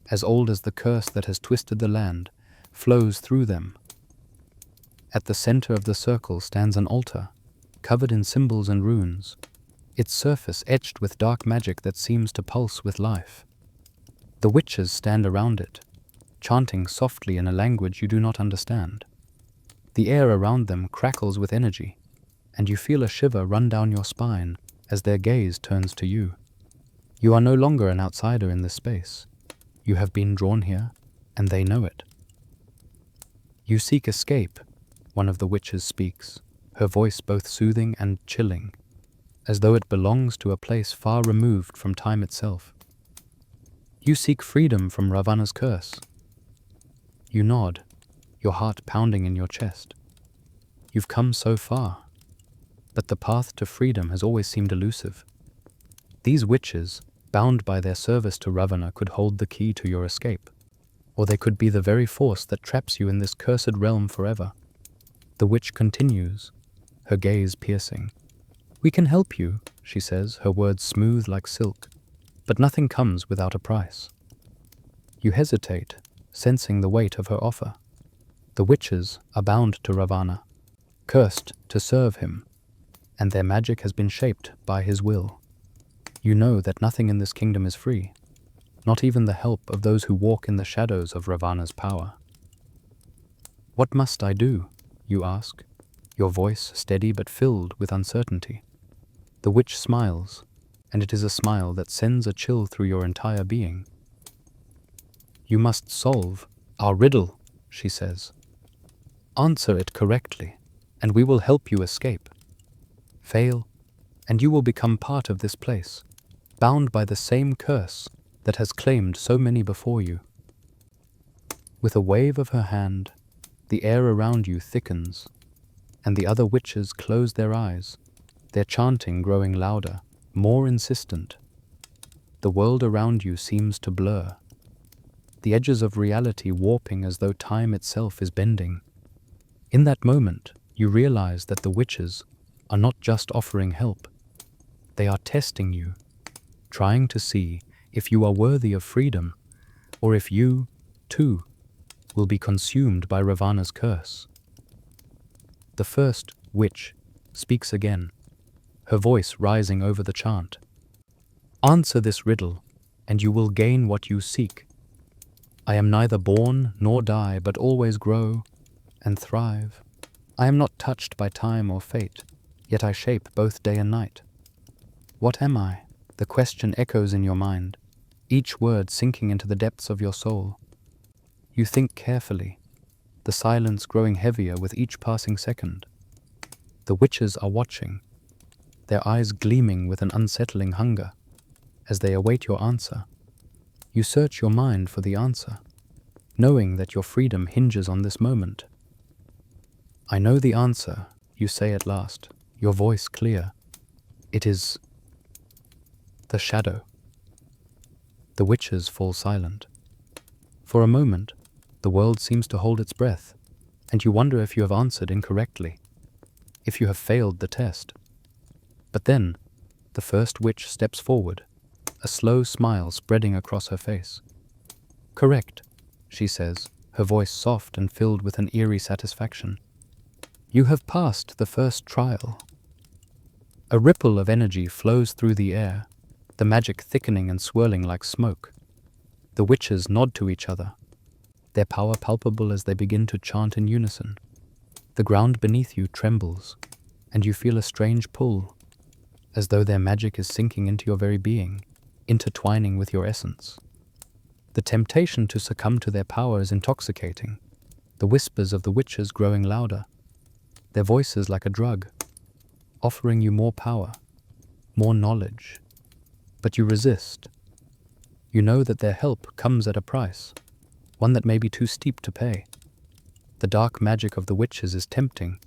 as old as the curse that has twisted the land, flows through them. At the center of the circle stands an altar, covered in symbols and runes, its surface etched with dark magic that seems to pulse with life. The witches stand around it, chanting softly in a language you do not understand. The air around them crackles with energy, and you feel a shiver run down your spine as their gaze turns to you. You are no longer an outsider in this space. You have been drawn here, and they know it. You seek escape, one of the witches speaks, her voice both soothing and chilling, as though it belongs to a place far removed from time itself. You seek freedom from Ravana's curse. You nod, your heart pounding in your chest. You've come so far, but the path to freedom has always seemed elusive. These witches, bound by their service to Ravana, could hold the key to your escape, or they could be the very force that traps you in this cursed realm forever. The witch continues, her gaze piercing. "We can help you," she says, her words smooth like silk, "but nothing comes without a price." You hesitate, sensing the weight of her offer. The witches are bound to Ravana, cursed to serve him, and their magic has been shaped by his will. You know that nothing in this kingdom is free, not even the help of those who walk in the shadows of Ravana's power. "What must I do?" you ask, your voice steady but filled with uncertainty. The witch smiles, and it is a smile that sends a chill through your entire being. "You must solve our riddle," she says. "Answer it correctly, and we will help you escape. Fail, and you will become part of this place, bound by the same curse that has claimed so many before you." With a wave of her hand, the air around you thickens, and the other witches close their eyes, their chanting growing louder, more insistent. The world around you seems to blur, the edges of reality warping as though time itself is bending. In that moment, you realize that the witches are not just offering help. They are testing you, trying to see if you are worthy of freedom, or if you, too, will be consumed by Ravana's curse. The first witch speaks again, her voice rising over the chant. "Answer this riddle, and you will gain what you seek. I am neither born nor die, but always grow and thrive. I am not touched by time or fate, yet I shape both day and night. What am I? The question echoes in your mind, each word sinking into the depths of your soul. You think carefully, the silence growing heavier with each passing second. The witches are watching, their eyes gleaming with an unsettling hunger. As they await your answer, you search your mind for the answer, knowing that your freedom hinges on this moment. I know the answer, you say at last, your voice clear. It is the shadow. The witches fall silent. For a moment, the world seems to hold its breath, and you wonder if you have answered incorrectly, if you have failed the test. But then, the first witch steps forward, a slow smile spreading across her face. Correct, she says, her voice soft and filled with an eerie satisfaction. You have passed the first trial. A ripple of energy flows through the air, the magic thickening and swirling like smoke. The witches nod to each other, their power palpable as they begin to chant in unison. The ground beneath you trembles, and you feel a strange pull, as though their magic is sinking into your very being, intertwining with your essence. The temptation to succumb to their power is intoxicating, the whispers of the witches growing louder, their voices like a drug, offering you more power, more knowledge. But you resist. You know that their help comes at a price, one that may be too steep to pay. The dark magic of the witches is tempting,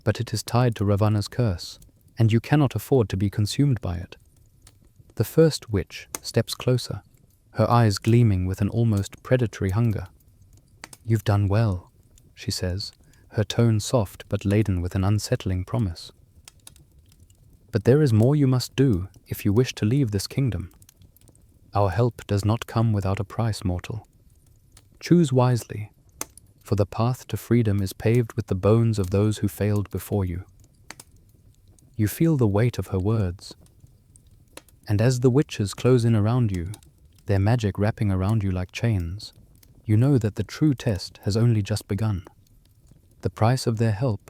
but it is tied to Ravana's curse, and you cannot afford to be consumed by it. The first witch steps closer, her eyes gleaming with an almost predatory hunger. You've done well, she says, her tone soft but laden with an unsettling promise. But there is more you must do if you wish to leave this kingdom. Our help does not come without a price, mortal. Choose wisely, for the path to freedom is paved with the bones of those who failed before you. You feel the weight of her words, and as the witches close in around you, their magic wrapping around you like chains, you know that the true test has only just begun. The price of their help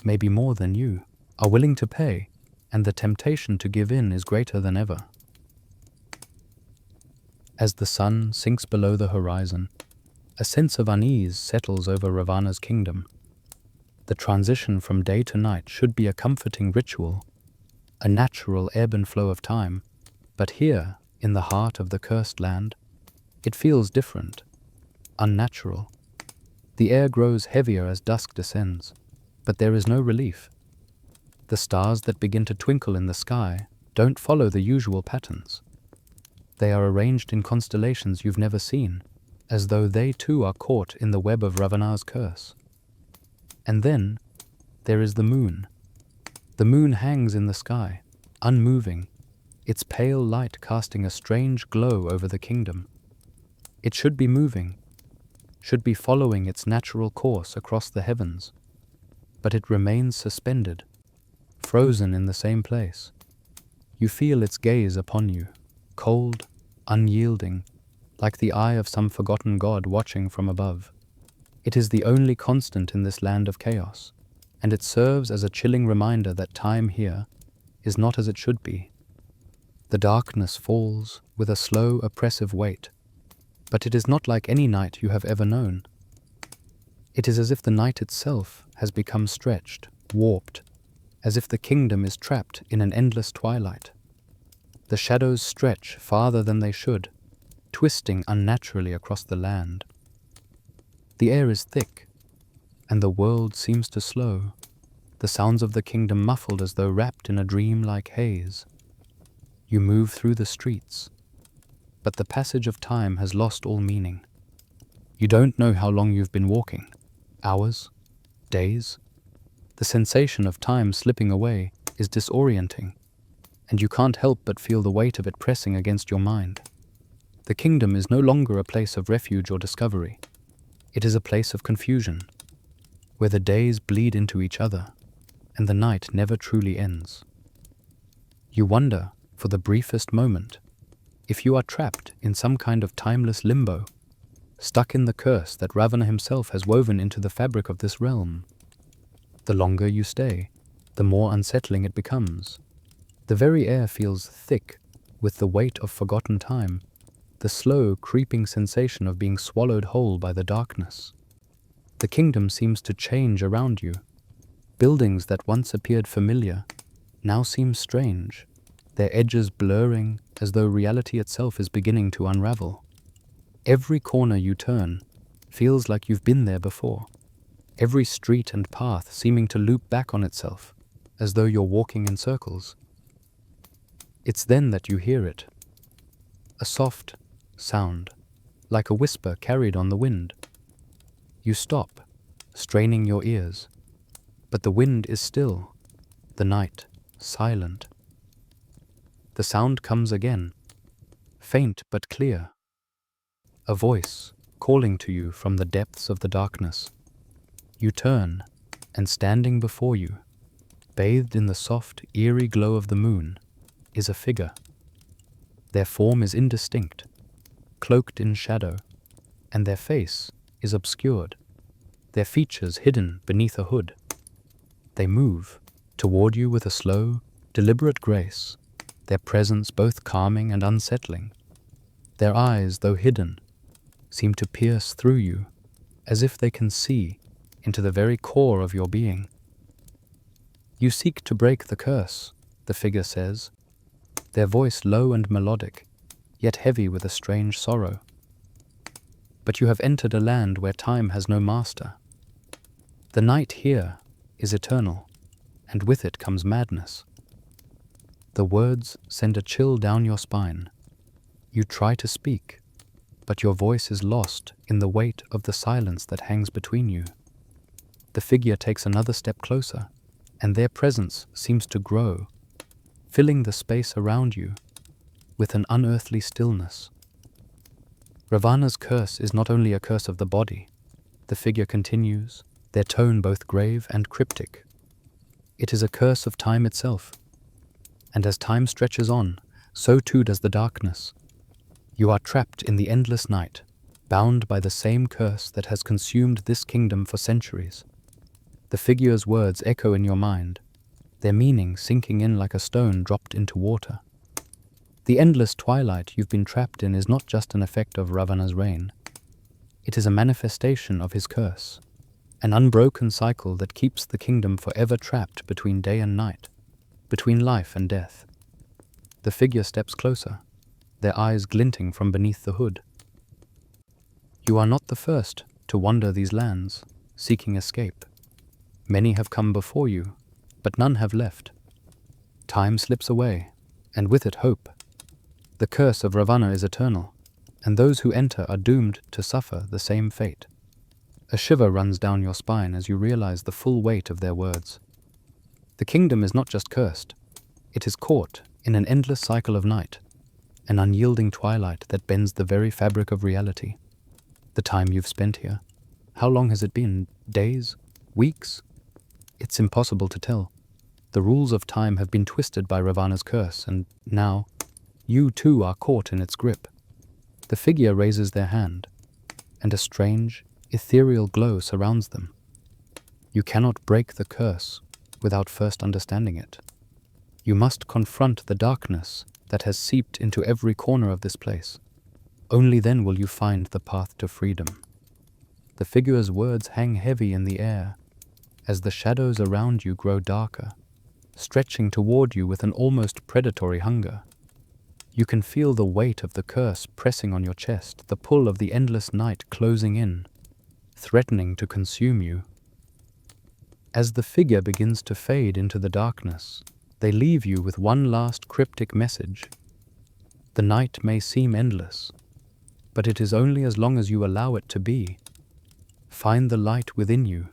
may be more than you are willing to pay, and the temptation to give in is greater than ever. As the sun sinks below the horizon, a sense of unease settles over Ravana's kingdom. The transition from day to night should be a comforting ritual, a natural ebb and flow of time, but here, in the heart of the cursed land, it feels different, unnatural. The air grows heavier as dusk descends, but there is no relief. The stars that begin to twinkle in the sky don't follow the usual patterns. They are arranged in constellations you've never seen, as though they too are caught in the web of Ravana's curse. And then, there is the moon. The moon hangs in the sky, unmoving, its pale light casting a strange glow over the kingdom. It should be moving, should be following its natural course across the heavens, but it remains suspended, frozen in the same place. You feel its gaze upon you, cold, unyielding, like the eye of some forgotten god watching from above. It is the only constant in this land of chaos, and it serves as a chilling reminder that time here is not as it should be. The darkness falls with a slow, oppressive weight, but it is not like any night you have ever known. It is as if the night itself has become stretched, warped, as if the kingdom is trapped in an endless twilight. The shadows stretch farther than they should, twisting unnaturally across the land. The air is thick, and the world seems to slow, the sounds of the kingdom muffled as though wrapped in a dream-like haze. You move through the streets, but the passage of time has lost all meaning. You don't know how long you've been walking, hours, days. The sensation of time slipping away is disorienting, and you can't help but feel the weight of it pressing against your mind. The kingdom is no longer a place of refuge or discovery. It is a place of confusion, where the days bleed into each other, and the night never truly ends. You wonder, for the briefest moment, if you are trapped in some kind of timeless limbo, stuck in the curse that Ravana himself has woven into the fabric of this realm. The longer you stay, the more unsettling it becomes. The very air feels thick, with the weight of forgotten time, the slow, creeping sensation of being swallowed whole by the darkness. The kingdom seems to change around you. Buildings that once appeared familiar now seem strange, their edges blurring as though reality itself is beginning to unravel. Every corner you turn feels like you've been there before, every street and path seeming to loop back on itself, as though you're walking in circles. It's then that you hear it, a soft sound, like a whisper carried on the wind. You stop, straining your ears, but the wind is still, the night silent. The sound comes again, faint but clear, a voice calling to you from the depths of the darkness. You turn, and standing before you, bathed in the soft, eerie glow of the moon, is a figure. Their form is indistinct, cloaked in shadow, and their face is obscured, their features hidden beneath a hood. They move toward you with a slow, deliberate grace, their presence both calming and unsettling. Their eyes, though hidden, seem to pierce through you, as if they can see into the very core of your being. You seek to break the curse, the figure says, their voice low and melodic, yet heavy with a strange sorrow. But you have entered a land where time has no master. The night here is eternal, and with it comes madness. The words send a chill down your spine. You try to speak, but your voice is lost in the weight of the silence that hangs between you. The figure takes another step closer, and their presence seems to grow, filling the space around you with an unearthly stillness. Ravana's curse is not only a curse of the body, the figure continues, their tone both grave and cryptic. It is a curse of time itself. And as time stretches on, so too does the darkness. You are trapped in the endless night, bound by the same curse that has consumed this kingdom for centuries. The figure's words echo in your mind, their meaning sinking in like a stone dropped into water. The endless twilight you've been trapped in is not just an effect of Ravana's reign. It is a manifestation of his curse, an unbroken cycle that keeps the kingdom forever trapped between day and night, between life and death. The figure steps closer, their eyes glinting from beneath the hood. You are not the first to wander these lands, seeking escape. Many have come before you, but none have left. Time slips away, and with it hope. The curse of Ravana is eternal, and those who enter are doomed to suffer the same fate. A shiver runs down your spine as you realize the full weight of their words. The kingdom is not just cursed, it is caught in an endless cycle of night, an unyielding twilight that bends the very fabric of reality. The time you've spent here, how long has it been? Days? Weeks? It's impossible to tell. The rules of time have been twisted by Ravana's curse, and now, you too are caught in its grip. The figure raises their hand, and a strange, ethereal glow surrounds them. You cannot break the curse without first understanding it. You must confront the darkness that has seeped into every corner of this place. Only then will you find the path to freedom. The figure's words hang heavy in the air as the shadows around you grow darker, stretching toward you with an almost predatory hunger. You can feel the weight of the curse pressing on your chest, the pull of the endless night closing in, threatening to consume you. As the figure begins to fade into the darkness, they leave you with one last cryptic message. The night may seem endless, but it is only as long as you allow it to be. Find the light within you,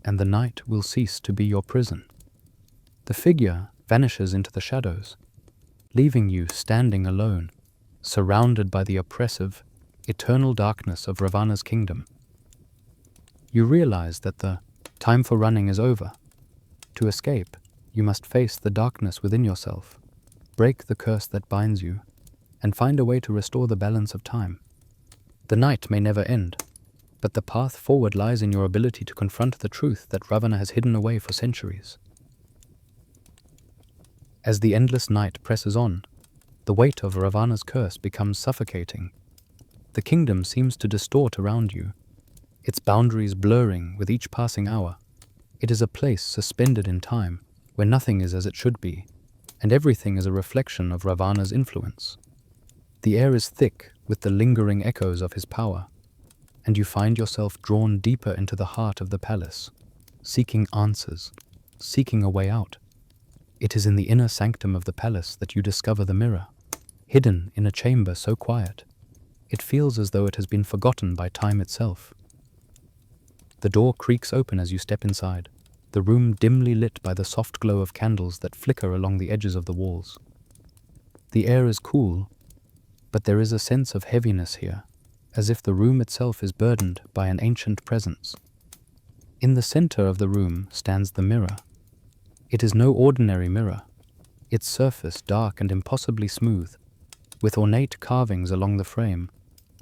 and the night will cease to be your prison. The figure vanishes into the shadows, leaving you standing alone, surrounded by the oppressive, eternal darkness of Ravana's kingdom. You realize that the time for running is over. To escape, you must face the darkness within yourself, break the curse that binds you, and find a way to restore the balance of time. The night may never end, but the path forward lies in your ability to confront the truth that Ravana has hidden away for centuries. As the endless night presses on, The weight of Ravana's curse becomes suffocating. The kingdom seems to distort around you, its boundaries blurring with each passing hour. It is a place suspended in time, where nothing is as it should be, and everything is a reflection of Ravana's influence. The air is thick with the lingering echoes of his power, and you find yourself drawn deeper into the heart of the palace, seeking answers, seeking a way out. It is in the inner sanctum of the palace that you discover the mirror, hidden in a chamber so quiet. It feels as though it has been forgotten by time itself. The door creaks open as you step inside, the room dimly lit by the soft glow of candles that flicker along the edges of the walls. The air is cool, but there is a sense of heaviness here, as if the room itself is burdened by an ancient presence. In the center of the room stands the mirror. It is no ordinary mirror, its surface dark and impossibly smooth, with ornate carvings along the frame,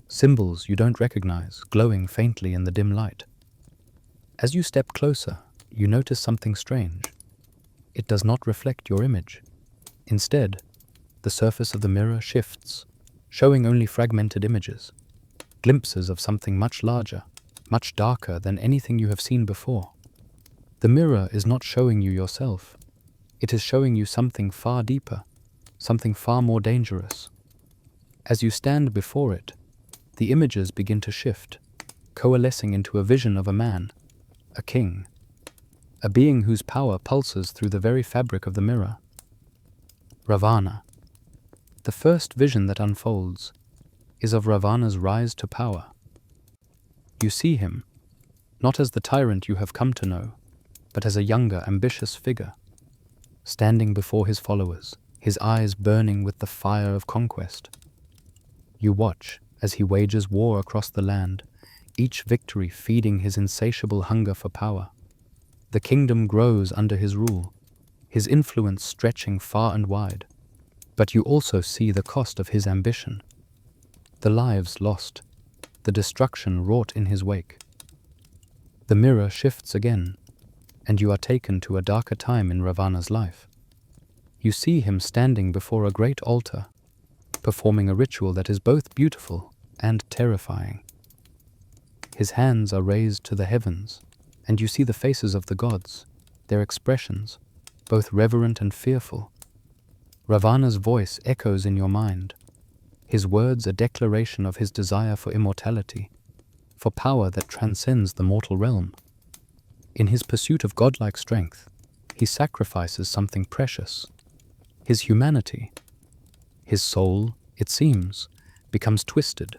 symbols you don't recognize glowing faintly in the dim light. As you step closer, you notice something strange. It does not reflect your image. Instead, the surface of the mirror shifts, showing only fragmented images, glimpses of something much larger, much darker than anything you have seen before. The mirror is not showing you yourself. It is showing you something far deeper, something far more dangerous. As you stand before it, the images begin to shift, coalescing into a vision of a man, a king, a being whose power pulses through the very fabric of the mirror. Ravana. The first vision that unfolds is of Ravana's rise to power. You see him, not as the tyrant you have come to know, but as a younger, ambitious figure, standing before his followers, his eyes burning with the fire of conquest. You watch as he wages war across the land, each victory feeding his insatiable hunger for power. The kingdom grows under his rule, his influence stretching far and wide. But you also see the cost of his ambition, the lives lost, the destruction wrought in his wake. The mirror shifts again, and you are taken to a darker time in Ravana's life. You see him standing before a great altar, performing a ritual that is both beautiful and terrifying. His hands are raised to the heavens, and you see the faces of the gods, their expressions, both reverent and fearful. Ravana's voice echoes in your mind, his words a declaration of his desire for immortality, for power that transcends the mortal realm. In his pursuit of godlike strength, he sacrifices something precious. His humanity, his soul, it seems, becomes twisted,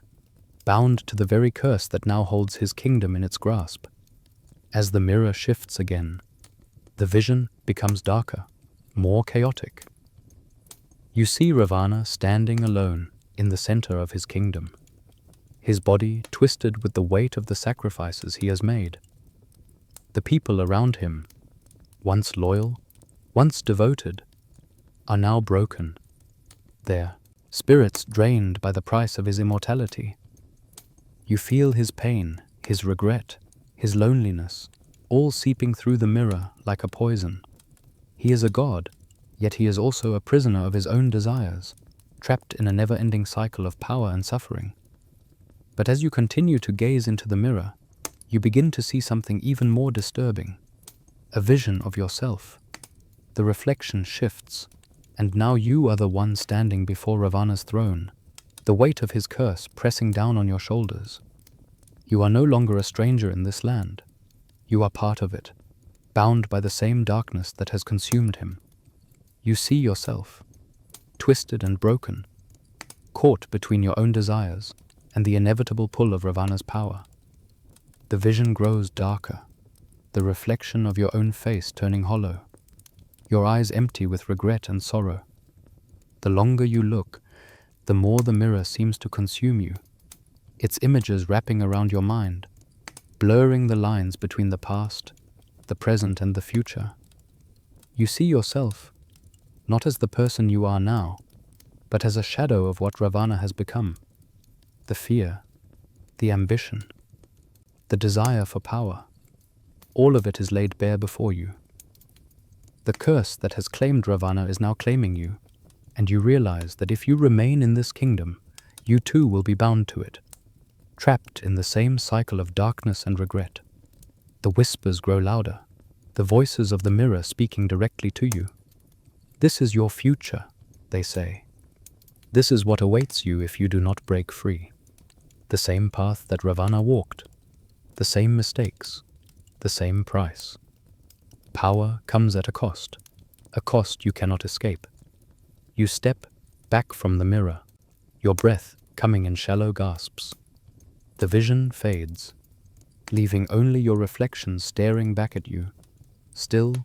bound to the very curse that now holds his kingdom in its grasp. As the mirror shifts again, the vision becomes darker, more chaotic. You see Ravana standing alone in the center of his kingdom, his body twisted with the weight of the sacrifices he has made. The people around him, once loyal, once devoted, are now broken, their spirits drained by the price of his immortality. You feel his pain, his regret, his loneliness, all seeping through the mirror like a poison. He is a god, yet he is also a prisoner of his own desires, trapped in a never-ending cycle of power and suffering. But as you continue to gaze into the mirror, you begin to see something even more disturbing, a vision of yourself. The reflection shifts, and now you are the one standing before Ravana's throne, the weight of his curse pressing down on your shoulders. You are no longer a stranger in this land. You are part of it, bound by the same darkness that has consumed him. You see yourself, twisted and broken, caught between your own desires and the inevitable pull of Ravana's power. The vision grows darker, the reflection of your own face turning hollow, your eyes empty with regret and sorrow. The longer you look, the more the mirror seems to consume you, its images wrapping around your mind, blurring the lines between the past, the present, and the future. You see yourself, not as the person you are now, but as a shadow of what Ravana has become. The fear, the ambition, the desire for power, all of it is laid bare before you. The curse that has claimed Ravana is now claiming you, and you realize that if you remain in this kingdom, you too will be bound to it, trapped in the same cycle of darkness and regret. The whispers grow louder, the voices of the mirror speaking directly to you. This is your future, they say. This is what awaits you if you do not break free. The same path that Ravana walked, the same mistakes, the same price. Power comes at a cost you cannot escape. You step back from the mirror, your breath coming in shallow gasps. The vision fades, leaving only your reflection staring back at you, still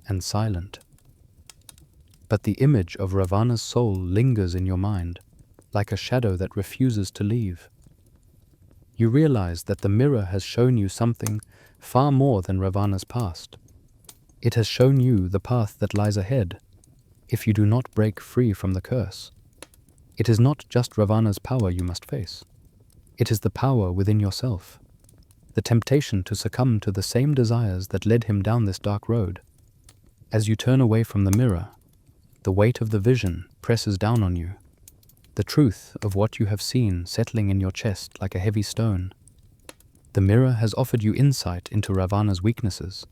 and silent. But the image of Ravana's soul lingers in your mind, like a shadow that refuses to leave. You realize that the mirror has shown you something far more than Ravana's past. It has shown you the path that lies ahead, if you do not break free from the curse. It is not just Ravana's power you must face. It is the power within yourself, the temptation to succumb to the same desires that led him down this dark road. As you turn away from the mirror, the weight of the vision presses down on you, the truth of what you have seen settling in your chest like a heavy stone. The mirror has offered you insight into Ravana's weaknesses,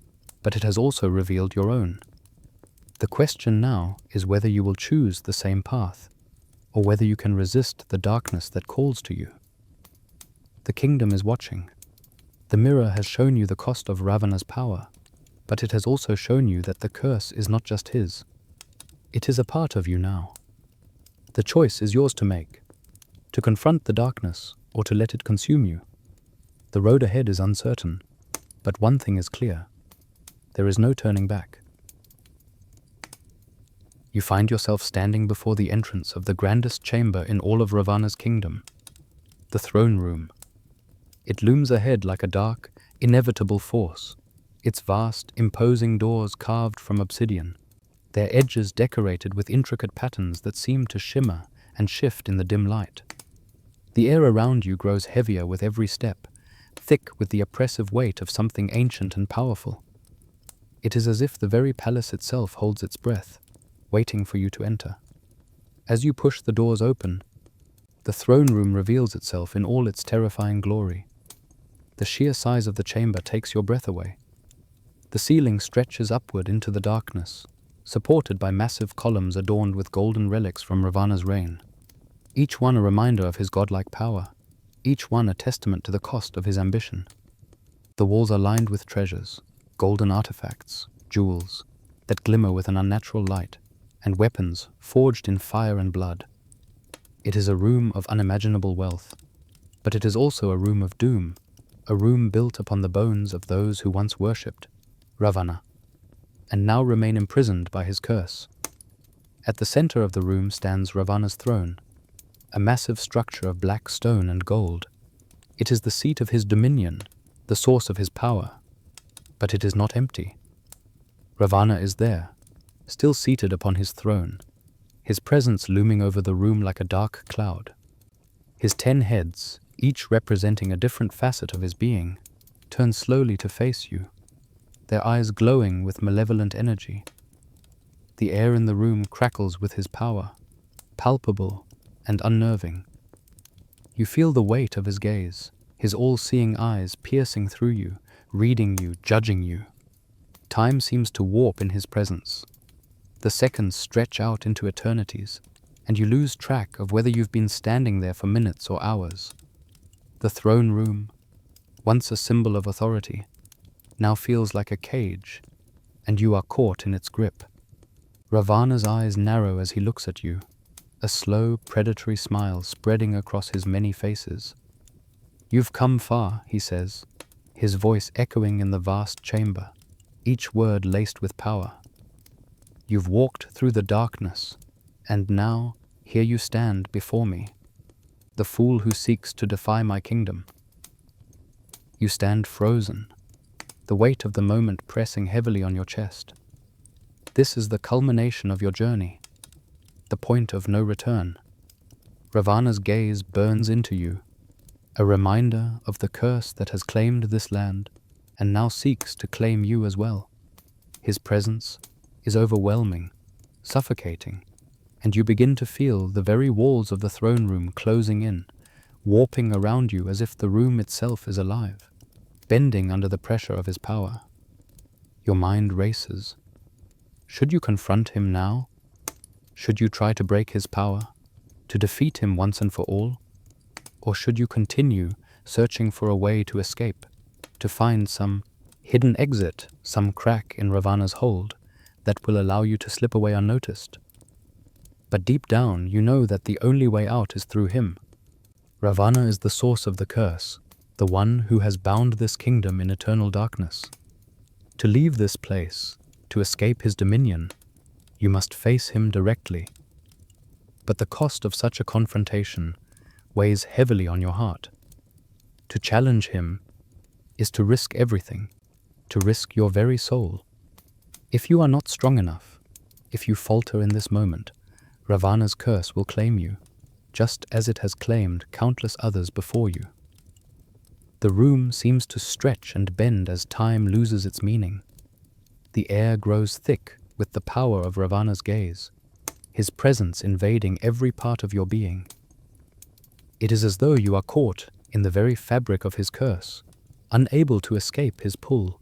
but it has also revealed your own. The question now is whether you will choose the same path, or whether you can resist the darkness that calls to you. The kingdom is watching. The mirror has shown you the cost of Ravana's power, but it has also shown you that the curse is not just his. It is a part of you now. The choice is yours to make, to confront the darkness or to let it consume you. The road ahead is uncertain, but one thing is clear. There is no turning back. You find yourself standing before the entrance of the grandest chamber in all of Ravana's kingdom, the throne room. It looms ahead like a dark, inevitable force, its vast, imposing doors carved from obsidian, their edges decorated with intricate patterns that seem to shimmer and shift in the dim light. The air around you grows heavier with every step, thick with the oppressive weight of something ancient and powerful. It is as if the very palace itself holds its breath, waiting for you to enter. As you push the doors open, the throne room reveals itself in all its terrifying glory. The sheer size of the chamber takes your breath away. The ceiling stretches upward into the darkness, supported by massive columns adorned with golden relics from Ravana's reign, each one a reminder of his godlike power, each one a testament to the cost of his ambition. The walls are lined with treasures, golden artifacts, jewels, that glimmer with an unnatural light, and weapons forged in fire and blood. It is a room of unimaginable wealth, but it is also a room of doom, a room built upon the bones of those who once worshipped Ravana, and now remain imprisoned by his curse. At the center of the room stands Ravana's throne, a massive structure of black stone and gold. It is the seat of his dominion, the source of his power. But it is not empty. Ravana is there, still seated upon his throne, his presence looming over the room like a dark cloud. His 10 heads, each representing a different facet of his being, turn slowly to face you, their eyes glowing with malevolent energy. The air in the room crackles with his power, palpable and unnerving. You feel the weight of his gaze, his all-seeing eyes piercing through you, reading you, judging you. Time seems to warp in his presence. The seconds stretch out into eternities, and you lose track of whether you've been standing there for minutes or hours. The throne room, once a symbol of authority, now feels like a cage, and you are caught in its grip. Ravana's eyes narrow as he looks at you, a slow, predatory smile spreading across his many faces. "You've come far," he says, his voice echoing in the vast chamber, each word laced with power. "You've walked through the darkness, and now here you stand before me, the fool who seeks to defy my kingdom." You stand frozen, the weight of the moment pressing heavily on your chest. This is the culmination of your journey, the point of no return. Ravana's gaze burns into you, a reminder of the curse that has claimed this land and now seeks to claim you as well. His presence is overwhelming, suffocating, and you begin to feel the very walls of the throne room closing in, warping around you as if the room itself is alive, bending under the pressure of his power. Your mind races. Should you confront him now? Should you try to break his power, to defeat him once and for all? Or should you continue searching for a way to escape, to find some hidden exit, some crack in Ravana's hold that will allow you to slip away unnoticed? But deep down, you know that the only way out is through him. Ravana is the source of the curse, the one who has bound this kingdom in eternal darkness. To leave this place, to escape his dominion, you must face him directly. But the cost of such a confrontation weighs heavily on your heart. To challenge him is to risk everything, to risk your very soul. If you are not strong enough, if you falter in this moment, Ravana's curse will claim you, just as it has claimed countless others before you. The room seems to stretch and bend as time loses its meaning. The air grows thick with the power of Ravana's gaze, his presence invading every part of your being. It is as though you are caught in the very fabric of his curse, unable to escape his pull.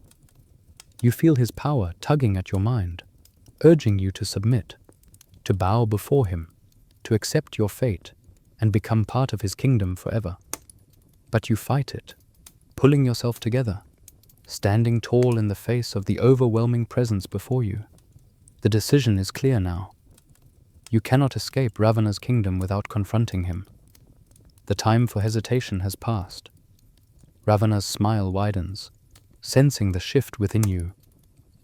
You feel his power tugging at your mind, urging you to submit, to bow before him, to accept your fate and become part of his kingdom forever. But you fight it, pulling yourself together, standing tall in the face of the overwhelming presence before you. The decision is clear now. You cannot escape Ravana's kingdom without confronting him. The time for hesitation has passed. Ravana's smile widens, sensing the shift within you,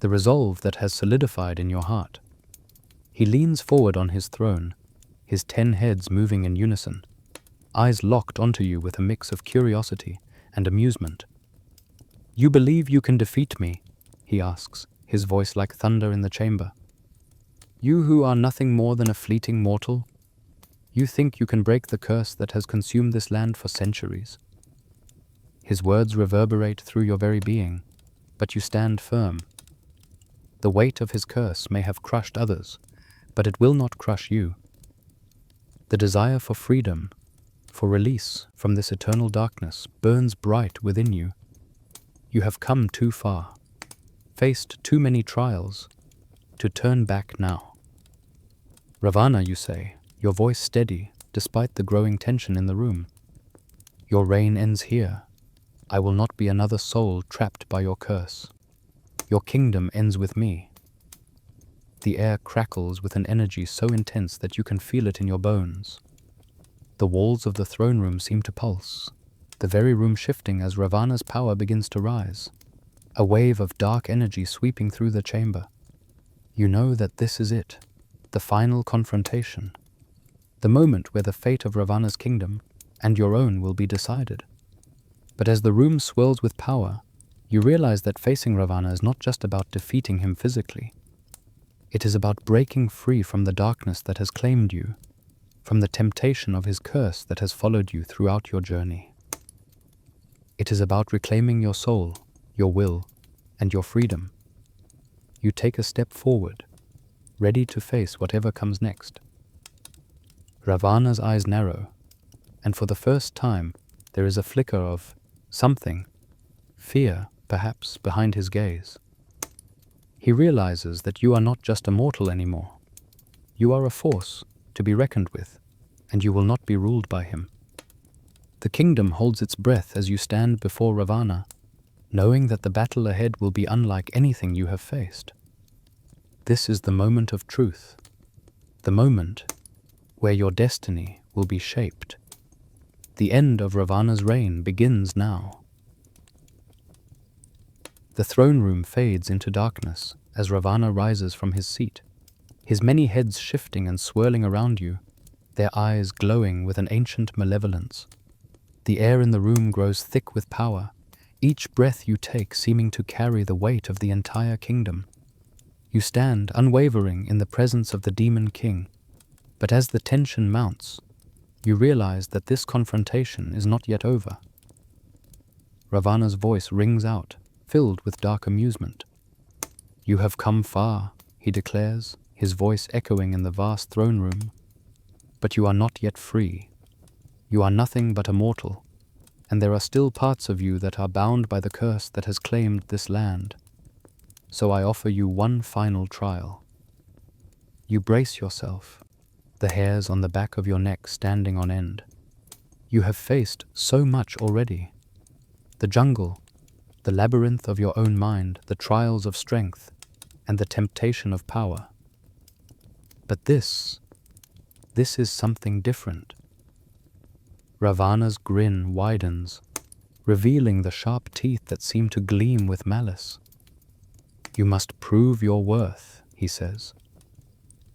the resolve that has solidified in your heart. He leans forward on his throne, his 10 heads moving in unison, eyes locked onto you with a mix of curiosity and amusement. "You believe you can defeat me?" he asks, his voice like thunder in the chamber. "You who are nothing more than a fleeting mortal? You think you can break the curse that has consumed this land for centuries?" His words reverberate through your very being, but you stand firm. The weight of his curse may have crushed others, but it will not crush you. The desire for freedom, for release from this eternal darkness, burns bright within you. You have come too far, faced too many trials, to turn back now. "Ravana," you say, your voice steady despite the growing tension in the room. "Your reign ends here. I will not be another soul trapped by your curse. Your kingdom ends with me." The air crackles with an energy so intense that you can feel it in your bones. The walls of the throne room seem to pulse, the very room shifting as Ravana's power begins to rise, a wave of dark energy sweeping through the chamber. You know that this is it, the final confrontation, the moment where the fate of Ravana's kingdom and your own will be decided. But as the room swirls with power, you realize that facing Ravana is not just about defeating him physically. It is about breaking free from the darkness that has claimed you, from the temptation of his curse that has followed you throughout your journey. It is about reclaiming your soul, your will, and your freedom. You take a step forward, ready to face whatever comes next. Ravana's eyes narrow, and for the first time there is a flicker of something, fear perhaps, behind his gaze. He realizes that you are not just a mortal anymore. You are a force to be reckoned with, and you will not be ruled by him. The kingdom holds its breath as you stand before Ravana, knowing that the battle ahead will be unlike anything you have faced. This is the moment of truth, the moment where your destiny will be shaped. The end of Ravana's reign begins now. The throne room fades into darkness as Ravana rises from his seat, his many heads shifting and swirling around you, their eyes glowing with an ancient malevolence. The air in the room grows thick with power, each breath you take seeming to carry the weight of the entire kingdom. You stand unwavering in the presence of the demon king, but as the tension mounts, you realize that this confrontation is not yet over. Ravana's voice rings out, filled with dark amusement. "You have come far," he declares, his voice echoing in the vast throne room. But you are not yet free. You are nothing but a mortal, and there are still parts of you that are bound by the curse that has claimed this land. So I offer you one final trial. You brace yourself, the hairs on the back of your neck standing on end. You have faced so much already. The jungle, the labyrinth of your own mind, the trials of strength, and the temptation of power. But this is something different. Ravana's grin widens, revealing the sharp teeth that seem to gleam with malice. You must prove your worth, he says.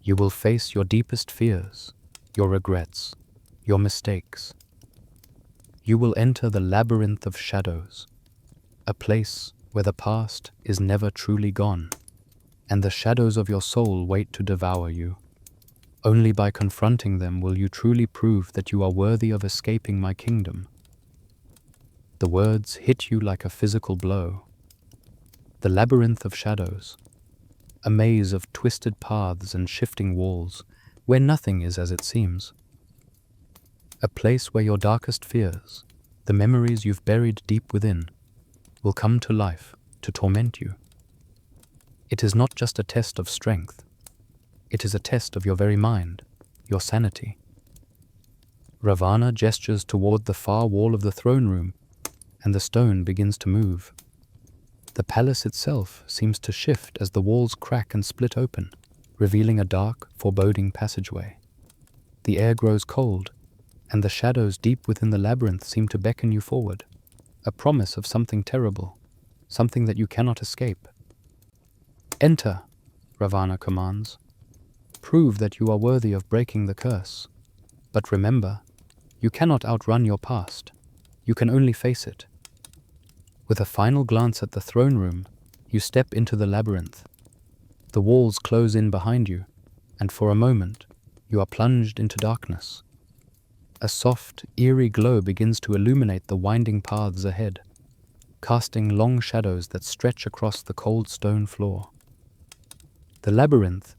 You will face your deepest fears, your regrets, your mistakes. You will enter the labyrinth of shadows, a place where the past is never truly gone, and the shadows of your soul wait to devour you. Only by confronting them will you truly prove that you are worthy of escaping my kingdom. The words hit you like a physical blow. The labyrinth of shadows, a maze of twisted paths and shifting walls, where nothing is as it seems. A place where your darkest fears, the memories you've buried deep within, will come to life to torment you. It is not just a test of strength. It is a test of your very mind, your sanity. Ravana gestures toward the far wall of the throne room, and the stone begins to move. The palace itself seems to shift as the walls crack and split open, revealing a dark, foreboding passageway. The air grows cold, and the shadows deep within the labyrinth seem to beckon you forward, a promise of something terrible, something that you cannot escape. Enter, Ravana commands. Prove that you are worthy of breaking the curse. But remember, you cannot outrun your past. You can only face it. With a final glance at the throne room, you step into the labyrinth. The walls close in behind you, and for a moment, you are plunged into darkness. A soft, eerie glow begins to illuminate the winding paths ahead, casting long shadows that stretch across the cold stone floor. The labyrinth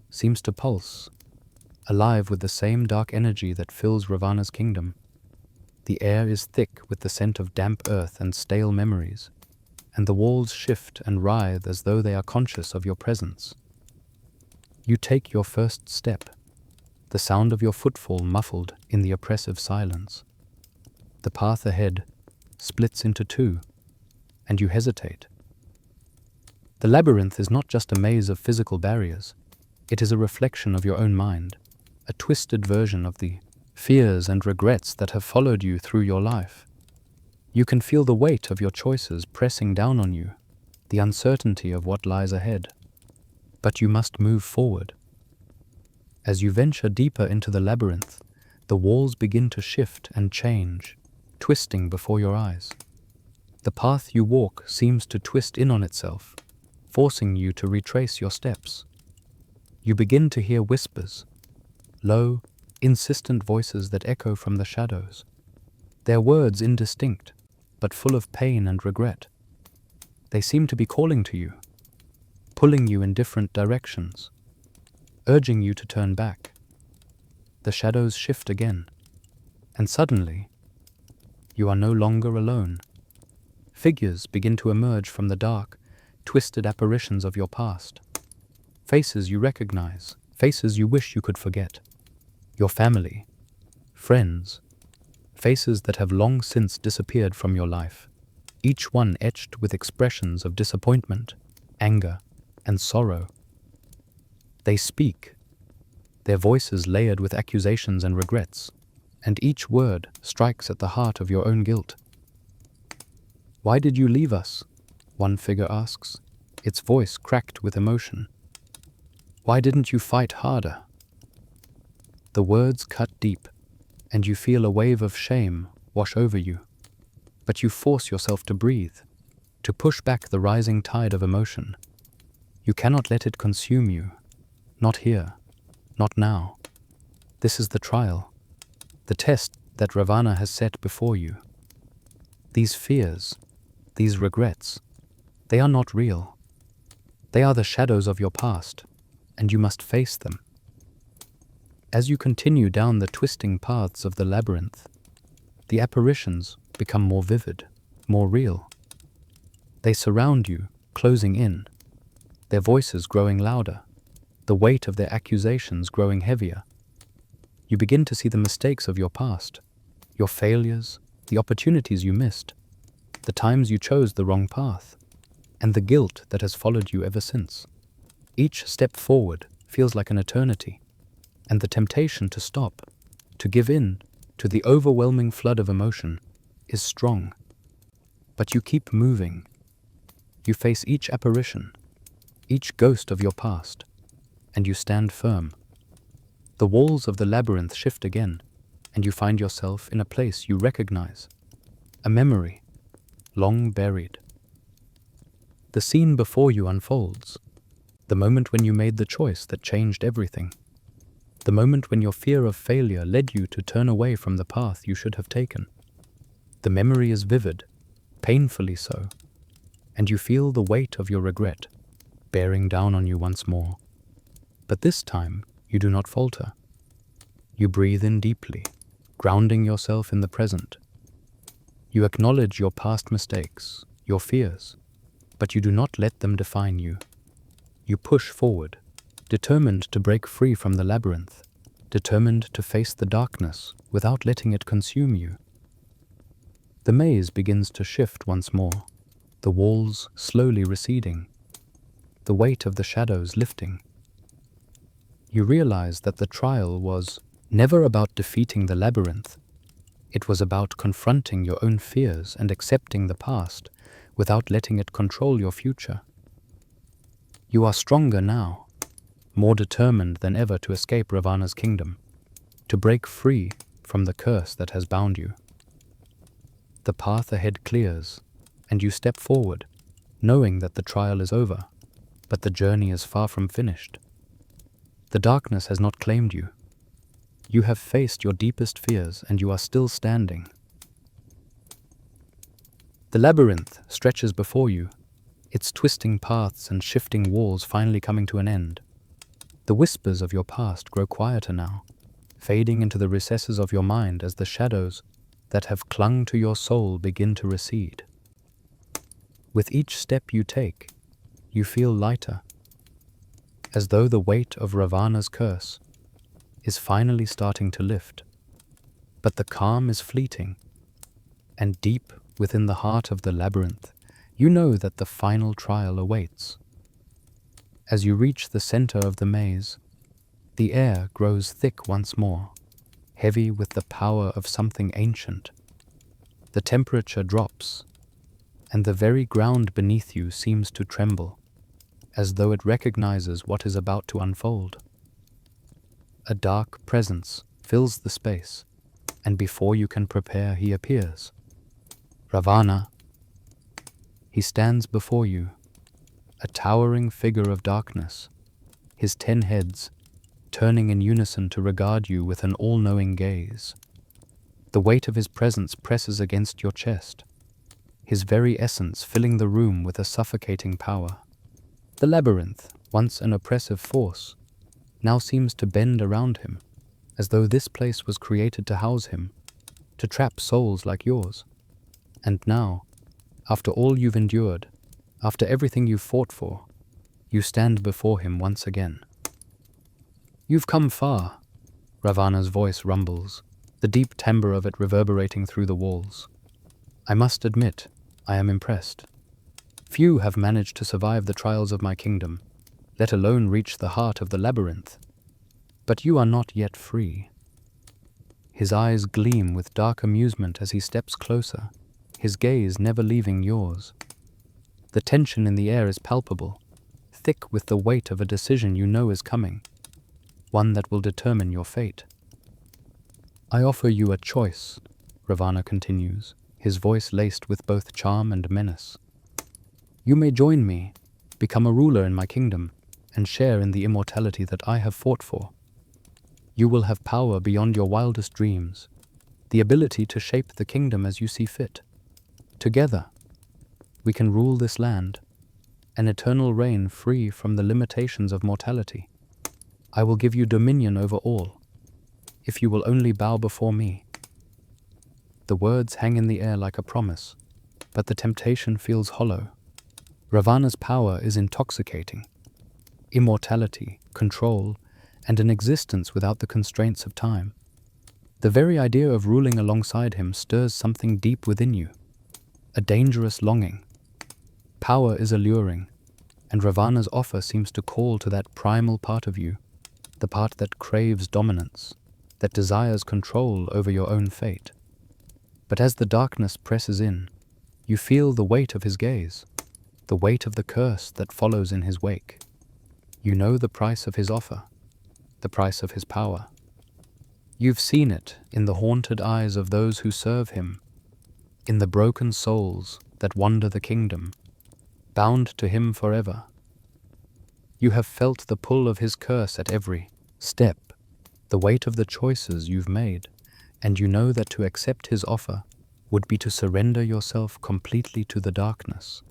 seems to pulse, alive with the same dark energy that fills Ravana's kingdom. The air is thick with the scent of damp earth and stale memories, and the walls shift and writhe as though they are conscious of your presence. You take your first step, the sound of your footfall muffled in the oppressive silence. The path ahead splits into two, and you hesitate. The labyrinth is not just a maze of physical barriers. It is a reflection of your own mind, a twisted version of the fears and regrets that have followed you through your life. You can feel the weight of your choices pressing down on you, the uncertainty of what lies ahead. But you must move forward. As you venture deeper into the labyrinth, the walls begin to shift and change, twisting before your eyes. The path you walk seems to twist in on itself, forcing you to retrace your steps. You begin to hear whispers, low, insistent voices that echo from the shadows. Their words indistinct, but full of pain and regret. They seem to be calling to you, pulling you in different directions, urging you to turn back. The shadows shift again, and suddenly, you are no longer alone. Figures begin to emerge from the dark, twisted apparitions of your past. Faces you recognize, faces you wish you could forget. Your family, friends, faces that have long since disappeared from your life, each one etched with expressions of disappointment, anger, and sorrow. They speak, their voices layered with accusations and regrets, and each word strikes at the heart of your own guilt. "Why did you leave us?" one figure asks, its voice cracked with emotion. "Why didn't you fight harder?" The words cut deep, and you feel a wave of shame wash over you. But you force yourself to breathe, to push back the rising tide of emotion. You cannot let it consume you. Not here, not now. This is the trial, the test that Ravana has set before you. These fears, these regrets, they are not real. They are the shadows of your past, and you must face them. As you continue down the twisting paths of the labyrinth, the apparitions become more vivid, more real. They surround you, closing in, their voices growing louder, the weight of their accusations growing heavier. You begin to see the mistakes of your past, your failures, the opportunities you missed, the times you chose the wrong path, and the guilt that has followed you ever since. Each step forward feels like an eternity, and the temptation to stop, to give in to the overwhelming flood of emotion is strong. But you keep moving. You face each apparition, each ghost of your past, and you stand firm. The walls of the labyrinth shift again, and you find yourself in a place you recognize, a memory, long buried. The scene before you unfolds, the moment when you made the choice that changed everything, the moment when your fear of failure led you to turn away from the path you should have taken. The memory is vivid, painfully so, and you feel the weight of your regret bearing down on you once more. But this time, you do not falter. You breathe in deeply, grounding yourself in the present. You acknowledge your past mistakes, your fears, but you do not let them define you. You push forward, determined to break free from the labyrinth, determined to face the darkness without letting it consume you. The maze begins to shift once more, the walls slowly receding, the weight of the shadows lifting. You realize that the trial was never about defeating the labyrinth. It was about confronting your own fears and accepting the past without letting it control your future. You are stronger now, more determined than ever to escape Ravana's kingdom, to break free from the curse that has bound you. The path ahead clears, and you step forward, knowing that the trial is over, but the journey is far from finished. The darkness has not claimed you. You have faced your deepest fears, and you are still standing. The labyrinth stretches before you, its twisting paths and shifting walls finally coming to an end. The whispers of your past grow quieter now, fading into the recesses of your mind as the shadows that have clung to your soul begin to recede. With each step you take, you feel lighter, as though the weight of Ravana's curse is finally starting to lift. But the calm is fleeting, and deep within the heart of the labyrinth, you know that the final trial awaits. As you reach the center of the maze, the air grows thick once more, heavy with the power of something ancient. The temperature drops, and the very ground beneath you seems to tremble, as though it recognizes what is about to unfold. A dark presence fills the space, and before you can prepare, he appears. Ravana. He stands before you, a towering figure of darkness, his 10 heads turning in unison to regard you with an all-knowing gaze. The weight of his presence presses against your chest, his very essence filling the room with a suffocating power. The labyrinth, once an oppressive force, now seems to bend around him, as though this place was created to house him, to trap souls like yours. And now, after all you've endured, after everything you've fought for, you stand before him once again. You've come far, Ravana's voice rumbles, the deep timbre of it reverberating through the walls. I must admit, I am impressed. Few have managed to survive the trials of my kingdom, let alone reach the heart of the labyrinth. But you are not yet free. His eyes gleam with dark amusement as he steps closer, his gaze never leaving yours. The tension in the air is palpable, thick with the weight of a decision you know is coming, one that will determine your fate. I offer you a choice, Ravana continues, his voice laced with both charm and menace. You may join me, become a ruler in my kingdom, and share in the immortality that I have fought for. You will have power beyond your wildest dreams, the ability to shape the kingdom as you see fit. Together, we can rule this land, an eternal reign free from the limitations of mortality. I will give you dominion over all, if you will only bow before me." The words hang in the air like a promise, but the temptation feels hollow. Ravana's power is intoxicating. Immortality, control, and an existence without the constraints of time. The very idea of ruling alongside him stirs something deep within you, a dangerous longing. Power is alluring, and Ravana's offer seems to call to that primal part of you, the part that craves dominance, that desires control over your own fate. But as the darkness presses in, you feel the weight of his gaze, the weight of the curse that follows in his wake. You know the price of his offer, the price of his power. You've seen it in the haunted eyes of those who serve him, in the broken souls that wander the kingdom, bound to him forever. You have felt the pull of his curse at every step, the weight of the choices you've made, and you know that to accept his offer would be to surrender yourself completely to the darkness.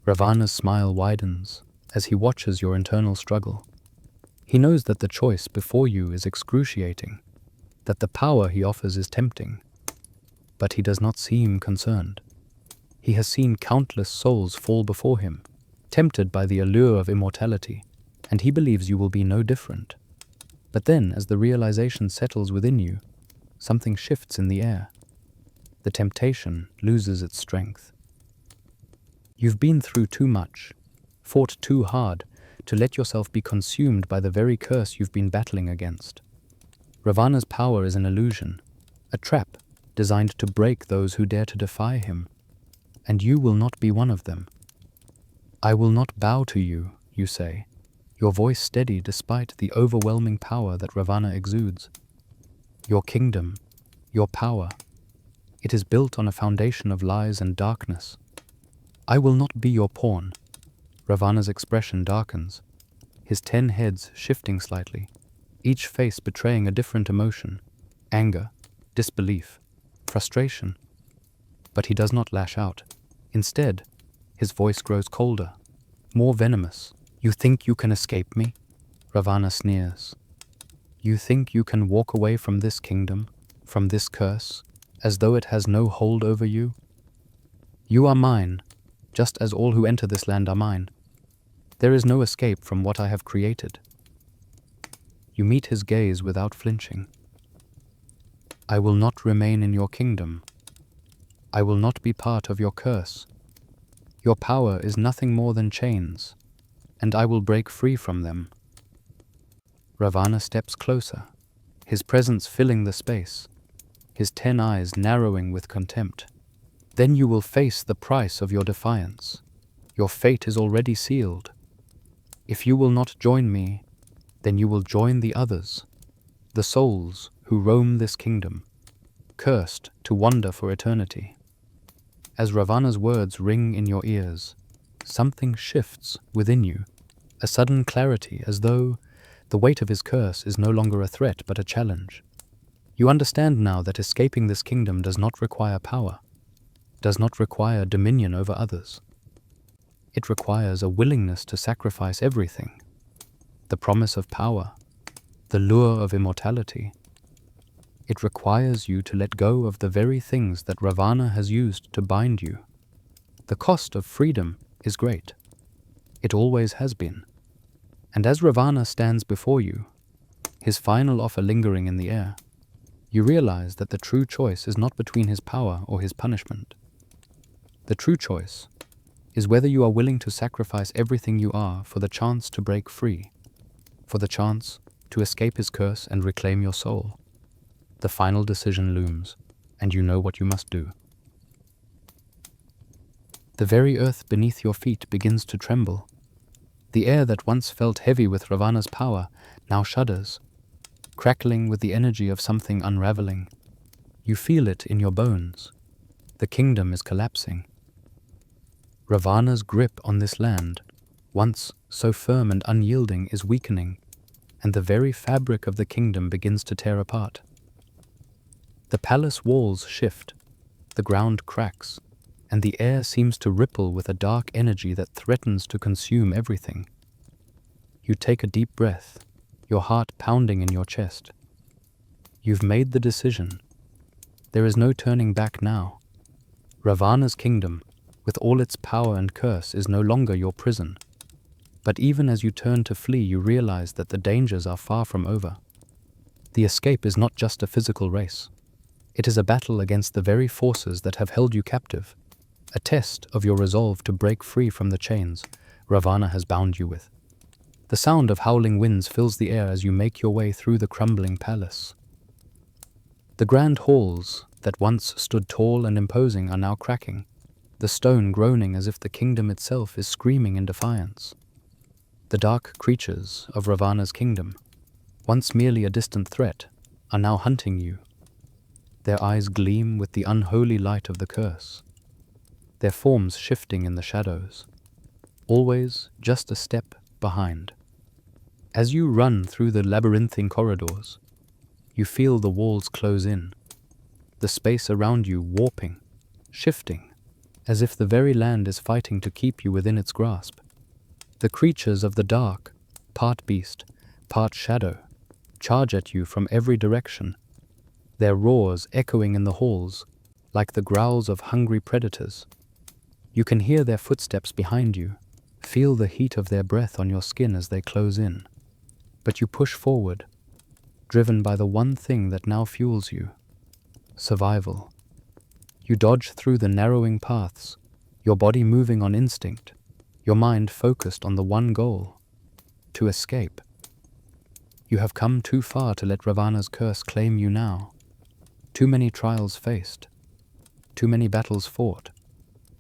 Ravana's smile widens as he watches your internal struggle. He knows that the choice before you is excruciating, that the power he offers is tempting, but he does not seem concerned. He has seen countless souls fall before him, tempted by the allure of immortality, and he believes you will be no different. But then, as the realization settles within you, something shifts in the air. The temptation loses its strength. You've been through too much, fought too hard, to let yourself be consumed by the very curse you've been battling against. Ravana's power is an illusion, a trap designed to break those who dare to defy him, and you will not be one of them. "I will not bow to you," you say, your voice steady despite the overwhelming power that Ravana exudes. Your kingdom, your power, it is built on a foundation of lies and darkness. "I will not be your pawn." Ravana's expression darkens, his 10 heads shifting slightly, each face betraying a different emotion: anger, disbelief, frustration. But he does not lash out. Instead, his voice grows colder, more venomous. "You think you can escape me?" Ravana sneers. "You think you can walk away from this kingdom, from this curse, as though it has no hold over you? You are mine, just as all who enter this land are mine. There is no escape from what I have created." You meet his gaze without flinching. "I will not remain in your kingdom. I will not be part of your curse. Your power is nothing more than chains, and I will break free from them." Ravana steps closer, his presence filling the space, his 10 eyes narrowing with contempt. "Then you will face the price of your defiance. Your fate is already sealed. If you will not join me, then you will join the others, the souls who roam this kingdom, cursed to wander for eternity." As Ravana's words ring in your ears, something shifts within you, a sudden clarity, as though the weight of his curse is no longer a threat but a challenge. You understand now that escaping this kingdom does not require power, does not require dominion over others. It requires a willingness to sacrifice everything: the promise of power, the lure of immortality. It requires you to let go of the very things that Ravana has used to bind you. The cost of freedom is great. It always has been. And as Ravana stands before you, his final offer lingering in the air, you realize that the true choice is not between his power or his punishment. The true choice is whether you are willing to sacrifice everything you are for the chance to break free, for the chance to escape his curse and reclaim your soul. The final decision looms, and you know what you must do. The very earth beneath your feet begins to tremble. The air that once felt heavy with Ravana's power now shudders, crackling with the energy of something unraveling. You feel it in your bones. The kingdom is collapsing. Ravana's grip on this land, once so firm and unyielding, is weakening, and the very fabric of the kingdom begins to tear apart. The palace walls shift, the ground cracks, and the air seems to ripple with a dark energy that threatens to consume everything. You take a deep breath, your heart pounding in your chest. You've made the decision. There is no turning back now. Ravana's kingdom, with all its power and curse, is no longer your prison. But even as you turn to flee, you realize that the dangers are far from over. The escape is not just a physical race. It is a battle against the very forces that have held you captive, a test of your resolve to break free from the chains Ravana has bound you with. The sound of howling winds fills the air as you make your way through the crumbling palace. The grand halls that once stood tall and imposing are now cracking, the stone groaning as if the kingdom itself is screaming in defiance. The dark creatures of Ravana's kingdom, once merely a distant threat, are now hunting you. Their eyes gleam with the unholy light of the curse, their forms shifting in the shadows, always just a step behind. As you run through the labyrinthine corridors, you feel the walls close in, the space around you warping, shifting, as if the very land is fighting to keep you within its grasp. The creatures of the dark, part beast, part shadow, charge at you from every direction, their roars echoing in the halls like the growls of hungry predators. You can hear their footsteps behind you, feel the heat of their breath on your skin as they close in. But you push forward, driven by the one thing that now fuels you: survival. You dodge through the narrowing paths, your body moving on instinct, your mind focused on the one goal: to escape. You have come too far to let Ravana's curse claim you now. Too many trials faced, too many battles fought,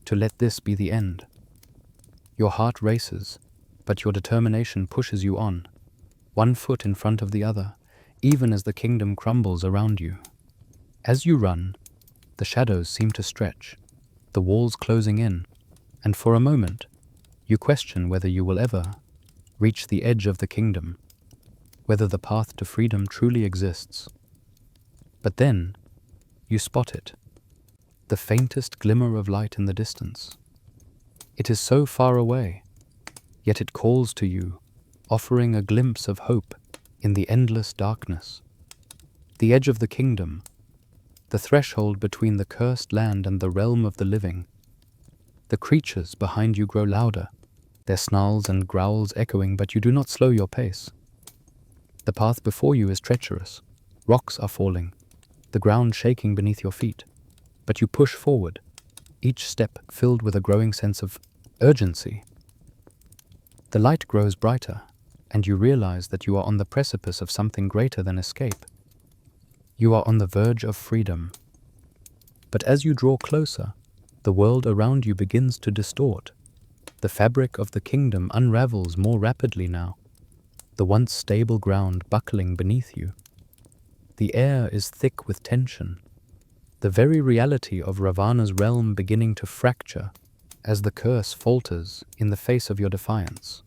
to let this be the end. Your heart races, but your determination pushes you on, one foot in front of the other, even as the kingdom crumbles around you. As you run, the shadows seem to stretch, the walls closing in, and for a moment, you question whether you will ever reach the edge of the kingdom, whether the path to freedom truly exists. But then, you spot it, the faintest glimmer of light in the distance. It is so far away, yet it calls to you, offering a glimpse of hope in the endless darkness. The edge of the kingdom, the threshold between the cursed land and the realm of the living. The creatures behind you grow louder, their snarls and growls echoing, but you do not slow your pace. The path before you is treacherous, rocks are falling, the ground shaking beneath your feet, but you push forward, each step filled with a growing sense of urgency. The light grows brighter, and you realize that you are on the precipice of something greater than escape. You are on the verge of freedom. But as you draw closer, the world around you begins to distort. The fabric of the kingdom unravels more rapidly now, the once stable ground buckling beneath you. The air is thick with tension, the very reality of Ravana's realm beginning to fracture as the curse falters in the face of your defiance.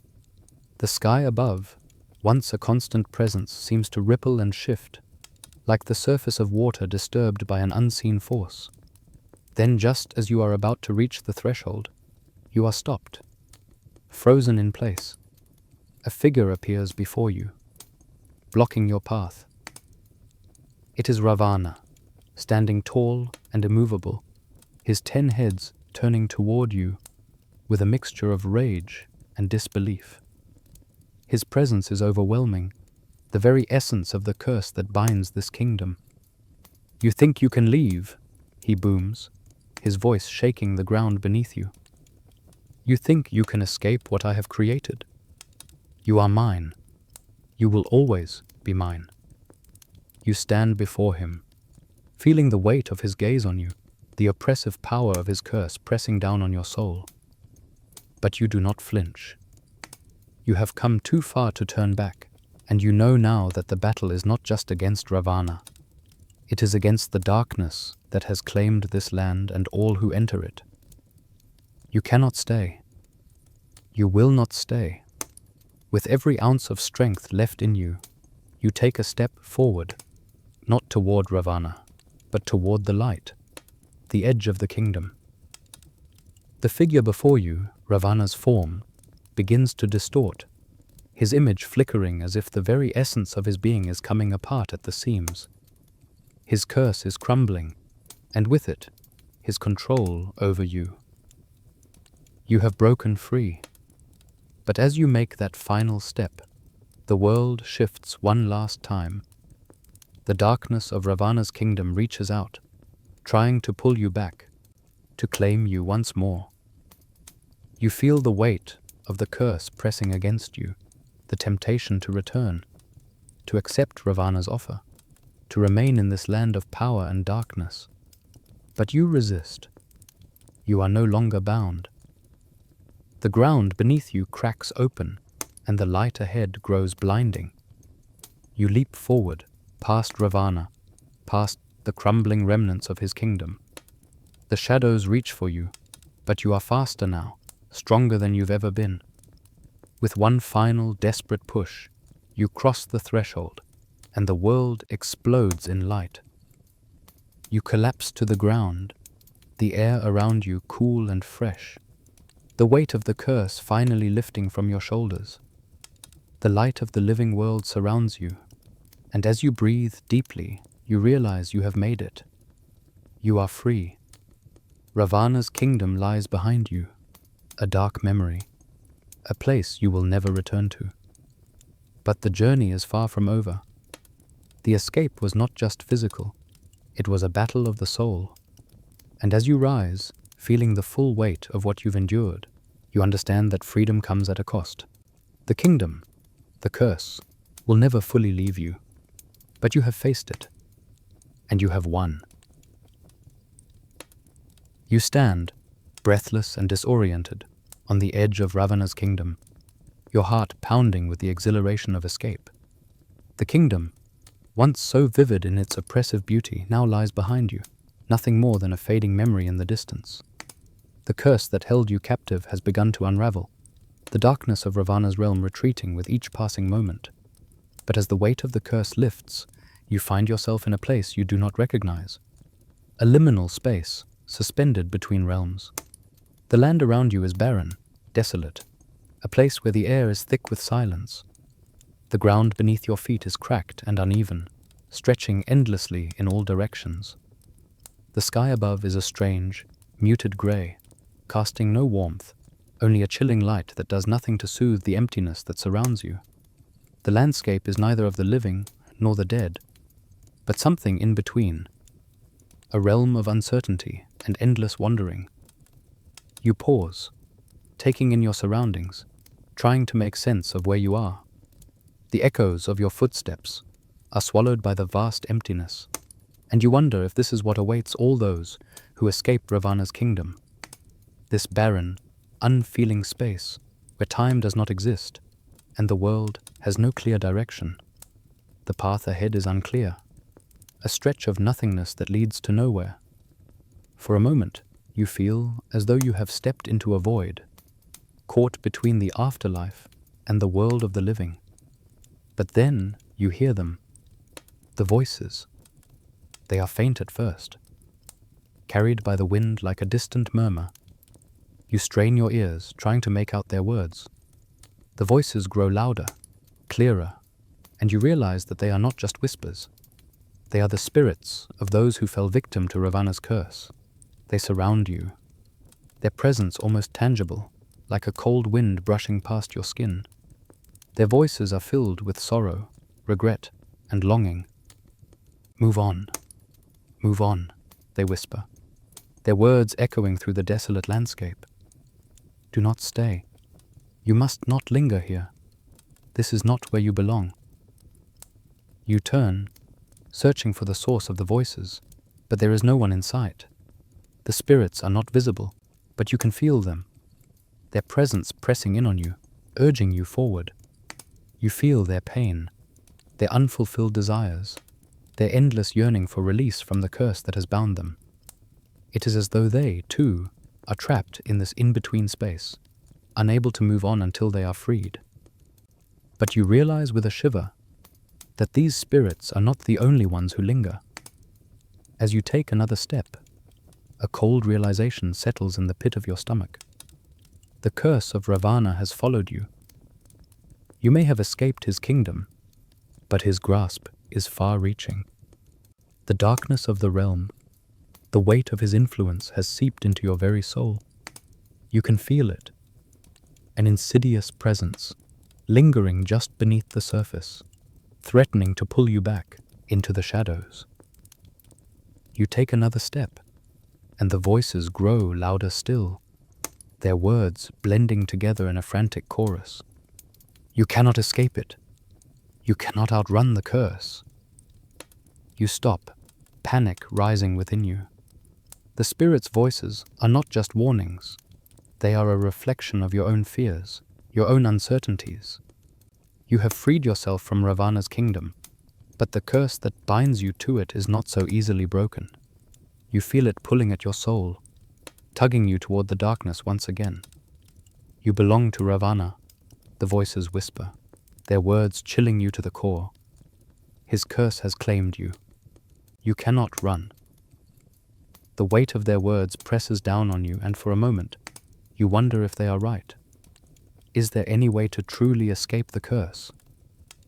The sky above, once a constant presence, seems to ripple and shift, like the surface of water disturbed by an unseen force. Then, just as you are about to reach the threshold, you are stopped, frozen in place. A figure appears before you, blocking your path. It is Ravana, standing tall and immovable, his 10 heads turning toward you with a mixture of rage and disbelief. His presence is overwhelming, the very essence of the curse that binds this kingdom. "You think you can leave?" he booms, his voice shaking the ground beneath you. "You think you can escape what I have created? You are mine. You will always be mine." You stand before him, feeling the weight of his gaze on you, the oppressive power of his curse pressing down on your soul. But you do not flinch. You have come too far to turn back, and you know now that the battle is not just against Ravana. It is against the darkness that has claimed this land and all who enter it. You cannot stay. You will not stay. With every ounce of strength left in you, you take a step forward, not toward Ravana, but toward the light, the edge of the kingdom. The figure before you, Ravana's form, begins to distort, his image flickering as if the very essence of his being is coming apart at the seams. His curse is crumbling, and with it, his control over you. You have broken free. But as you make that final step, the world shifts one last time. The darkness of Ravana's kingdom reaches out, trying to pull you back, to claim you once more. You feel the weight of the curse pressing against you, the temptation to return, to accept Ravana's offer, to remain in this land of power and darkness. But you resist. You are no longer bound. The ground beneath you cracks open, and the light ahead grows blinding. You leap forward, past Ravana, past the crumbling remnants of his kingdom. The shadows reach for you, but you are faster now, stronger than you've ever been. With one final desperate push, you cross the threshold, and the world explodes in light. You collapse to the ground, the air around you cool and fresh, the weight of the curse finally lifting from your shoulders. The light of the living world surrounds you, and as you breathe deeply, you realize you have made it. You are free. Ravana's kingdom lies behind you, a dark memory, a place you will never return to. But the journey is far from over. The escape was not just physical, it was a battle of the soul. And as you rise, feeling the full weight of what you've endured, you understand that freedom comes at a cost. The kingdom, the curse, will never fully leave you, but you have faced it, and you have won. You stand, breathless and disoriented, on the edge of Ravana's kingdom, your heart pounding with the exhilaration of escape. The kingdom, once so vivid in its oppressive beauty, now lies behind you, nothing more than a fading memory in the distance. The curse that held you captive has begun to unravel, the darkness of Ravana's realm retreating with each passing moment. But as the weight of the curse lifts, you find yourself in a place you do not recognize, a liminal space suspended between realms. The land around you is barren, desolate, a place where the air is thick with silence. The ground beneath your feet is cracked and uneven, stretching endlessly in all directions. The sky above is a strange, muted gray, casting no warmth, only a chilling light that does nothing to soothe the emptiness that surrounds you. The landscape is neither of the living nor the dead, but something in between, a realm of uncertainty and endless wandering. You pause, taking in your surroundings, trying to make sense of where you are. The echoes of your footsteps are swallowed by the vast emptiness, and you wonder if this is what awaits all those who escape Ravana's kingdom. This barren, unfeeling space where time does not exist, and the world has no clear direction. The path ahead is unclear, a stretch of nothingness that leads to nowhere. For a moment, you feel as though you have stepped into a void, caught between the afterlife and the world of the living. But then you hear them, the voices. They are faint at first, carried by the wind like a distant murmur. You strain your ears, trying to make out their words. The voices grow louder, clearer, and you realize that they are not just whispers. They are the spirits of those who fell victim to Ravana's curse. They surround you, their presence almost tangible, like a cold wind brushing past your skin. Their voices are filled with sorrow, regret, and longing. Move on, they whisper, their words echoing through the desolate landscape. Do not stay. You must not linger here. This is not where you belong. You turn, searching for the source of the voices, but there is no one in sight. The spirits are not visible, but you can feel them, their presence pressing in on you, urging you forward. You feel their pain, their unfulfilled desires, their endless yearning for release from the curse that has bound them. It is as though they, too, are trapped in this in-between space, unable to move on until they are freed. But you realize with a shiver that these spirits are not the only ones who linger. As you take another step, a cold realization settles in the pit of your stomach. The curse of Ravana has followed you. You may have escaped his kingdom, but his grasp is far-reaching. The darkness of the realm, the weight of his influence has seeped into your very soul. You can feel it, an insidious presence, lingering just beneath the surface, threatening to pull you back into the shadows. You take another step, and the voices grow louder still, their words blending together in a frantic chorus. You cannot escape it. You cannot outrun the curse. You stop, panic rising within you. The spirit's voices are not just warnings. They are a reflection of your own fears, your own uncertainties. You have freed yourself from Ravana's kingdom, but the curse that binds you to it is not so easily broken. You feel it pulling at your soul, tugging you toward the darkness once again. You belong to Ravana, the voices whisper, their words chilling you to the core. His curse has claimed you. You cannot run. The weight of their words presses down on you, and for a moment, you wonder if they are right. Is there any way to truly escape the curse?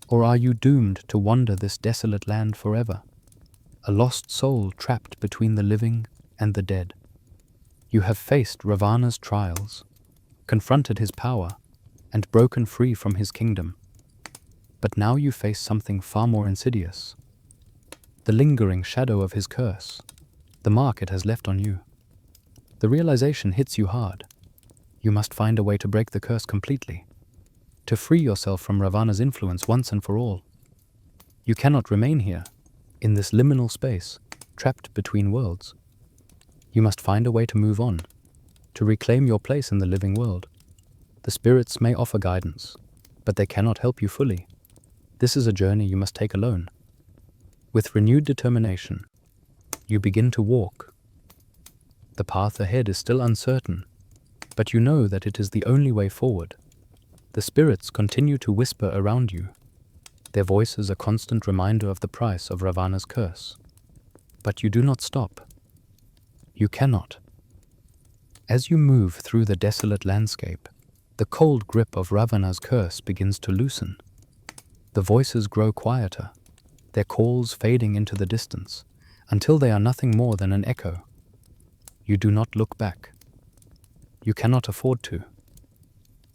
Or are you doomed to wander this desolate land forever, a lost soul trapped between the living and the dead? You have faced Ravana's trials, confronted his power, and broken free from his kingdom. But now you face something far more insidious. The lingering shadow of his curse, the mark it has left on you. The realization hits you hard. You must find a way to break the curse completely, to free yourself from Ravana's influence once and for all. You cannot remain here, in this liminal space, trapped between worlds. You must find a way to move on, to reclaim your place in the living world. The spirits may offer guidance, but they cannot help you fully. This is a journey you must take alone. With renewed determination, you begin to walk. The path ahead is still uncertain, but you know that it is the only way forward. The spirits continue to whisper around you, their voices a constant reminder of the price of Ravana's curse. But you do not stop. You cannot. As you move through the desolate landscape, the cold grip of Ravana's curse begins to loosen. The voices grow quieter, their calls fading into the distance, until they are nothing more than an echo. You do not look back. You cannot afford to.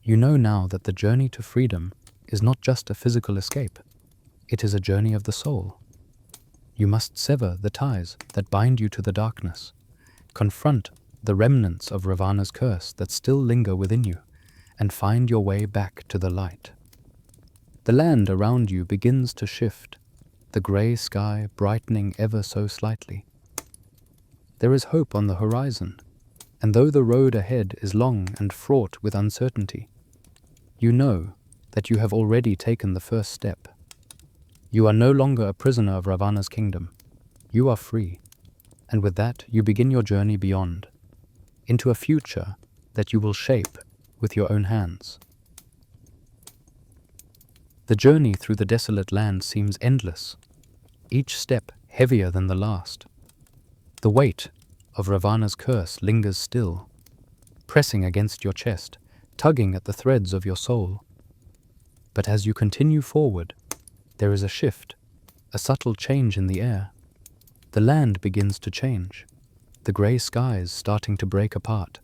You know now that the journey to freedom is not just a physical escape. It is a journey of the soul. You must sever the ties that bind you to the darkness, confront the remnants of Ravana's curse that still linger within you, and find your way back to the light. The land around you begins to shift, the grey sky brightening ever so slightly. There is hope on the horizon, and though the road ahead is long and fraught with uncertainty, you know that you have already taken the first step. You are no longer a prisoner of Ravana's kingdom. You are free, and with that you begin your journey beyond, into a future that you will shape with your own hands. The journey through the desolate land seems endless, each step heavier than the last. The weight of Ravana's curse lingers still, pressing against your chest, tugging at the threads of your soul. But as you continue forward, there is a shift, a subtle change in the air. The land begins to change, the grey skies starting to break apart,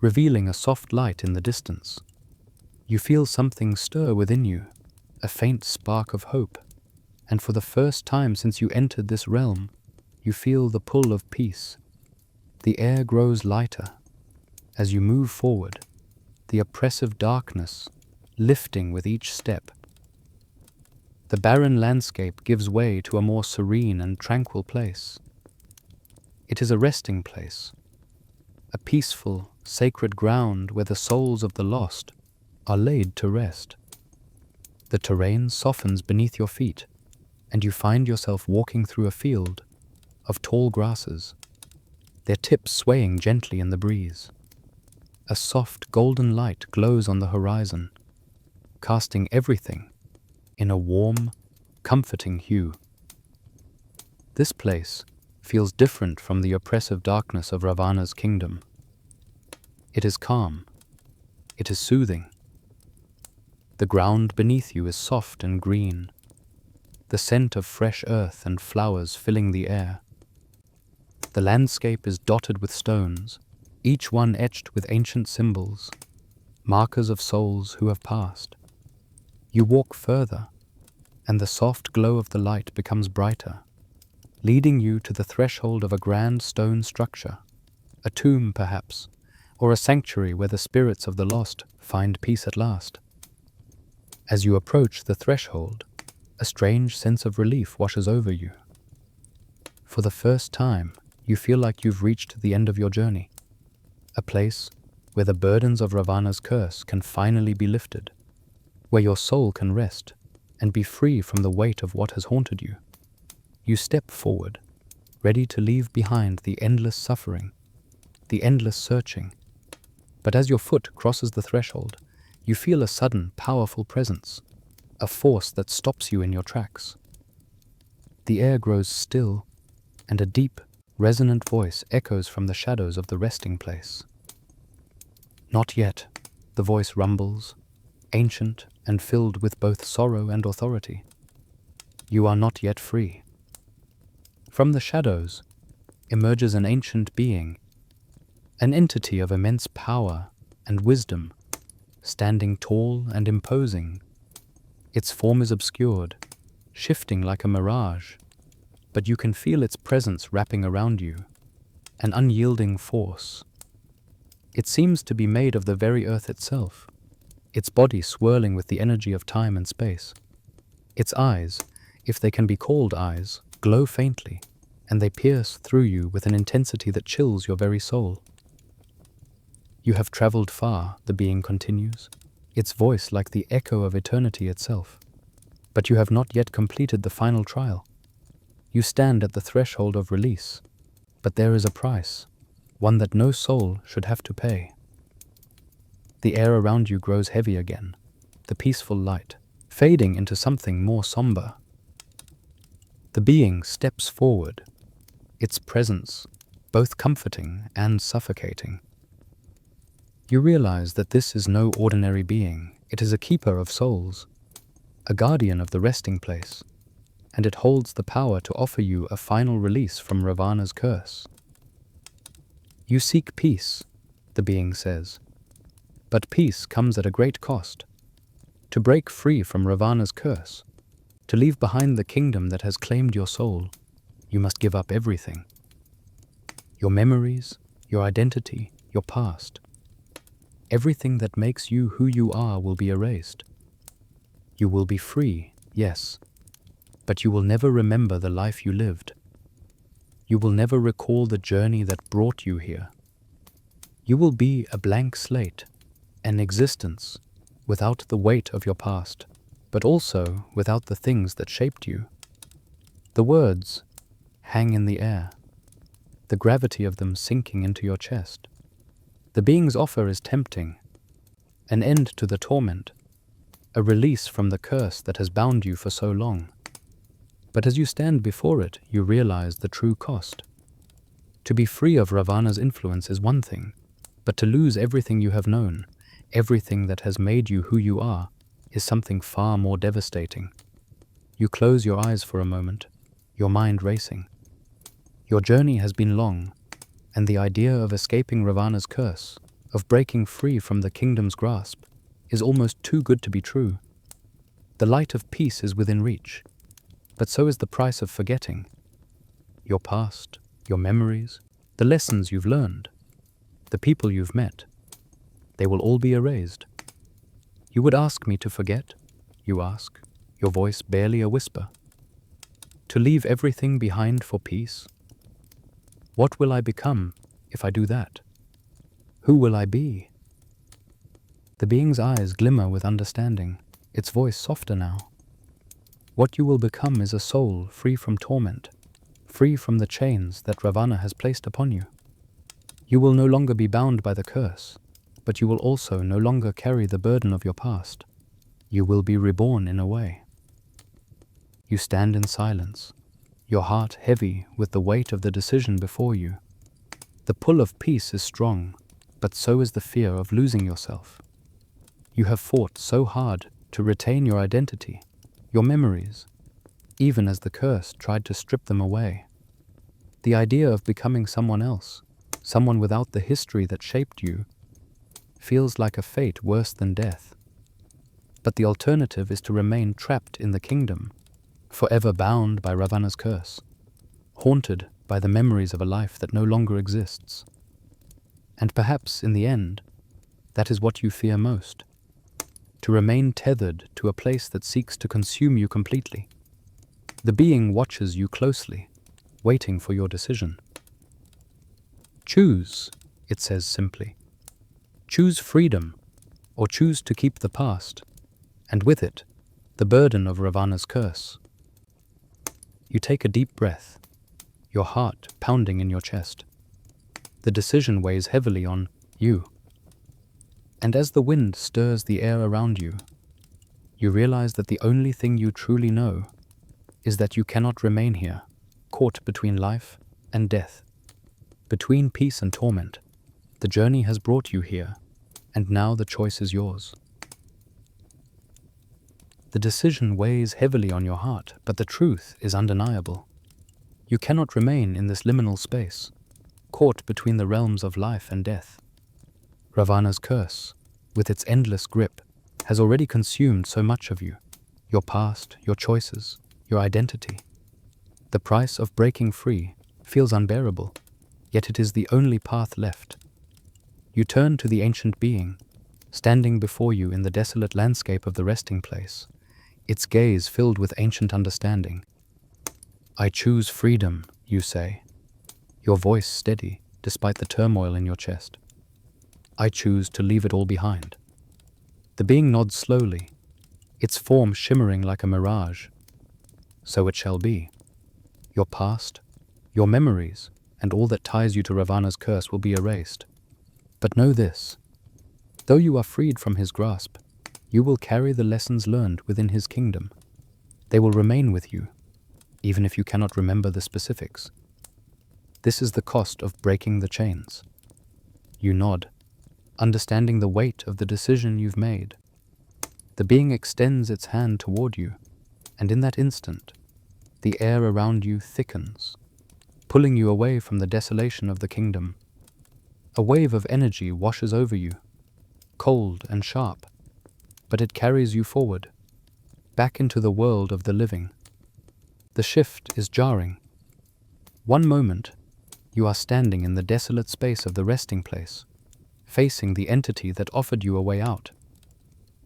revealing a soft light in the distance. You feel something stir within you, a faint spark of hope, and for the first time since you entered this realm, you feel the pull of peace. The air grows lighter as you move forward, the oppressive darkness lifting with each step. The barren landscape gives way to a more serene and tranquil place. It is a resting place, a peaceful, sacred ground where the souls of the lost are laid to rest. The terrain softens beneath your feet, and you find yourself walking through a field of tall grasses, their tips swaying gently in the breeze. A soft golden light glows on the horizon, casting everything in a warm, comforting hue. This place feels different from the oppressive darkness of Ravana's kingdom. It is calm. It is soothing. The ground beneath you is soft and green, the scent of fresh earth and flowers filling the air. The landscape is dotted with stones, each one etched with ancient symbols, markers of souls who have passed. You walk further, and the soft glow of the light becomes brighter, leading you to the threshold of a grand stone structure, a tomb perhaps, or a sanctuary where the spirits of the lost find peace at last. As you approach the threshold, a strange sense of relief washes over you. For the first time, you feel like you've reached the end of your journey, a place where the burdens of Ravana's curse can finally be lifted, where your soul can rest and be free from the weight of what has haunted you. You step forward, ready to leave behind the endless suffering, the endless searching. But as your foot crosses the threshold, you feel a sudden, powerful presence, a force that stops you in your tracks. The air grows still, and a deep, resonant voice echoes from the shadows of the resting place. Not yet, the voice rumbles, ancient and filled with both sorrow and authority. You are not yet free. From the shadows emerges an ancient being, an entity of immense power and wisdom, standing tall and imposing. Its form is obscured, shifting like a mirage, but you can feel its presence wrapping around you, an unyielding force. It seems to be made of the very earth itself, its body swirling with the energy of time and space. Its eyes, if they can be called eyes, glow faintly, and they pierce through you with an intensity that chills your very soul. You have traveled far, the being continues, its voice like the echo of eternity itself. But you have not yet completed the final trial. You stand at the threshold of release, but there is a price, one that no soul should have to pay. The air around you grows heavy again, the peaceful light, fading into something more somber. The being steps forward, its presence both comforting and suffocating. You realize that this is no ordinary being. It is a keeper of souls, a guardian of the resting place, and it holds the power to offer you a final release from Ravana's curse. You seek peace, the being says, but peace comes at a great cost. To break free from Ravana's curse, to leave behind the kingdom that has claimed your soul, you must give up everything. Your memories, your identity, your past. Everything that makes you who you are will be erased. You will be free, yes, but you will never remember the life you lived. You will never recall the journey that brought you here. You will be a blank slate, an existence without the weight of your past, but also without the things that shaped you. The words hang in the air, the gravity of them sinking into your chest. The being's offer is tempting, an end to the torment, a release from the curse that has bound you for so long. But as you stand before it, you realize the true cost. To be free of Ravana's influence is one thing, but to lose everything you have known, everything that has made you who you are, is something far more devastating. You close your eyes for a moment, your mind racing. Your journey has been long, and the idea of escaping Ravana's curse, of breaking free from the kingdom's grasp, is almost too good to be true. The light of peace is within reach, but so is the price of forgetting. Your past, your memories, the lessons you've learned, the people you've met, they will all be erased. You would ask me to forget, you ask, your voice barely a whisper. To leave everything behind for peace? What will I become if I do that? Who will I be? The being's eyes glimmer with understanding, its voice softer now. What you will become is a soul free from torment, free from the chains that Ravana has placed upon you. You will no longer be bound by the curse, but you will also no longer carry the burden of your past. You will be reborn in a way. You stand in silence, your heart heavy with the weight of the decision before you. The pull of peace is strong, but so is the fear of losing yourself. You have fought so hard to retain your identity, your memories, even as the curse tried to strip them away. The idea of becoming someone else, someone without the history that shaped you, feels like a fate worse than death. But the alternative is to remain trapped in the kingdom, forever bound by Ravana's curse, haunted by the memories of a life that no longer exists. And perhaps, in the end, that is what you fear most: to remain tethered to a place that seeks to consume you completely. The being watches you closely, waiting for your decision. Choose, it says simply. Choose freedom, or choose to keep the past, and with it, the burden of Ravana's curse. You take a deep breath, your heart pounding in your chest. The decision weighs heavily on you. And as the wind stirs the air around you, you realize that the only thing you truly know is that you cannot remain here, caught between life and death. Between peace and torment, the journey has brought you here, and now the choice is yours. The decision weighs heavily on your heart, but the truth is undeniable. You cannot remain in this liminal space, caught between the realms of life and death. Ravana's curse, with its endless grip, has already consumed so much of you: your past, your choices, your identity. The price of breaking free feels unbearable, yet it is the only path left. You turn to the ancient being, standing before you in the desolate landscape of the resting place, its gaze filled with ancient understanding. "I choose freedom," you say, your voice steady despite the turmoil in your chest. "I choose to leave it all behind." The being nods slowly, its form shimmering like a mirage. So it shall be. Your past, your memories, and all that ties you to Ravana's curse will be erased. But know this: though you are freed from his grasp, you will carry the lessons learned within his kingdom. They will remain with you, even if you cannot remember the specifics. This is the cost of breaking the chains. You nod, understanding the weight of the decision you've made. The being extends its hand toward you, and in that instant, the air around you thickens, pulling you away from the desolation of the kingdom. A wave of energy washes over you, cold and sharp, but it carries you forward, back into the world of the living. The shift is jarring. One moment, you are standing in the desolate space of the resting place, facing the entity that offered you a way out.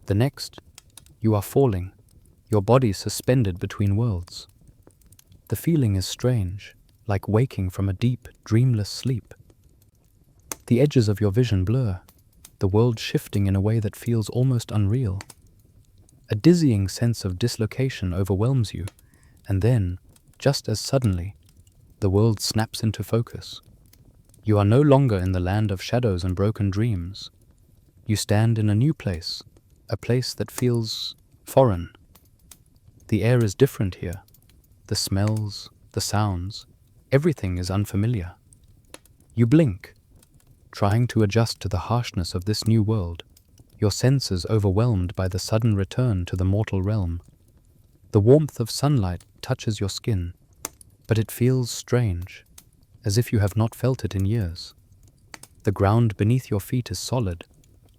The next, you are falling, your body suspended between worlds. The feeling is strange, like waking from a deep, dreamless sleep. The edges of your vision blur, the world shifting in a way that feels almost unreal. A dizzying sense of dislocation overwhelms you, and then, just as suddenly, the world snaps into focus. You are no longer in the land of shadows and broken dreams. You stand in a new place, a place that feels foreign. The air is different here. The smells, the sounds, everything is unfamiliar. You blink, trying to adjust to the harshness of this new world, your senses overwhelmed by the sudden return to the mortal realm. The warmth of sunlight touches your skin, but it feels strange, as if you have not felt it in years. The ground beneath your feet is solid,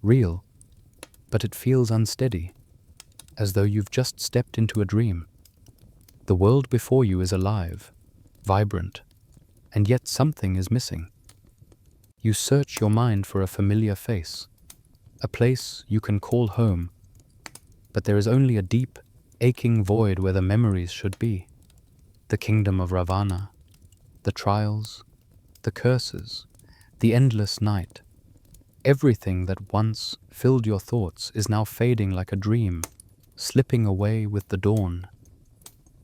real, but it feels unsteady, as though you've just stepped into a dream. The world before you is alive, vibrant, and yet something is missing. You search your mind for a familiar face, a place you can call home, but there is only a deep, aching void where the memories should be. The kingdom of Ravana, the trials, the curses, the endless night. Everything that once filled your thoughts is now fading like a dream, slipping away with the dawn.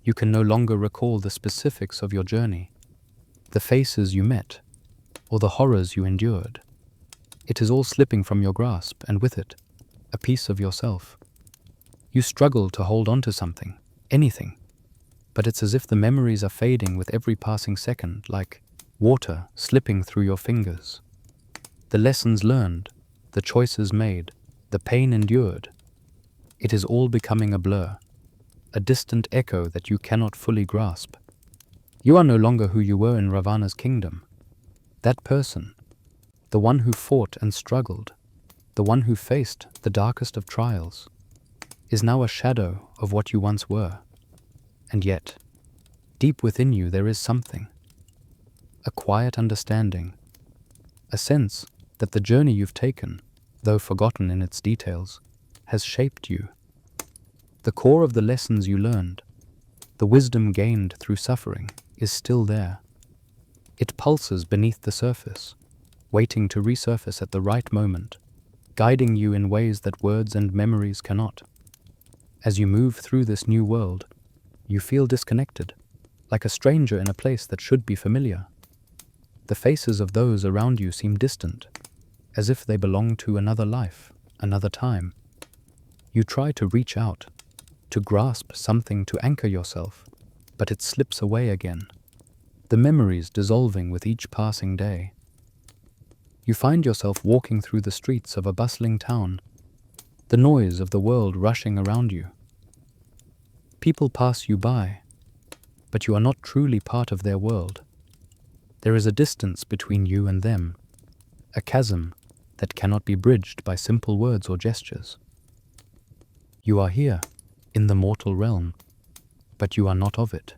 You can no longer recall the specifics of your journey, the faces you met, or the horrors you endured. It is all slipping from your grasp, and with it, a piece of yourself. You struggle to hold on to something, anything, but it's as if the memories are fading with every passing second, like water slipping through your fingers. The lessons learned, the choices made, the pain endured, It is all becoming a blur, a distant echo that you cannot fully grasp. You are no longer who you were in Ravana's kingdom. That person, the one who fought and struggled, the one who faced the darkest of trials, is now a shadow of what you once were. And yet, deep within you there is something, a quiet understanding, a sense that the journey you've taken, though forgotten in its details, has shaped you. The core of the lessons you learned, the wisdom gained through suffering, is still there. It pulses beneath the surface, waiting to resurface at the right moment, guiding you in ways that words and memories cannot. As you move through this new world, you feel disconnected, like a stranger in a place that should be familiar. The faces of those around you seem distant, as if they belong to another life, another time. You try to reach out, to grasp something to anchor yourself, but it slips away again, the memories dissolving with each passing day. You find yourself walking through the streets of a bustling town, the noise of the world rushing around you. People pass you by, but you are not truly part of their world. There is a distance between you and them, a chasm that cannot be bridged by simple words or gestures. You are here, in the mortal realm, but you are not of it.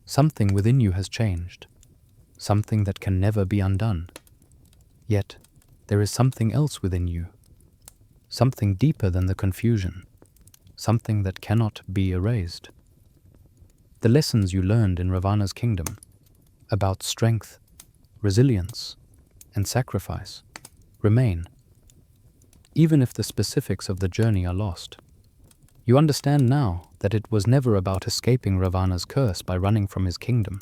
Something within you has changed, something that can never be undone. Yet, there is something else within you, something deeper than the confusion, something that cannot be erased. The lessons you learned in Ravana's kingdom, about strength, resilience, and sacrifice, remain. Even if the specifics of the journey are lost, you understand now that it was never about escaping Ravana's curse by running from his kingdom.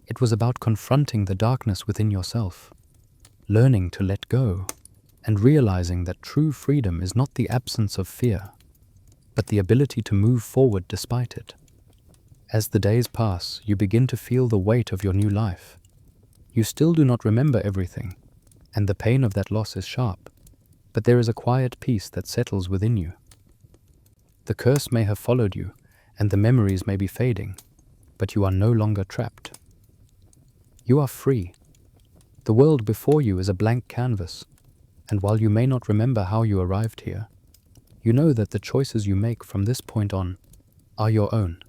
It was about confronting the darkness within yourself, learning to let go, and realizing that true freedom is not the absence of fear, but the ability to move forward despite it. As the days pass, you begin to feel the weight of your new life. You still do not remember everything, and the pain of that loss is sharp, but there is a quiet peace that settles within you. The curse may have followed you, and the memories may be fading, but you are no longer trapped. You are free. The world before you is a blank canvas, and while you may not remember how you arrived here, you know that the choices you make from this point on are your own.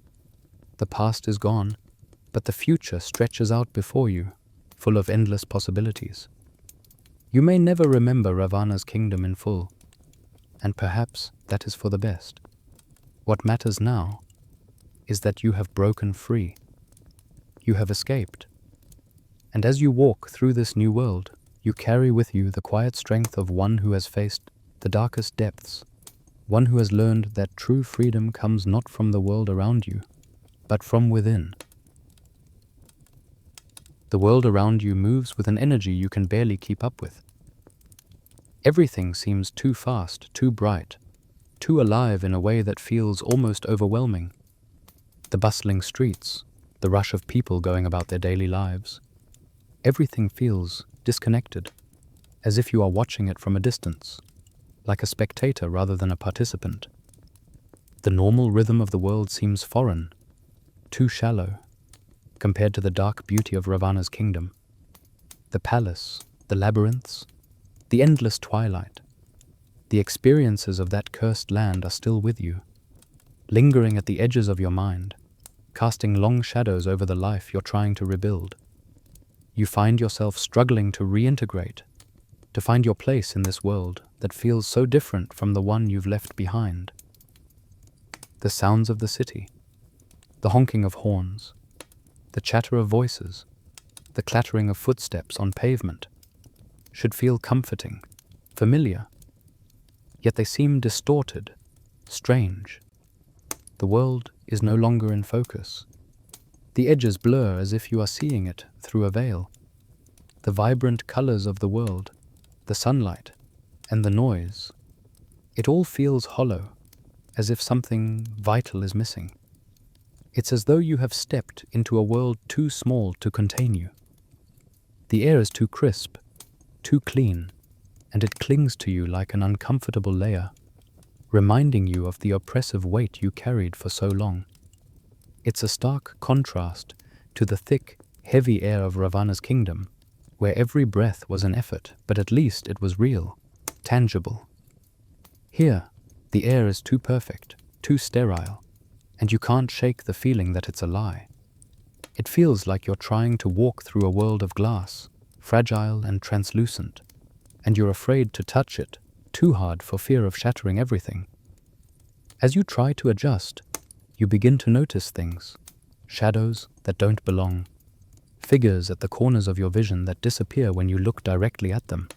The past is gone, but the future stretches out before you, full of endless possibilities. You may never remember Ravana's kingdom in full, and perhaps that is for the best. What matters now is that you have broken free. You have escaped. And as you walk through this new world, you carry with you the quiet strength of one who has faced the darkest depths, one who has learned that true freedom comes not from the world around you, but from within. The world around you moves with an energy you can barely keep up with. Everything seems too fast, too bright, too alive in a way that feels almost overwhelming. The bustling streets, the rush of people going about their daily lives. Everything feels disconnected, as if you are watching it from a distance, like a spectator rather than a participant. The normal rhythm of the world seems foreign, too shallow, compared to the dark beauty of Ravana's kingdom. The palace, the labyrinths, the endless twilight, the experiences of that cursed land are still with you, lingering at the edges of your mind, casting long shadows over the life you're trying to rebuild. You find yourself struggling to reintegrate, to find your place in this world that feels so different from the one you've left behind. The sounds of the city, the honking of horns, the chatter of voices, the clattering of footsteps on pavement, should feel comforting, familiar, yet they seem distorted, strange. The world is no longer in focus. The edges blur as if you are seeing it through a veil. The vibrant colors of the world, the sunlight, and the noise, it all feels hollow, as if something vital is missing. It's as though you have stepped into a world too small to contain you. The air is too crisp, too clean, and it clings to you like an uncomfortable layer, reminding you of the oppressive weight you carried for so long. It's a stark contrast to the thick, heavy air of Ravana's kingdom, where every breath was an effort, but at least it was real, tangible. Here, the air is too perfect, too sterile, and you can't shake the feeling that it's a lie. It feels like you're trying to walk through a world of glass, fragile and translucent, and you're afraid to touch it too hard for fear of shattering everything. As you try to adjust, you begin to notice things, shadows that don't belong, figures at the corners of your vision that disappear when you look directly at them.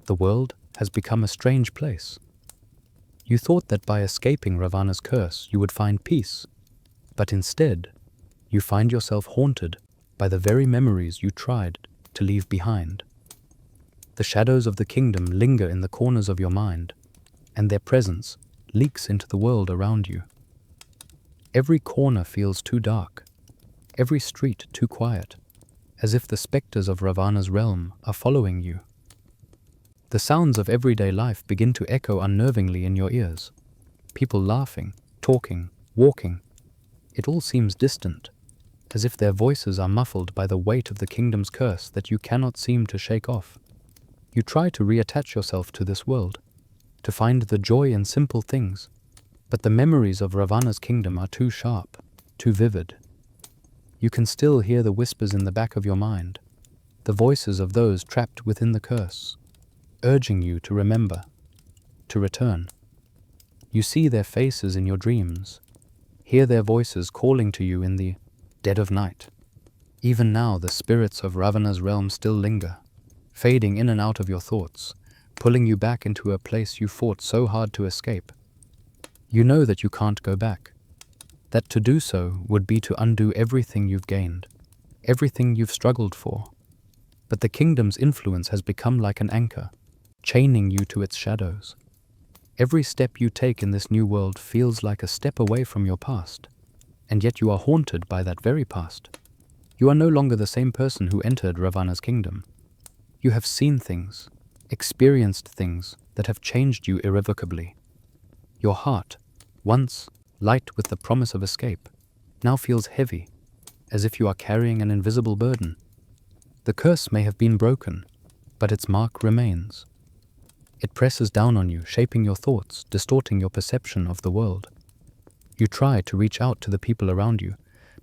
The world has become a strange place. You thought that by escaping Ravana's curse you would find peace, but instead, you find yourself haunted by the very memories you tried to leave behind. The shadows of the kingdom linger in the corners of your mind, and their presence leaks into the world around you. Every corner feels too dark, every street too quiet, as if the specters of Ravana's realm are following you. The sounds of everyday life begin to echo unnervingly in your ears. People laughing, talking, walking. It all seems distant, as if their voices are muffled by the weight of the kingdom's curse that you cannot seem to shake off. You try to reattach yourself to this world, to find the joy in simple things, but the memories of Ravana's kingdom are too sharp, too vivid. You can still hear the whispers in the back of your mind, the voices of those trapped within the curse, urging you to remember, to return. You see their faces in your dreams, hear their voices calling to you in the dead of night. Even now the spirits of Ravana's realm still linger, fading in and out of your thoughts, pulling you back into a place you fought so hard to escape. You know that you can't go back, that to do so would be to undo everything you've gained, everything you've struggled for. But the kingdom's influence has become like an anchor, chaining you to its shadows. Every step you take in this new world feels like a step away from your past, and yet you are haunted by that very past. You are no longer the same person who entered Ravana's kingdom. You have seen things, experienced things that have changed you irrevocably. Your heart, once light with the promise of escape, now feels heavy, as if you are carrying an invisible burden. The curse may have been broken, but its mark remains. It presses down on you, shaping your thoughts, distorting your perception of the world. You try to reach out to the people around you,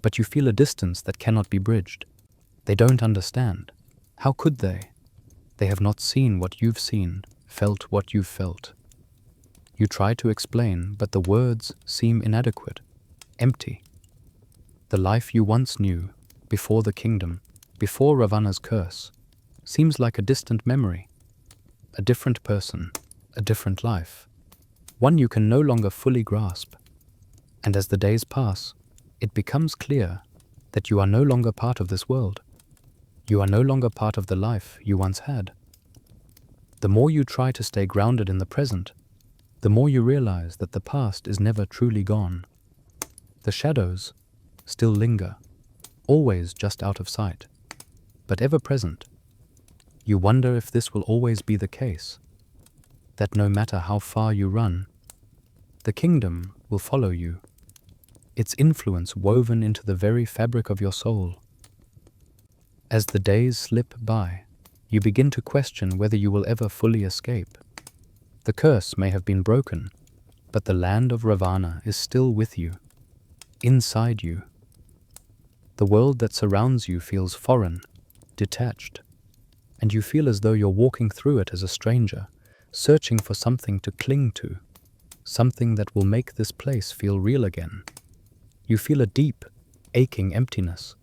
but you feel a distance that cannot be bridged. They don't understand. How could they? They have not seen what you've seen, felt what you've felt. You try to explain, but the words seem inadequate, empty. The life you once knew, before the kingdom, before Ravana's curse, seems like a distant memory. A different person, a different life, one you can no longer fully grasp. And as the days pass, it becomes clear that you are no longer part of this world. You are no longer part of the life you once had. The more you try to stay grounded in the present, the more you realize that the past is never truly gone. The shadows still linger, always just out of sight, but ever present. You wonder if this will always be the case, that no matter how far you run, the kingdom will follow you, its influence woven into the very fabric of your soul. As the days slip by, you begin to question whether you will ever fully escape. The curse may have been broken, but the land of Ravana is still with you, inside you. The world that surrounds you feels foreign, detached, and you feel as though you're walking through it as a stranger, searching for something to cling to, something that will make this place feel real again. You feel a deep, aching emptiness.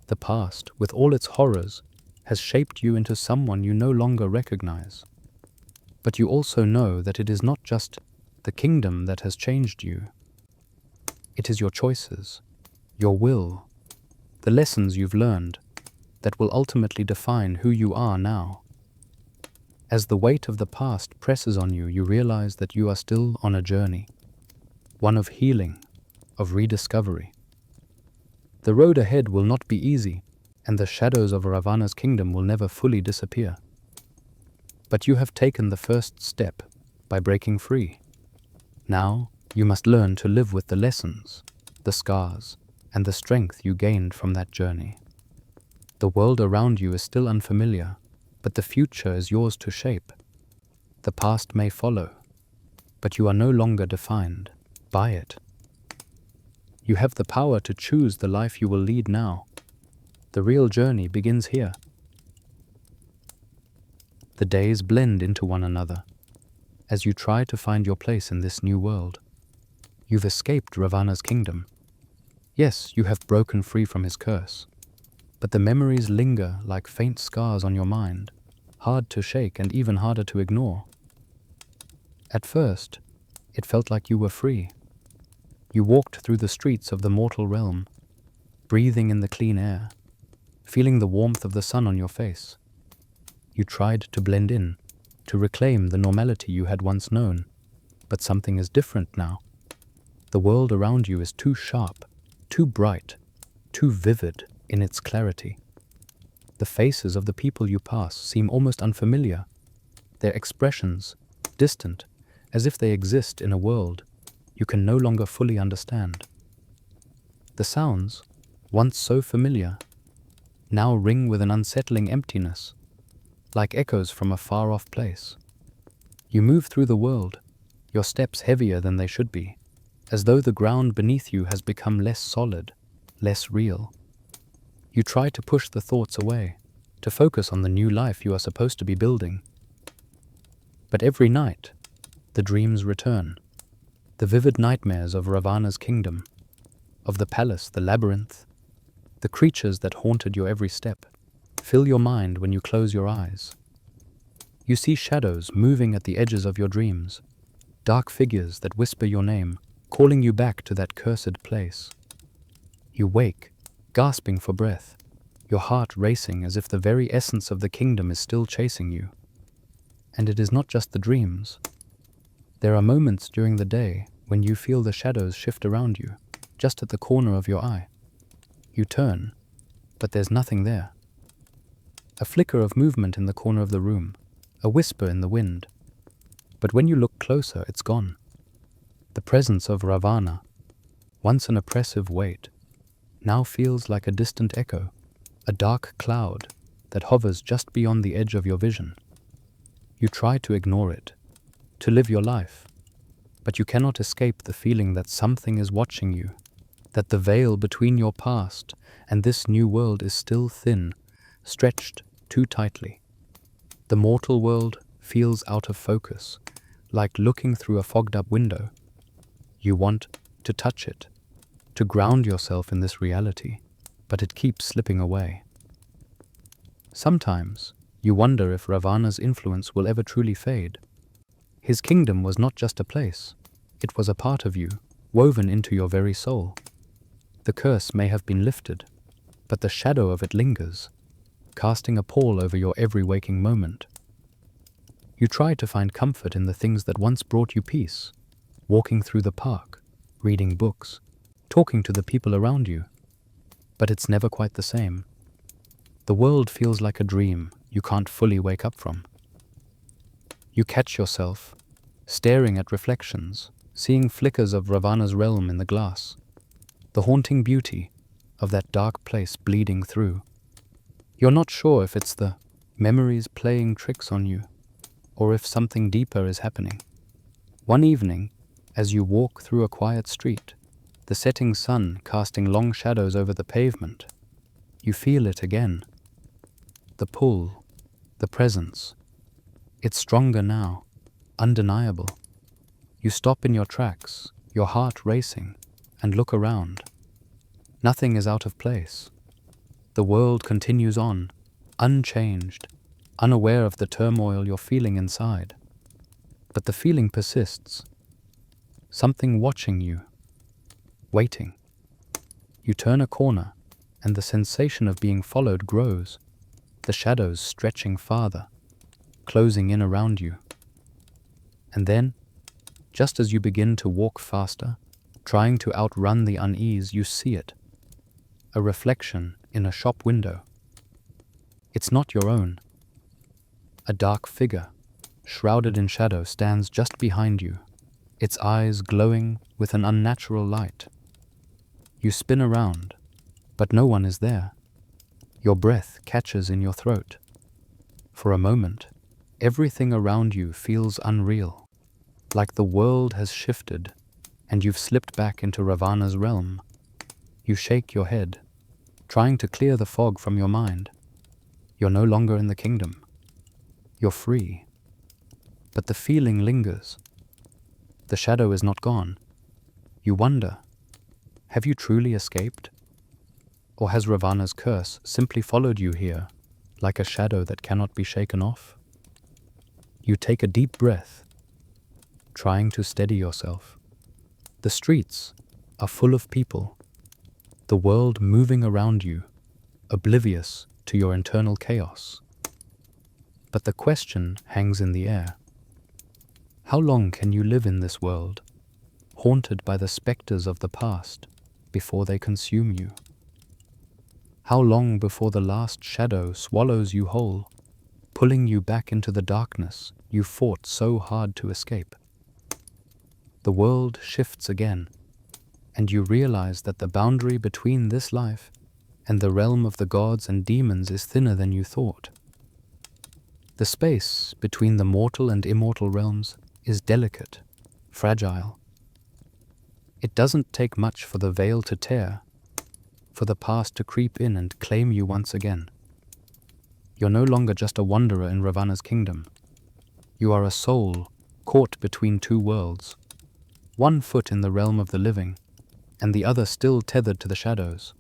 The past, with all its horrors, has shaped you into someone you no longer recognize. But you also know that it is not just the kingdom that has changed you. It is your choices, your will, the lessons you've learned, that will ultimately define who you are now. As the weight of the past presses on you, you realize that you are still on a journey, one of healing, of rediscovery. The road ahead will not be easy, and the shadows of Ravana's kingdom will never fully disappear. But you have taken the first step, by breaking free. Now, you must learn to live with the lessons, the scars, and the strength you gained from that journey. The world around you is still unfamiliar, but the future is yours to shape. The past may follow, but you are no longer defined by it. You have the power to choose the life you will lead now. The real journey begins here. The days blend into one another as you try to find your place in this new world. You've escaped Ravana's kingdom. Yes, you have broken free from his curse, but the memories linger like faint scars on your mind, hard to shake and even harder to ignore. At first, it felt like you were free. You walked through the streets of the mortal realm, breathing in the clean air, feeling the warmth of the sun on your face. You tried to blend in, to reclaim the normality you had once known, but something is different now. The world around you is too sharp, too bright, too vivid in its clarity. The faces of the people you pass seem almost unfamiliar, their expressions distant, as if they exist in a world you can no longer fully understand. The sounds, once so familiar, now ring with an unsettling emptiness, like echoes from a far-off place. You move through the world, your steps heavier than they should be, as though the ground beneath you has become less solid, less real. You try to push the thoughts away, to focus on the new life you are supposed to be building. But every night, the dreams return, the vivid nightmares of Ravana's kingdom, of the palace, the labyrinth, the creatures that haunted your every step, fill your mind when you close your eyes. You see shadows moving at the edges of your dreams, dark figures that whisper your name, calling you back to that cursed place. You wake, gasping for breath, your heart racing as if the very essence of the kingdom is still chasing you. And it is not just the dreams. There are moments during the day when you feel the shadows shift around you, just at the corner of your eye. You turn, but there's nothing there. A flicker of movement in the corner of the room, a whisper in the wind. But when you look closer, it's gone. The presence of Ravana, once an oppressive weight, now feels like a distant echo, a dark cloud that hovers just beyond the edge of your vision. You try to ignore it, to live your life, but you cannot escape the feeling that something is watching you, that the veil between your past and this new world is still thin, stretched too tightly. The mortal world feels out of focus, like looking through a fogged-up window. You want to touch it, to ground yourself in this reality, but it keeps slipping away. Sometimes, you wonder if Ravana's influence will ever truly fade. His kingdom was not just a place, it was a part of you, woven into your very soul. The curse may have been lifted, but the shadow of it lingers, casting a pall over your every waking moment. You try to find comfort in the things that once brought you peace, walking through the park, reading books, talking to the people around you, but it's never quite the same. The world feels like a dream you can't fully wake up from. You catch yourself staring at reflections, seeing flickers of Ravana's realm in the glass, the haunting beauty of that dark place bleeding through. You're not sure if it's the memories playing tricks on you, or if something deeper is happening. One evening, as you walk through a quiet street, the setting sun casting long shadows over the pavement, you feel it again. The pull, the presence. It's stronger now, undeniable. You stop in your tracks, your heart racing, and look around. Nothing is out of place. The world continues on, unchanged, unaware of the turmoil you're feeling inside. But the feeling persists. Something watching you, waiting. You turn a corner, and the sensation of being followed grows, the shadows stretching farther, closing in around you. And then, just as you begin to walk faster, trying to outrun the unease, you see it. A reflection in a shop window. It's not your own. A dark figure, shrouded in shadow, stands just behind you, its eyes glowing with an unnatural light. You spin around, but no one is there. Your breath catches in your throat. For a moment, everything around you feels unreal, like the world has shifted and you've slipped back into Ravana's realm. You shake your head, trying to clear the fog from your mind. You're no longer in the kingdom. You're free. But the feeling lingers. The shadow is not gone. You wonder, have you truly escaped? Or has Ravana's curse simply followed you here, like a shadow that cannot be shaken off? You take a deep breath, trying to steady yourself. The streets are full of people, the world moving around you, oblivious to your internal chaos. But the question hangs in the air. How long can you live in this world, haunted by the specters of the past, before they consume you? How long before the last shadow swallows you whole, pulling you back into the darkness you fought so hard to escape? The world shifts again, and you realize that the boundary between this life and the realm of the gods and demons is thinner than you thought. The space between the mortal and immortal realms is delicate, fragile. It doesn't take much for the veil to tear, for the past to creep in and claim you once again. You're no longer just a wanderer in Ravana's kingdom. You are a soul caught between two worlds, one foot in the realm of the living, and the other still tethered to the shadows.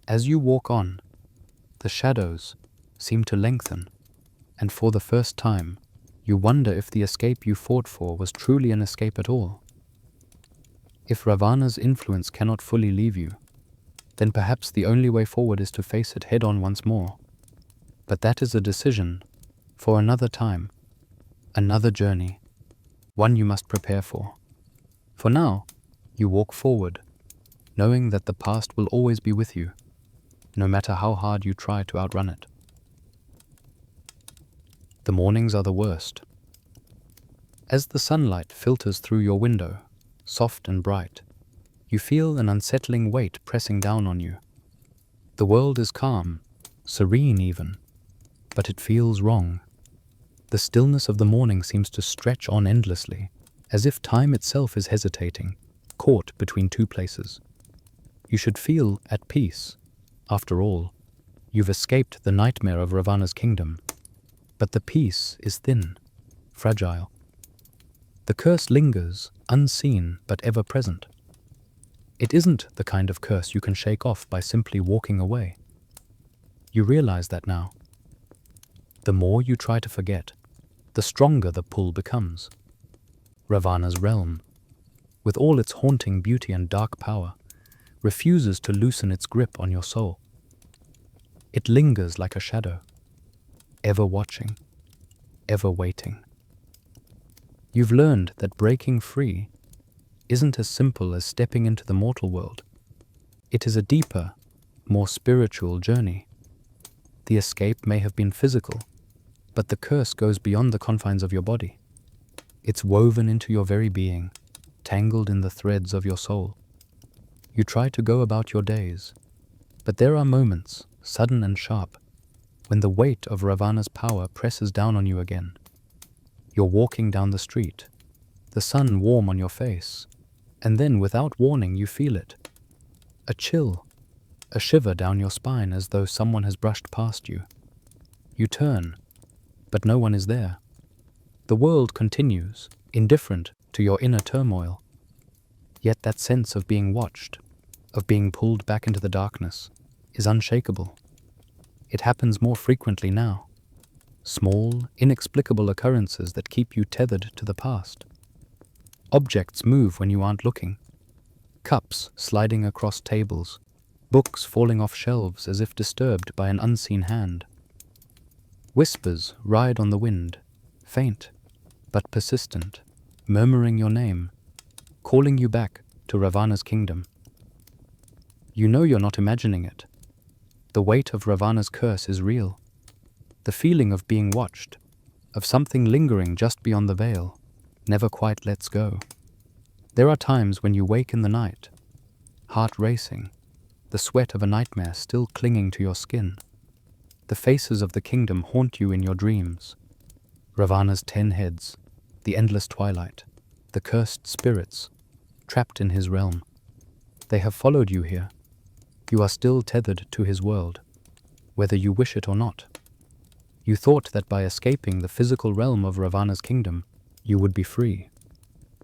As you walk on, the shadows seem to lengthen, and for the first time, you wonder if the escape you fought for was truly an escape at all. If Ravana's influence cannot fully leave you, then perhaps the only way forward is to face it head-on once more. But that is a decision for another time, another journey, one you must prepare for. For now, you walk forward, knowing that the past will always be with you, no matter how hard you try to outrun it. The mornings are the worst. As the sunlight filters through your window, soft and bright, you feel an unsettling weight pressing down on you. The world is calm, serene even, but it feels wrong. The stillness of the morning seems to stretch on endlessly, as if time itself is hesitating, caught between two places. You should feel at peace. After all, you've escaped the nightmare of Ravana's kingdom. But the peace is thin, fragile. The curse lingers, unseen but ever present. It isn't the kind of curse you can shake off by simply walking away. You realize that now. The more you try to forget, the stronger the pull becomes. Ravana's realm, with all its haunting beauty and dark power, refuses to loosen its grip on your soul. It lingers like a shadow, ever watching, ever waiting. You've learned that breaking free isn't as simple as stepping into the mortal world. It is a deeper, more spiritual journey. The escape may have been physical, but the curse goes beyond the confines of your body. It's woven into your very being, tangled in the threads of your soul. You try to go about your days, but there are moments, sudden and sharp, when the weight of Ravana's power presses down on you again. You're walking down the street, the sun warm on your face, and then without warning you feel it. A chill, a shiver down your spine as though someone has brushed past you. You turn, but no one is there. The world continues, indifferent to your inner turmoil. Yet that sense of being watched, of being pulled back into the darkness, is unshakable. It happens more frequently now. Small, inexplicable occurrences that keep you tethered to the past. Objects move when you aren't looking. Cups sliding across tables, books falling off shelves as if disturbed by an unseen hand. Whispers ride on the wind, faint but persistent, murmuring your name, calling you back to Ravana's kingdom. You know you're not imagining it. The weight of Ravana's curse is real. The feeling of being watched, of something lingering just beyond the veil, never quite lets go. There are times when you wake in the night, heart racing, the sweat of a nightmare still clinging to your skin. The faces of the kingdom haunt you in your dreams. Ravana's 10 heads, the endless twilight, the cursed spirits, trapped in his realm. They have followed you here. You are still tethered to his world, whether you wish it or not. You thought that by escaping the physical realm of Ravana's kingdom, you would be free.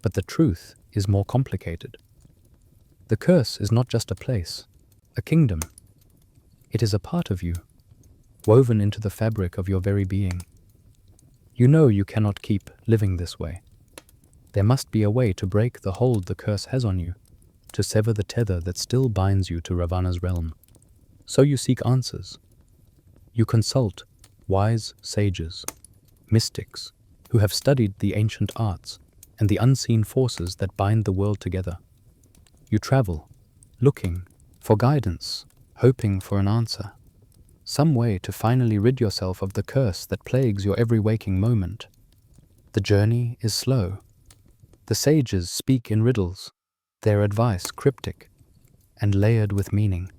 But the truth is more complicated. The curse is not just a place, a kingdom. It is a part of you, woven into the fabric of your very being. You know you cannot keep living this way. There must be a way to break the hold the curse has on you, to sever the tether that still binds you to Ravana's realm. So you seek answers. You consult wise sages, mystics, who have studied the ancient arts and the unseen forces that bind the world together. You travel, looking for guidance, hoping for an answer, some way to finally rid yourself of the curse that plagues your every waking moment. The journey is slow. The sages speak in riddles, their advice cryptic and layered with meaning.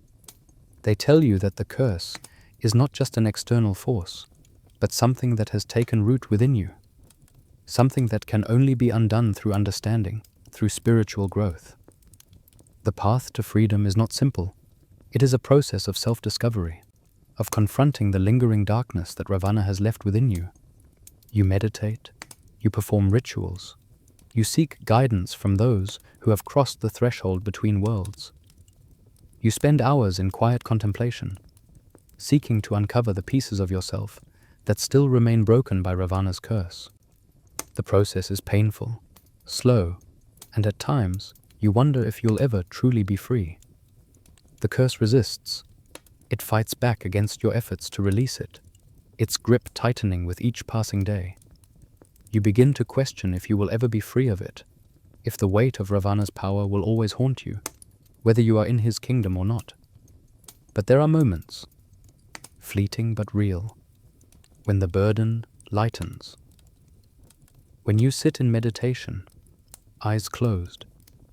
They tell you that the curse is not just an external force, but something that has taken root within you, something that can only be undone through understanding, through spiritual growth. The path to freedom is not simple. It is a process of self-discovery, of confronting the lingering darkness that Ravana has left within you. You meditate, you perform rituals, you seek guidance from those who have crossed the threshold between worlds. You spend hours in quiet contemplation, seeking to uncover the pieces of yourself that still remain broken by Ravana's curse. The process is painful, slow, and at times you wonder if you'll ever truly be free. The curse resists. It fights back against your efforts to release it, its grip tightening with each passing day. You begin to question if you will ever be free of it, if the weight of Ravana's power will always haunt you, whether you are in his kingdom or not. But there are moments, fleeting but real, when the burden lightens. When you sit in meditation, eyes closed,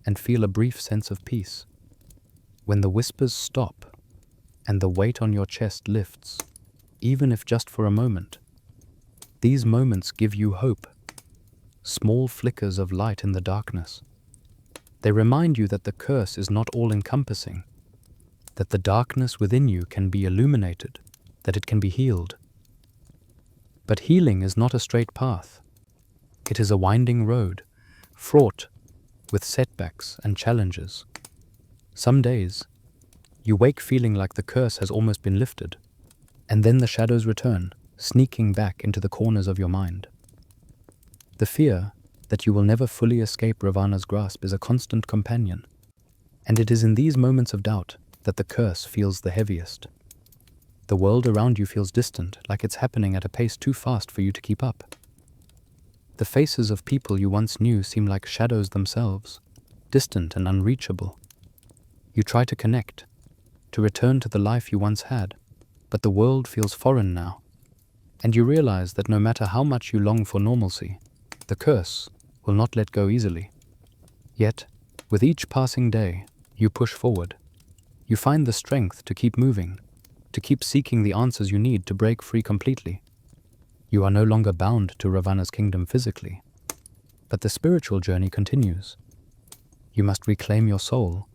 and feel a brief sense of peace. When the whispers stop, and the weight on your chest lifts, even if just for a moment. These moments give you hope, small flickers of light in the darkness. They remind you that the curse is not all-encompassing, that the darkness within you can be illuminated, that it can be healed. But healing is not a straight path. It is a winding road, fraught with setbacks and challenges. Some days, you wake feeling like the curse has almost been lifted, and then the shadows return, sneaking back into the corners of your mind. The fear that you will never fully escape Ravana's grasp is a constant companion, and it is in these moments of doubt that the curse feels the heaviest. The world around you feels distant, like it's happening at a pace too fast for you to keep up. The faces of people you once knew seem like shadows themselves, distant and unreachable. You try to connect, to return to the life you once had, but the world feels foreign now, and you realize that no matter how much you long for normalcy, the curse will not let go easily. Yet, with each passing day, you push forward. You find the strength to keep moving, to keep seeking the answers you need to break free completely. You are no longer bound to Ravana's kingdom physically, but the spiritual journey continues. You must reclaim your soul,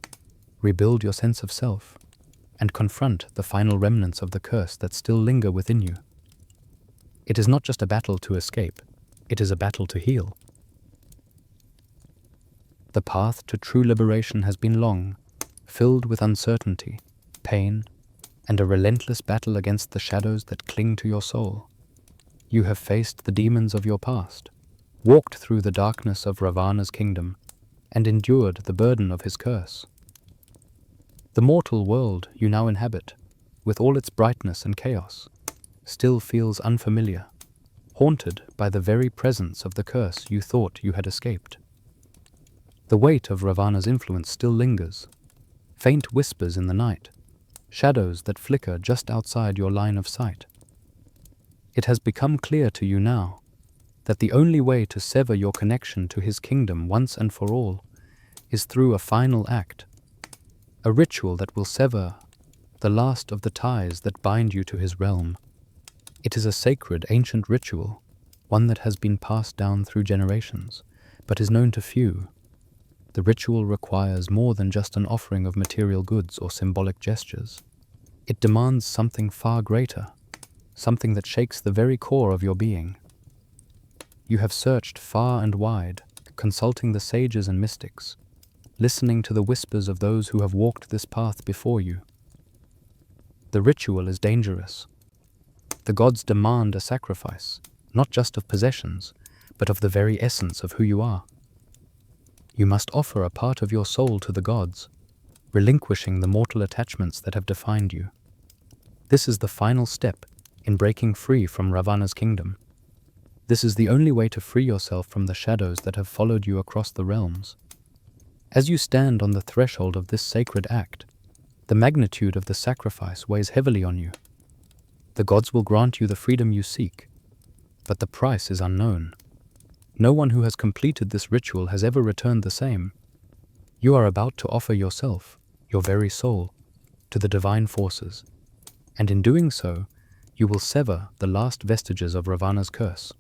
rebuild your sense of self, and confront the final remnants of the curse that still linger within you. It is not just a battle to escape, it is a battle to heal. The path to true liberation has been long, filled with uncertainty, pain, and a relentless battle against the shadows that cling to your soul. You have faced the demons of your past, walked through the darkness of Ravana's kingdom, and endured the burden of his curse. The mortal world you now inhabit, with all its brightness and chaos, still feels unfamiliar, haunted by the very presence of the curse you thought you had escaped. The weight of Ravana's influence still lingers, faint whispers in the night, shadows that flicker just outside your line of sight. It has become clear to you now that the only way to sever your connection to his kingdom once and for all is through a final act, a ritual that will sever the last of the ties that bind you to his realm. It is a sacred, ancient ritual, one that has been passed down through generations, but is known to few. The ritual requires more than just an offering of material goods or symbolic gestures. It demands something far greater, something that shakes the very core of your being. You have searched far and wide, consulting the sages and mystics, listening to the whispers of those who have walked this path before you. The ritual is dangerous. The gods demand a sacrifice, not just of possessions, but of the very essence of who you are. You must offer a part of your soul to the gods, relinquishing the mortal attachments that have defined you. This is the final step in breaking free from Ravana's kingdom. This is the only way to free yourself from the shadows that have followed you across the realms. As you stand on the threshold of this sacred act, the magnitude of the sacrifice weighs heavily on you. The gods will grant you the freedom you seek, but the price is unknown. No one who has completed this ritual has ever returned the same. You are about to offer yourself, your very soul, to the divine forces, and in doing so, you will sever the last vestiges of Ravana's curse.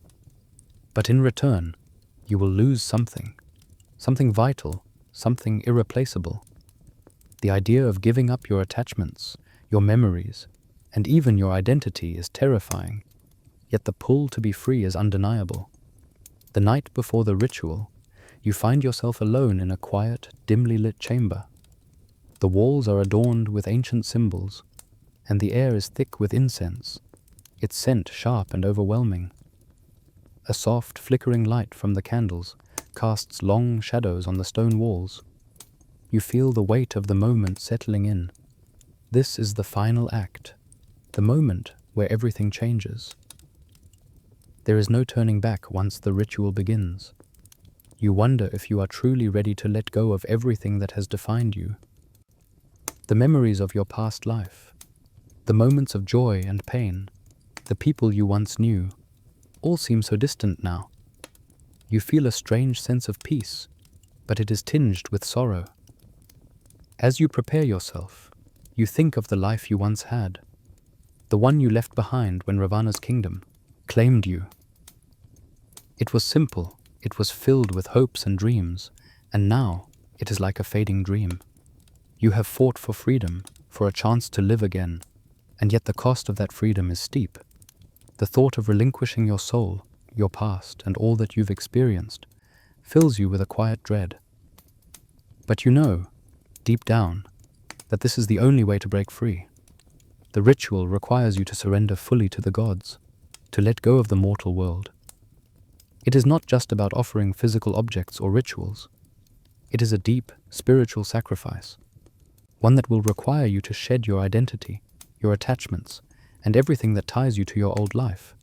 But in return, you will lose something vital, something irreplaceable. The idea of giving up your attachments, your memories, and even your identity is terrifying, yet the pull to be free is undeniable. The night before the ritual, you find yourself alone in a quiet, dimly lit chamber. The walls are adorned with ancient symbols, and the air is thick with incense, its scent sharp and overwhelming. A soft, flickering light from the candles casts long shadows on the stone walls. You feel the weight of the moment settling in. This is the final act, the moment where everything changes. There is no turning back once the ritual begins. You wonder if you are truly ready to let go of everything that has defined you. The memories of your past life, the moments of joy and pain, the people you once knew, all seem so distant now. You feel a strange sense of peace, but it is tinged with sorrow. As you prepare yourself, you think of the life you once had, the one you left behind when Ravana's kingdom claimed you. It was simple, it was filled with hopes and dreams, and now it is like a fading dream. You have fought for freedom, for a chance to live again, and yet the cost of that freedom is steep. The thought of relinquishing your soul, your past, and all that you've experienced fills you with a quiet dread. But you know, deep down, that this is the only way to break free. The ritual requires you to surrender fully to the gods, to let go of the mortal world. It is not just about offering physical objects or rituals. It is a deep, spiritual sacrifice, one that will require you to shed your identity, your attachments, and everything that ties you to your old life.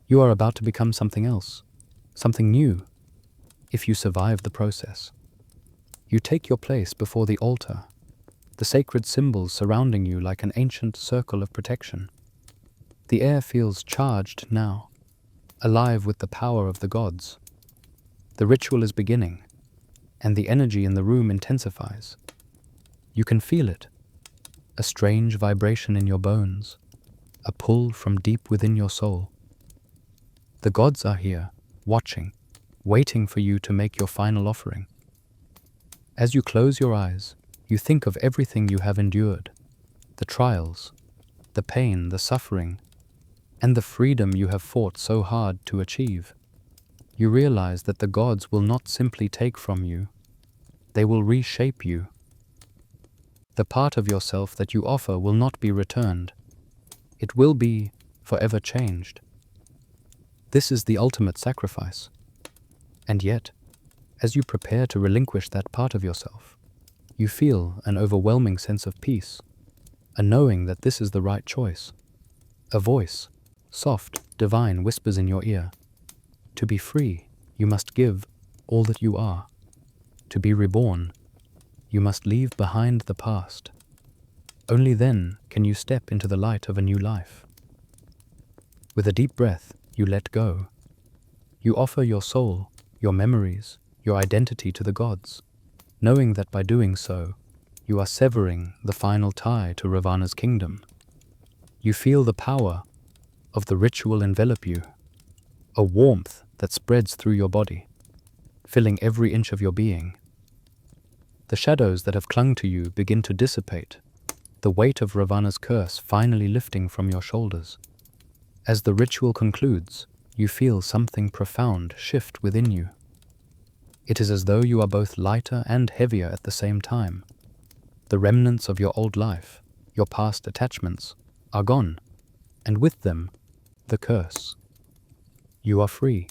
You are about to become something else, something new, if you survive the process. You take your place before the altar, the sacred symbols surrounding you like an ancient circle of protection. The air feels charged now, alive with the power of the gods. The ritual is beginning, and the energy in the room intensifies. You can feel it, a strange vibration in your bones, a pull from deep within your soul. The gods are here, watching, waiting for you to make your final offering. As you close your eyes, you think of everything you have endured, the trials, the pain, the suffering, and the freedom you have fought so hard to achieve. You realize that the gods will not simply take from you, they will reshape you. The part of yourself that you offer will not be returned. It will be forever changed. This is the ultimate sacrifice. And yet, as you prepare to relinquish that part of yourself, you feel an overwhelming sense of peace, a knowing that this is the right choice. A voice, soft, divine, whispers in your ear. To be free, you must give all that you are. To be reborn, you must leave behind the past. Only then can you step into the light of a new life. With a deep breath, you let go. You offer your soul, your memories, your identity to the gods, knowing that by doing so, you are severing the final tie to Ravana's kingdom. You feel the power of the ritual envelop you, a warmth that spreads through your body, filling every inch of your being. The shadows that have clung to you begin to dissipate, the weight of Ravana's curse finally lifting from your shoulders. As the ritual concludes, you feel something profound shift within you. It is as though you are both lighter and heavier at the same time. The remnants of your old life, your past attachments, are gone, and with them, the curse. You are free,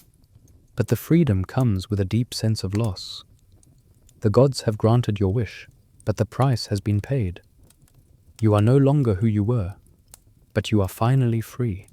but the freedom comes with a deep sense of loss. The gods have granted your wish, but the price has been paid. You are no longer who you were, but you are finally free.